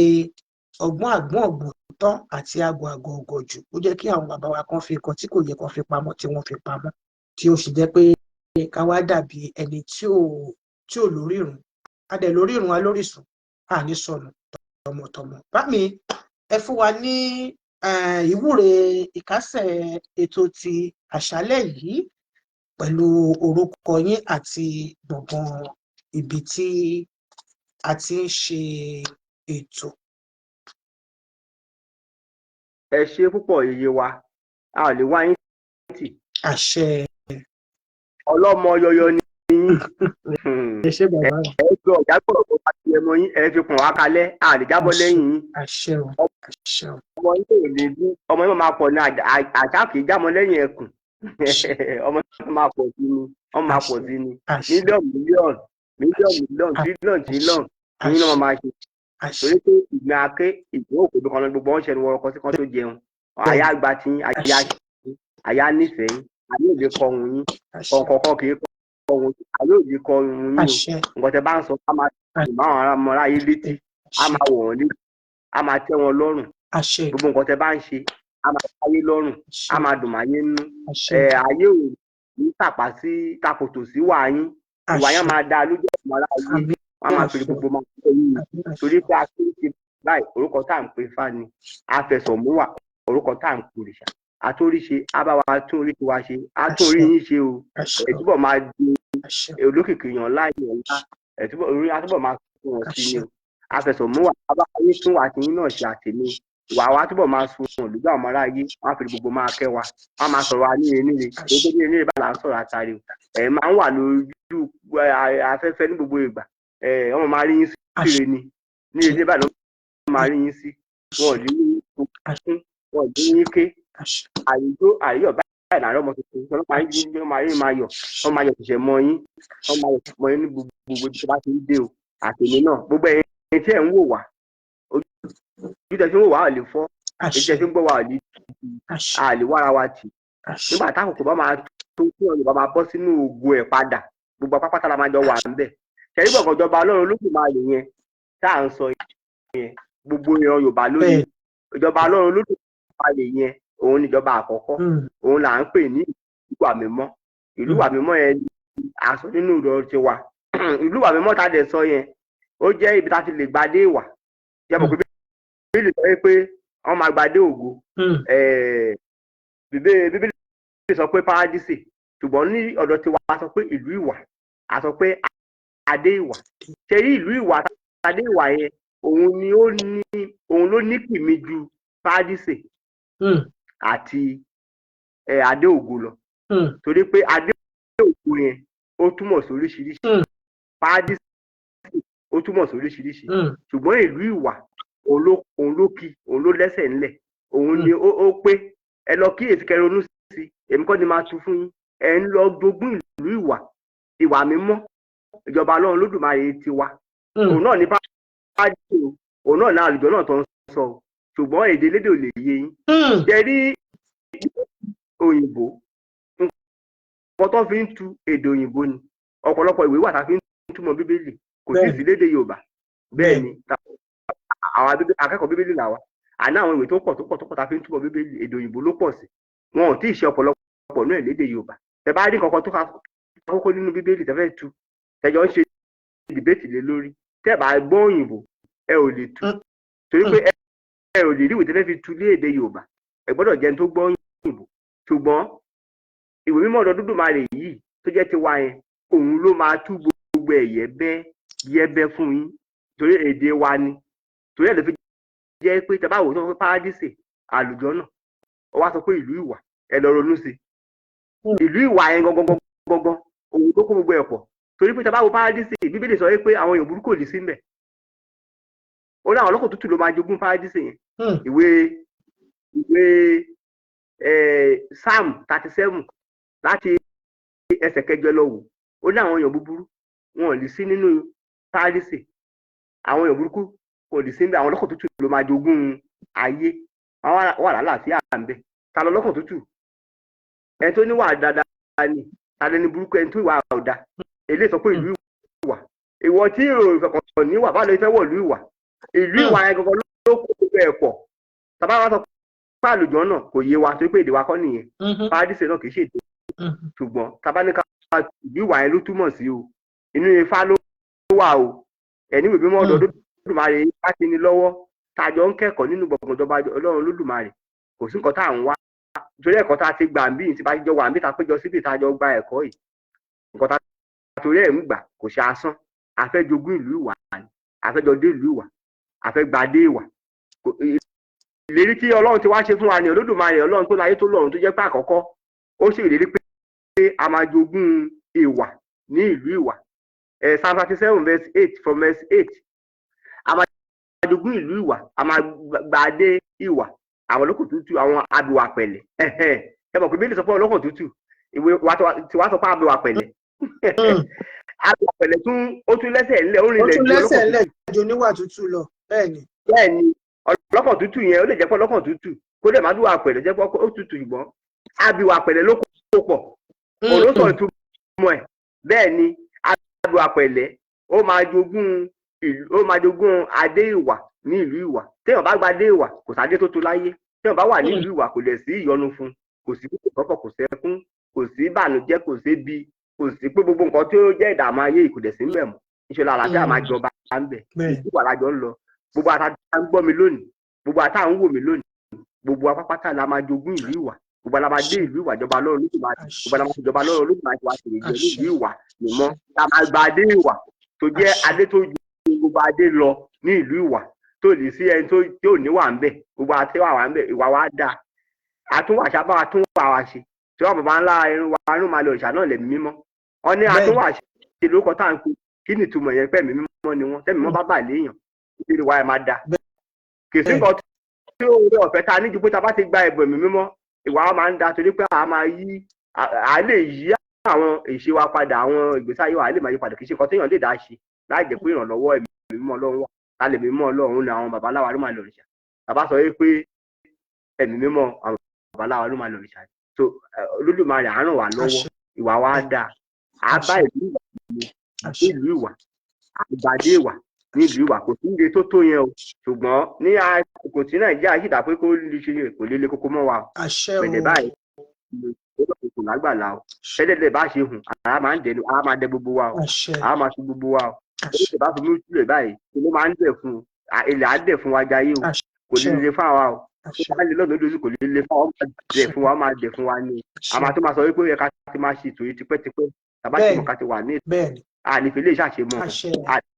ọgbọ́n àgbọ̀n tán àti àgọ̀ ọ̀gọ̀jù ó jẹ́ kí àwọn bàbá wa kan fi nǹkan tí kò yẹ kan fi pamọ́ tí wọ́n fi pamọ́, tí ó sì jẹ́ pé ká wá dàbí ẹni tí ò lórí ìrun. A dẹ̀ lórí ìrun, a lórí ìsùn, a ní sọnù tọmọtọmọ. Bá mi ẹ fún wa ní ìwúre ìkásẹ̀ ètò ti àṣálẹ́ yìí pẹ̀lú orúkọ yín àti gbọ̀ngàn ibi tí a ti ń ṣe ètò. ẹ ṣe púpọ̀ iye wa a ò lè wá yín tì. Àṣẹ. ọlọ́mọ yọyọ ni yín. Ẹ ṣé bàbá. ẹ gbọ́ ọ̀já gbọ́dọ̀ tó bá ti ẹmọ yín ẹ fi pọ̀n wá kalẹ̀ a lè jábọ́ lẹ́yìn yín. Àṣẹ o. Àṣẹ o. ọmọ yín ò lè dún ọmọ yín máa pọ̀ ní àṣà kì í jámọ́ lẹ́yìn ẹkùn. ọmọ yín máa pọ̀ sí ni wọ́n máa pọ̀ sí ni mílíọ̀nù tírílíọ̀nù yín náà máa ṣe. torí pé ìgbìn aké ìgbìn òkòdó kan náà gbogbo wọn ṣẹnu wọrọkọ sí kan tó jẹun àyà àgbà tí àyà nífẹ̀ẹ́ yín àyà òde kọ ohun yín kọ̀ọ̀kọ̀ọ̀kan kì í kọ ohun àyà òde kọ ohun yín o nǹkan tẹ bá ń sọ ká máa tẹ̀ máa wọn ọmọ aráyé létí á máa wọ̀ wọ́n létí á máa tẹ́ wọn lọ́rùn gbogbo nǹkan tẹ bá ń ṣe á máa táyé lọ́rùn á máa dùn máyé nínú ayé ò ní tàpá sí takòtò sí wà yín ìwà yẹn máa dá lójú ọmọ aráyé wọn máa fi gbogbo máa tẹ yín torí pé akéwìtì báyìí orúkọ tá à ń pè fani afẹsọmúwà orúkọ tá à ń pè rìṣà àtòríṣe abáwa tún orí tiwa ṣe àtòrí yín ṣe o ẹtúbọ̀ máa di olókìkí yàn láàyè ńlá àtúbọ̀ máa tún wọn sí ni o afẹsọmúwà abáwáyé tún wà tí yín náà ṣe àtẹ̀lé ìwà wa túbọ̀ máa sun wọn lójú àwọn aráyé wọn fi gbogbo máa kẹ́ wa wọn máa sọ̀rọ̀ wa níre gbogbo níre bá là ń sọ̀rọ̀ àtàrí o ẹ̀ máa ń wà lójú afẹ́fẹ́ ní gbogbo ìgbà ọmọ máa rí yín sí ire ni ní ilé bá lọ́wọ́ máa rí yín sí wọn ò ní yín kún wọn ò ní yín ké àyíyọ̀ báyìí láàárọ̀ ọmọ tuntun wọn máa rí yín máa rí máa yọ̀ wọn máa yọ̀ ṣẹ̀ṣẹ̀ mọ́ yín wọn máa yọ̀ mọ́ yín ní gbogbo ibi tó bá ti ń dé o àtẹ̀mí náà gbogbo ẹ̀yin tí ẹ̀ ń wò wá ojú tẹ̀ tí ń wò wá ò lè fọ́ èyí tẹ̀ tí ń gbọ́ wá ò lè wára wa tì nígbà táwọn kò bá máa tó kí ọ̀yọ́ bá máa bọ́ sínú ògo ẹ̀ padà gbogbo apápátá la máa jọ wà ń bẹ̀ ṣẹ̀rí gbọ̀ngàn ìjọba ọlọ́run olódùmarè yẹn tá à ń sọ yẹn gbogbo ìran yorùbá lónìí ìjọba ọlọ́run olódùmarè yẹn òun níjọba àkọ́kọ́ òun là ń pè ní ìlú ìwà mímọ́ ìlú ìwà mímọ́ yẹn ní aṣọ nínú ìrọ̀ ti wà ìlú ìwà mímọ́ tá a dẹ̀ sọ yẹn ó jẹ́ ibi tá a ti lè gbadé ìwà yẹ́n mọ̀ pé bíbélì sọ pé wọ́n máa gbadé ògo bíbélì sọ pé paradísè ṣùgbọ́n ní ọ̀dọ̀ tiwa a sọ pé ìlú ìwà a sọ pé adé ìwà ṣe rí ìlú ìwà adé ìwà yẹn òun ló ní kìmí ju paradísè àti adé ògo lọ torí pé adé ògo yẹn ó túmọ̀ sí oríṣiríṣi paradísè ó túmọ̀ sí oríṣiríṣi ṣùgbọ́n ìlú ìwà òun ló lẹ́sẹ̀ ńlẹ̀ òun ni ó pé ẹ lọ kíyèsí kẹronú sí èmi kọ́ ni máa tu fún yín ẹ ń lọ jogún ìlú ìwà mímọ́ ìjọba ọlọ́run olódùmarè ti wa òun náà ní paradísè òun náà ní àlùjọ náà tó ń sọ ṣùgbọ́n èdè lédè ò lè yé yín jẹ rí òyìnbó nǹkan tó fi ń tu èdè òyìnbó ni ọ̀pọ̀lọpọ̀ ìwé wà tá a fi ń túmọ̀ bíbélì kò sí lédè yorùbá bẹ́ẹ̀ ni àwọn akẹ́kọ̀ọ́ bíbélì làwa àná àwọn ìwé tó pọ̀ tá a fi ń túmọ̀ bíbélì èdè òyìnbó ló pọ̀ sí wọn ò tí ì ṣe ọ̀pọ̀lọpọ̀ náà lédè yorùbá tẹ bá rí kankan tó kókó nínú bíbélì tẹ fẹ́ tu tẹjọ ń ṣe dìbẹ́tì lé lórí tẹ bá gbọ́ òyìnbó ẹ ò lè tu torí pé ẹ ò lè rí ìwé tẹ fẹ́ fi tu lé èdè yorùbá ẹ gbọ́dọ̀ jẹun tó gbọ́ òyìnbó ṣùgbọ́n ìwé mímọ́ ọ̀dọ̀ Olódùmarè yìí tó jẹ́ tiwa yẹn òun ló máa tú gbogbo ẹ̀yẹ yẹ́bẹ́ fún yín torí èdè wa ni torí ẹ̀ ló fi jẹ́ pé tẹ bá wò ó sọ pé paradísè àlùjọ náà ó wá sọ pé ìlú ìwà ẹ lọ ronú sí ìlú ìwà yẹn gangan òun tó kó gbogbo ẹ̀ pọ̀ torí pé tẹ bá wo paradísè bíbélì sọ pé àwọn èèyàn burúkú ò lè sí ńbẹ̀ ó ní àwọn ọlọ́kọ̀ tútù ló máa jogún paradísè yẹn ìwé Psalm 37 láti ẹsẹ̀ 8 lọ wò ó ní àwọn èèyàn búburú wọn ò lè sí nínú paradísè àwọn èèyàn burúkú kò lè sí ńbẹ̀ àwọn ọlọ́kọ̀ tútù ló máa jogún ayé wọn wà lálàáfíà ńbẹ̀ ta lọ lọ́kọ̀ tútù ẹni tó níwà dáadáa ni ta lẹni burúkú ẹni tó ìwà ọ̀dà eléyìí sọ pé ìlú ìwà ìwọ tí èrò ìfẹ̀kọ̀sọ̀ níwà bá lọ fẹ́ wọ̀ ìlú ìwà yẹn gangan ló kó gbogbo ẹ̀ pọ̀ tàbá wa sọ pé àlùjọ náà kò yé wa torí pé èdè wa kọ́ nìyẹn paradísè náà kì í ṣe èdè ṣùgbọ́n tàbá ní ká ìlú ìwà yẹn ló túmọ̀ sí o inú Ifá ló wà o ẹni ìwé mímọ́ ọ̀dọ̀ Olódùmarè láti ní lọ́wọ́ tàjọ ń kẹ́kọ̀ọ́ nínú gbọ̀ngàn ìjọba ọlọ́run Olódùmarè kò sí nǹkan tá à ń wá torí ẹ̀kọ́ tá a ti gbà ń bí ti bá jọ wà ń bí ta péjọ síbi tá a jọ gba ẹ̀kọ́ yìí nǹkan tá a torí ẹ̀ ń gbà kò ṣe asán àfẹ́jogún ìlú ìwà ni àfẹ́jọ dé ìlú ìwà àfẹ́gbadé ìwà ìlérí tí Ọlọ́run ti wá ṣe fún wa ní Olódùmarè Ọlọ́run tó láyé tó lọ́run tó jẹ́ pé àkọ́kọ́ ó sì ìlérí pé a máa jogún ìwà ní ìlú Ìwà Psalm 37 verse 8 from verse 8 a máa jogún ìlú Ìwà a máa gbadé ìwà àwọn olókùn tútù àwọn abìwà pẹ̀lẹ́ ẹ mọ̀ pé bí lè sọ pé olókùn tútù ìwé tí wàá sọ pé abìwà pẹ̀lẹ́ abìwà pẹ̀lẹ́ ó tún lẹ́sẹ̀ ńlẹ̀ ó rìnlẹ̀ ju lẹ́sẹ̀ ńlẹ̀ ju oníwà tútù lọ bẹ́ẹ̀ni ọlọ́kàn tútù yẹn ó lè jẹ́ pé ọlọ́kàn tútù kó dẹ̀ má dùn àpẹ̀lẹ̀ jẹ́ pé ó tútù ìgbọ́n abìwà pẹ̀lẹ́ ló kó pọ̀ olóṣọ ìtumọ̀ ẹ̀ bẹ́ẹ̀ ni abìwà pẹ̀lẹ́ ó máa jogún adé ìwà ní ìlú Ìwà téèyàn bá gba adé ìwà kò sádé tó tó láyé téèyàn bá wà ní ìlú Ìwà kò lè sí ìyọnu fún kò sí kókò kò sẹ́kún kò sí ìbànújẹ́ kò sí bí kò sí pé gbogbo nǹkan tí ó jẹ́ ìdààmú ayé kò dẹ̀ sí ń bẹ̀ mọ́ ìṣẹ̀lẹ̀ àlàáfíà máa jọba ń bẹ̀ ìdíwà lájọ ń lọ gbogbo àtà ń gbọ́ mi lónìí gbogbo àtà ń wò mí lónìí gbogbo apápátá la máa jogún ìlú Ìwà gbogbo la máa dé ìlú Ìwà jọba lọ́run gbogbo la máa jọba lọ́run lóṣù máa ti wá sí ìlú Ìwà nìmọ̀ la máa gba adé Ìwà tó jẹ́ adé tó ju gbogbo adé lọ ní ìlú Ìwà tó lè sí ẹni tí ò ní wà ń bẹ̀ gbogbo àti wà ń bẹ̀ ìwà wa dáa àtúnwàṣà bá wa tún wà wá ṣe tí wọn bàbá ńlá irun wa irun máa lọ òrìṣà náà lẹ̀mí mímọ́ wọn ní àtúnwàṣà ṣe lórúkọ tá à ń pè kí ni ìtumọ̀ yẹn pẹ̀mí mímọ́ ni wọn tẹ́mi mọ́ bá bà léèyàn ìdílé wa ẹ̀ máa da kì í sí nǹkan tí ó rí ọ̀fẹ́ ta níjú pé ta bá ti gba ẹ̀bùn ẹ̀mí mímọ́ ìwà wa máa ń da torí pé a lè yí àwọn ìṣe wa padà àwọn ìgbésí ayé wa a lè máa yí padà kì í ṣe nǹkan téèyàn lè dá ṣe láì jẹ́ pé ìrànlọ́wọ́ ẹ̀mí mímọ́ Ọlọ́run wà lálẹ́ mímọ́ Ọlọ́run ni àwọn babaláwa ló máa lọ òrìṣà bàbá sọ pé ẹ̀mí mímọ́ àwọn babaláwa ló máa lọ òrìṣà so Olódùmarè á ràn wá lọ́wọ́ ìwà wa dà á bá ìlú Ìwà àgbàdé Ìwà ní ìlú Ìwà kò sí iye tó tó yẹn o ṣùgbọ́n ní kò sí Nàìjíríà sì dà pé kò lè le koko mọ́ wa o pẹ̀lẹ́ báyìí kò lágbàlá o tẹ́lẹ̀ bá ṣe hùn ara máa ń dẹnu ara máa dẹ gbogbo wa o ara máa fi gbogbo wa o tẹ́lẹ̀ bá fi mú sílẹ̀ báyìí ló máa ń dẹ̀ fún o ilẹ̀ á dẹ̀ fún wa jayé o kò lè le fún àwa o tó bá lè lọ́nà lójú kò lè le fún wa máa dẹ̀ fún wa máa dẹ̀ fún wa ni a máa tó máa sọ wípé ó yẹ ká ti máa ṣe ètò yìí tipẹ́tipẹ́ tàbá ṣe mọ̀ ká ti wà ní ètò ànífẹ́ lè ṣàṣemọ́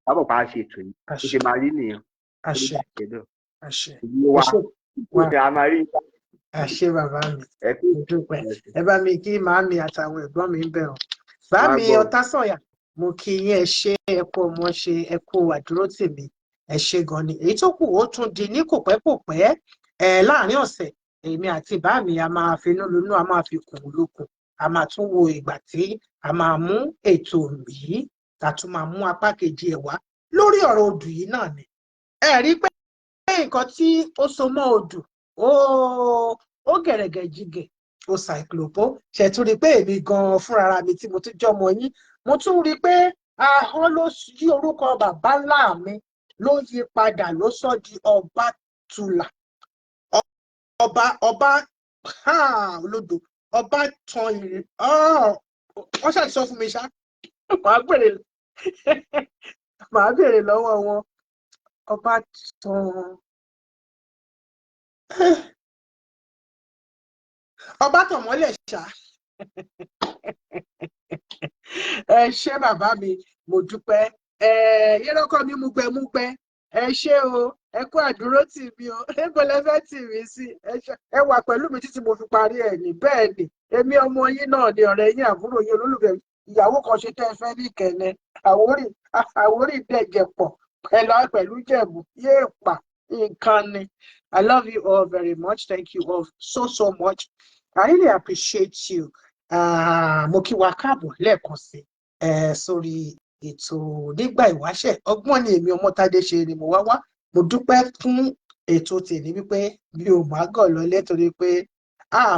àbọ̀ pa ṣe ètò yìí ó ṣe máa rí nìyẹn àṣẹ bàbá mi dúpẹ́ ẹ bá mi kí màámi àtàwọn ẹ̀gbọ́n mi ń bẹ̀ ọ́ bàámi Ọ̀tásànyà mo kí yín ẹ ṣe ẹ kú ọmọ ṣe ẹ kú àdúró tèmi ẹ ṣe gan ni èyí tó kù ó tún di ní kòpẹ́kòpẹ́ láàrin ọ̀sẹ̀ èmi àti bàámi a máa finú lunú a máa fi kùn lókun a máa tún wo ìgbà tí a máa mú ètò yìí a tún máa mú apá kejì ẹ̀ wá lórí ọ̀rọ̀ odù yìí náà ni ẹ rí pé nǹkan tí ó so mọ́ odù ó gẹ̀rẹ̀gẹ̀ jìgẹ̀ ó ṣàìkìlòpó ṣètún rí pé èmi gan-an fúnra mi tí mo tún jọmọ yín mo tún rí pé ahọ́n ló yí orúkọ bàbá ńlá mi ló yí padà ló sọ di Ọbátúlà ọba olódò ọba tan ìrìn wọ́n ṣàti sọ fún mi ṣá màá béèrè lọ́wọ́ wọn ọba tan ọba tàn mọ́lẹ̀ ṣá ẹ ṣé bàbá mi mo dúpẹ́ yẹ́rọ́kọ́ mi múgbẹ́múgbẹ́ ẹ ṣé o ẹ kú àdúró tì mí o níbo lẹ fẹ́ tì mí sí ẹ wà pẹ̀lú mi títí mo fi parí ẹ̀ ní bẹ́ẹ̀ ni èmi ọmọ yín náà ni ọ̀rẹ́ yín àbúrò yín olólùfẹ́ ìyàwó kan ṣe tẹ́ ẹ fẹ́ ní ìkẹ̀lẹ́ Àwórì dẹ̀jẹ̀ pọ̀ pẹ̀lú Jẹ̀bú yéè pa nǹkan ni. I love you all very much. Thank you all so much. I really appreciate you. Mo kí wa káàbọ̀ lẹ́ẹ̀kan sí sórí ètò nígbà ìwáṣẹ̀ ọgbọ́n ni èmi Ọmọ́tádé ṣe ni mo wá mo dúpẹ́ fún ètò tèmi wípé mi ò má gọ̀ lọlé torí pé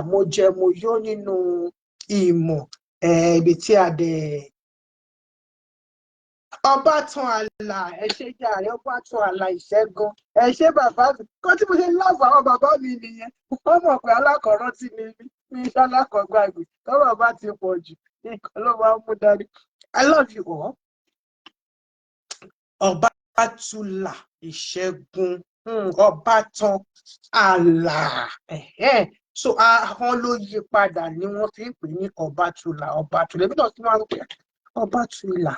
mo jẹ mo yó nínú ìmọ̀ ibi tí a dẹ̀ ọba tán àlà ẹ ṣé jàre ọba tán àlà ìṣẹ́gun ẹ ṣé bàbá mi kọ́ tí mo ṣe láàbù àwọn bàbá mi nìyẹn wọ́n mọ̀ pé alákọ̀ọ́rọ́ tí mi ní iṣẹ́ alákọ̀ọ́gbàgbé tọ́rọ̀ bá ti pọ̀ jù nǹkan ló máa ń mú dání. I love you all. Ọbátúlà ìṣẹ́gun ọba tán àlà so ahọ́n ló yí padà ni wọ́n fi ń pè ní Ọbátúlà èmi náà ti máa ń pè Ọbátúlà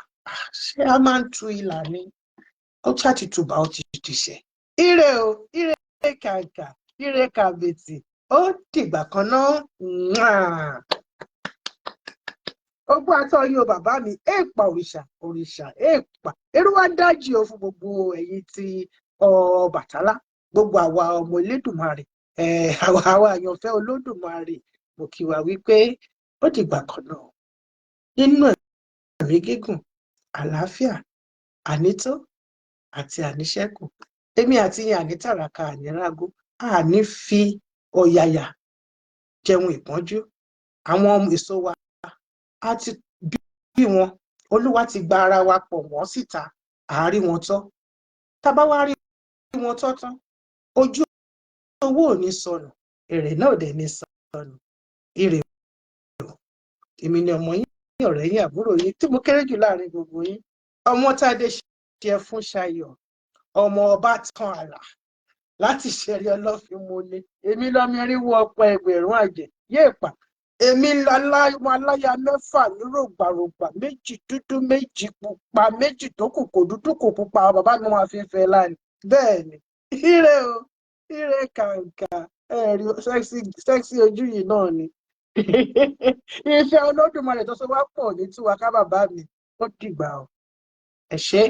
ṣé a máa ń tu ìlà ni ó ṣàtìtùbà ó ti ṣe ire o, ire kàǹkà, ire kàbìtì, ó dìgbà kan náà. Ogbó atọ́ yín o bàbá mi, èèpà òrìṣà, òrìṣà, èèpà. Eru wá dájì o fún gbogbo ẹ̀yin tí Ọbàtálá, gbogbo àwa ọmọ Elédùmarè, àwa àyànfẹ́ Olódùmarè, mo kí wa wípé ó dìgbà kan náà. Nínú ẹ̀mí gígùn, àlàáfíà, ànító àti àníṣẹ́kù. Èmi àti yín àní tàràkà àní rágó, àní fi ọ̀yàyà jẹun ìpọ́njú. Àwọn èso wa a ti bí wọn, Olúwa ti gba ara wa pọ̀ wọ́n síta, àárí wọn tọ́. Tá bá wá rí wọn tọ́ tán, ojú owó ò ní sọnù, èrè náà ò dẹ̀ ní sọnù. Ire o. Èmi ni ọmọ yín, ọ̀rẹ́ yín, àbúrò yín tí mo kéré jù láàrin gbogbo yín. Ọmọ́tádé ṣe fún Ṣayọ̀, ọmọ ọba tán àlà láti ṣẹ̀rí ọlọ́fin mo ní. Èmi lọ́mọ eríwó ọ̀pọ̀ ẹgbẹ̀rún àjẹ́ yéèpà. Èmi ọmọ aláya mẹ́fà ní rògbàrògbà, méjì dúdú, méjì pupa, méjì tó kù kò dúdú kò pupa. Bàbá mi wọn fi ń fẹ́ láàánú. Bẹ́ẹ̀ ni, ire o, ire kàǹkà, ẹ̀rí sẹ́ksì ojú yìí náà ni. Ìfẹ́ Olódùmarè tó so wá pọ̀ ní tiwa ká bàbá mi, ó dìgbà o. Ẹ ṣé.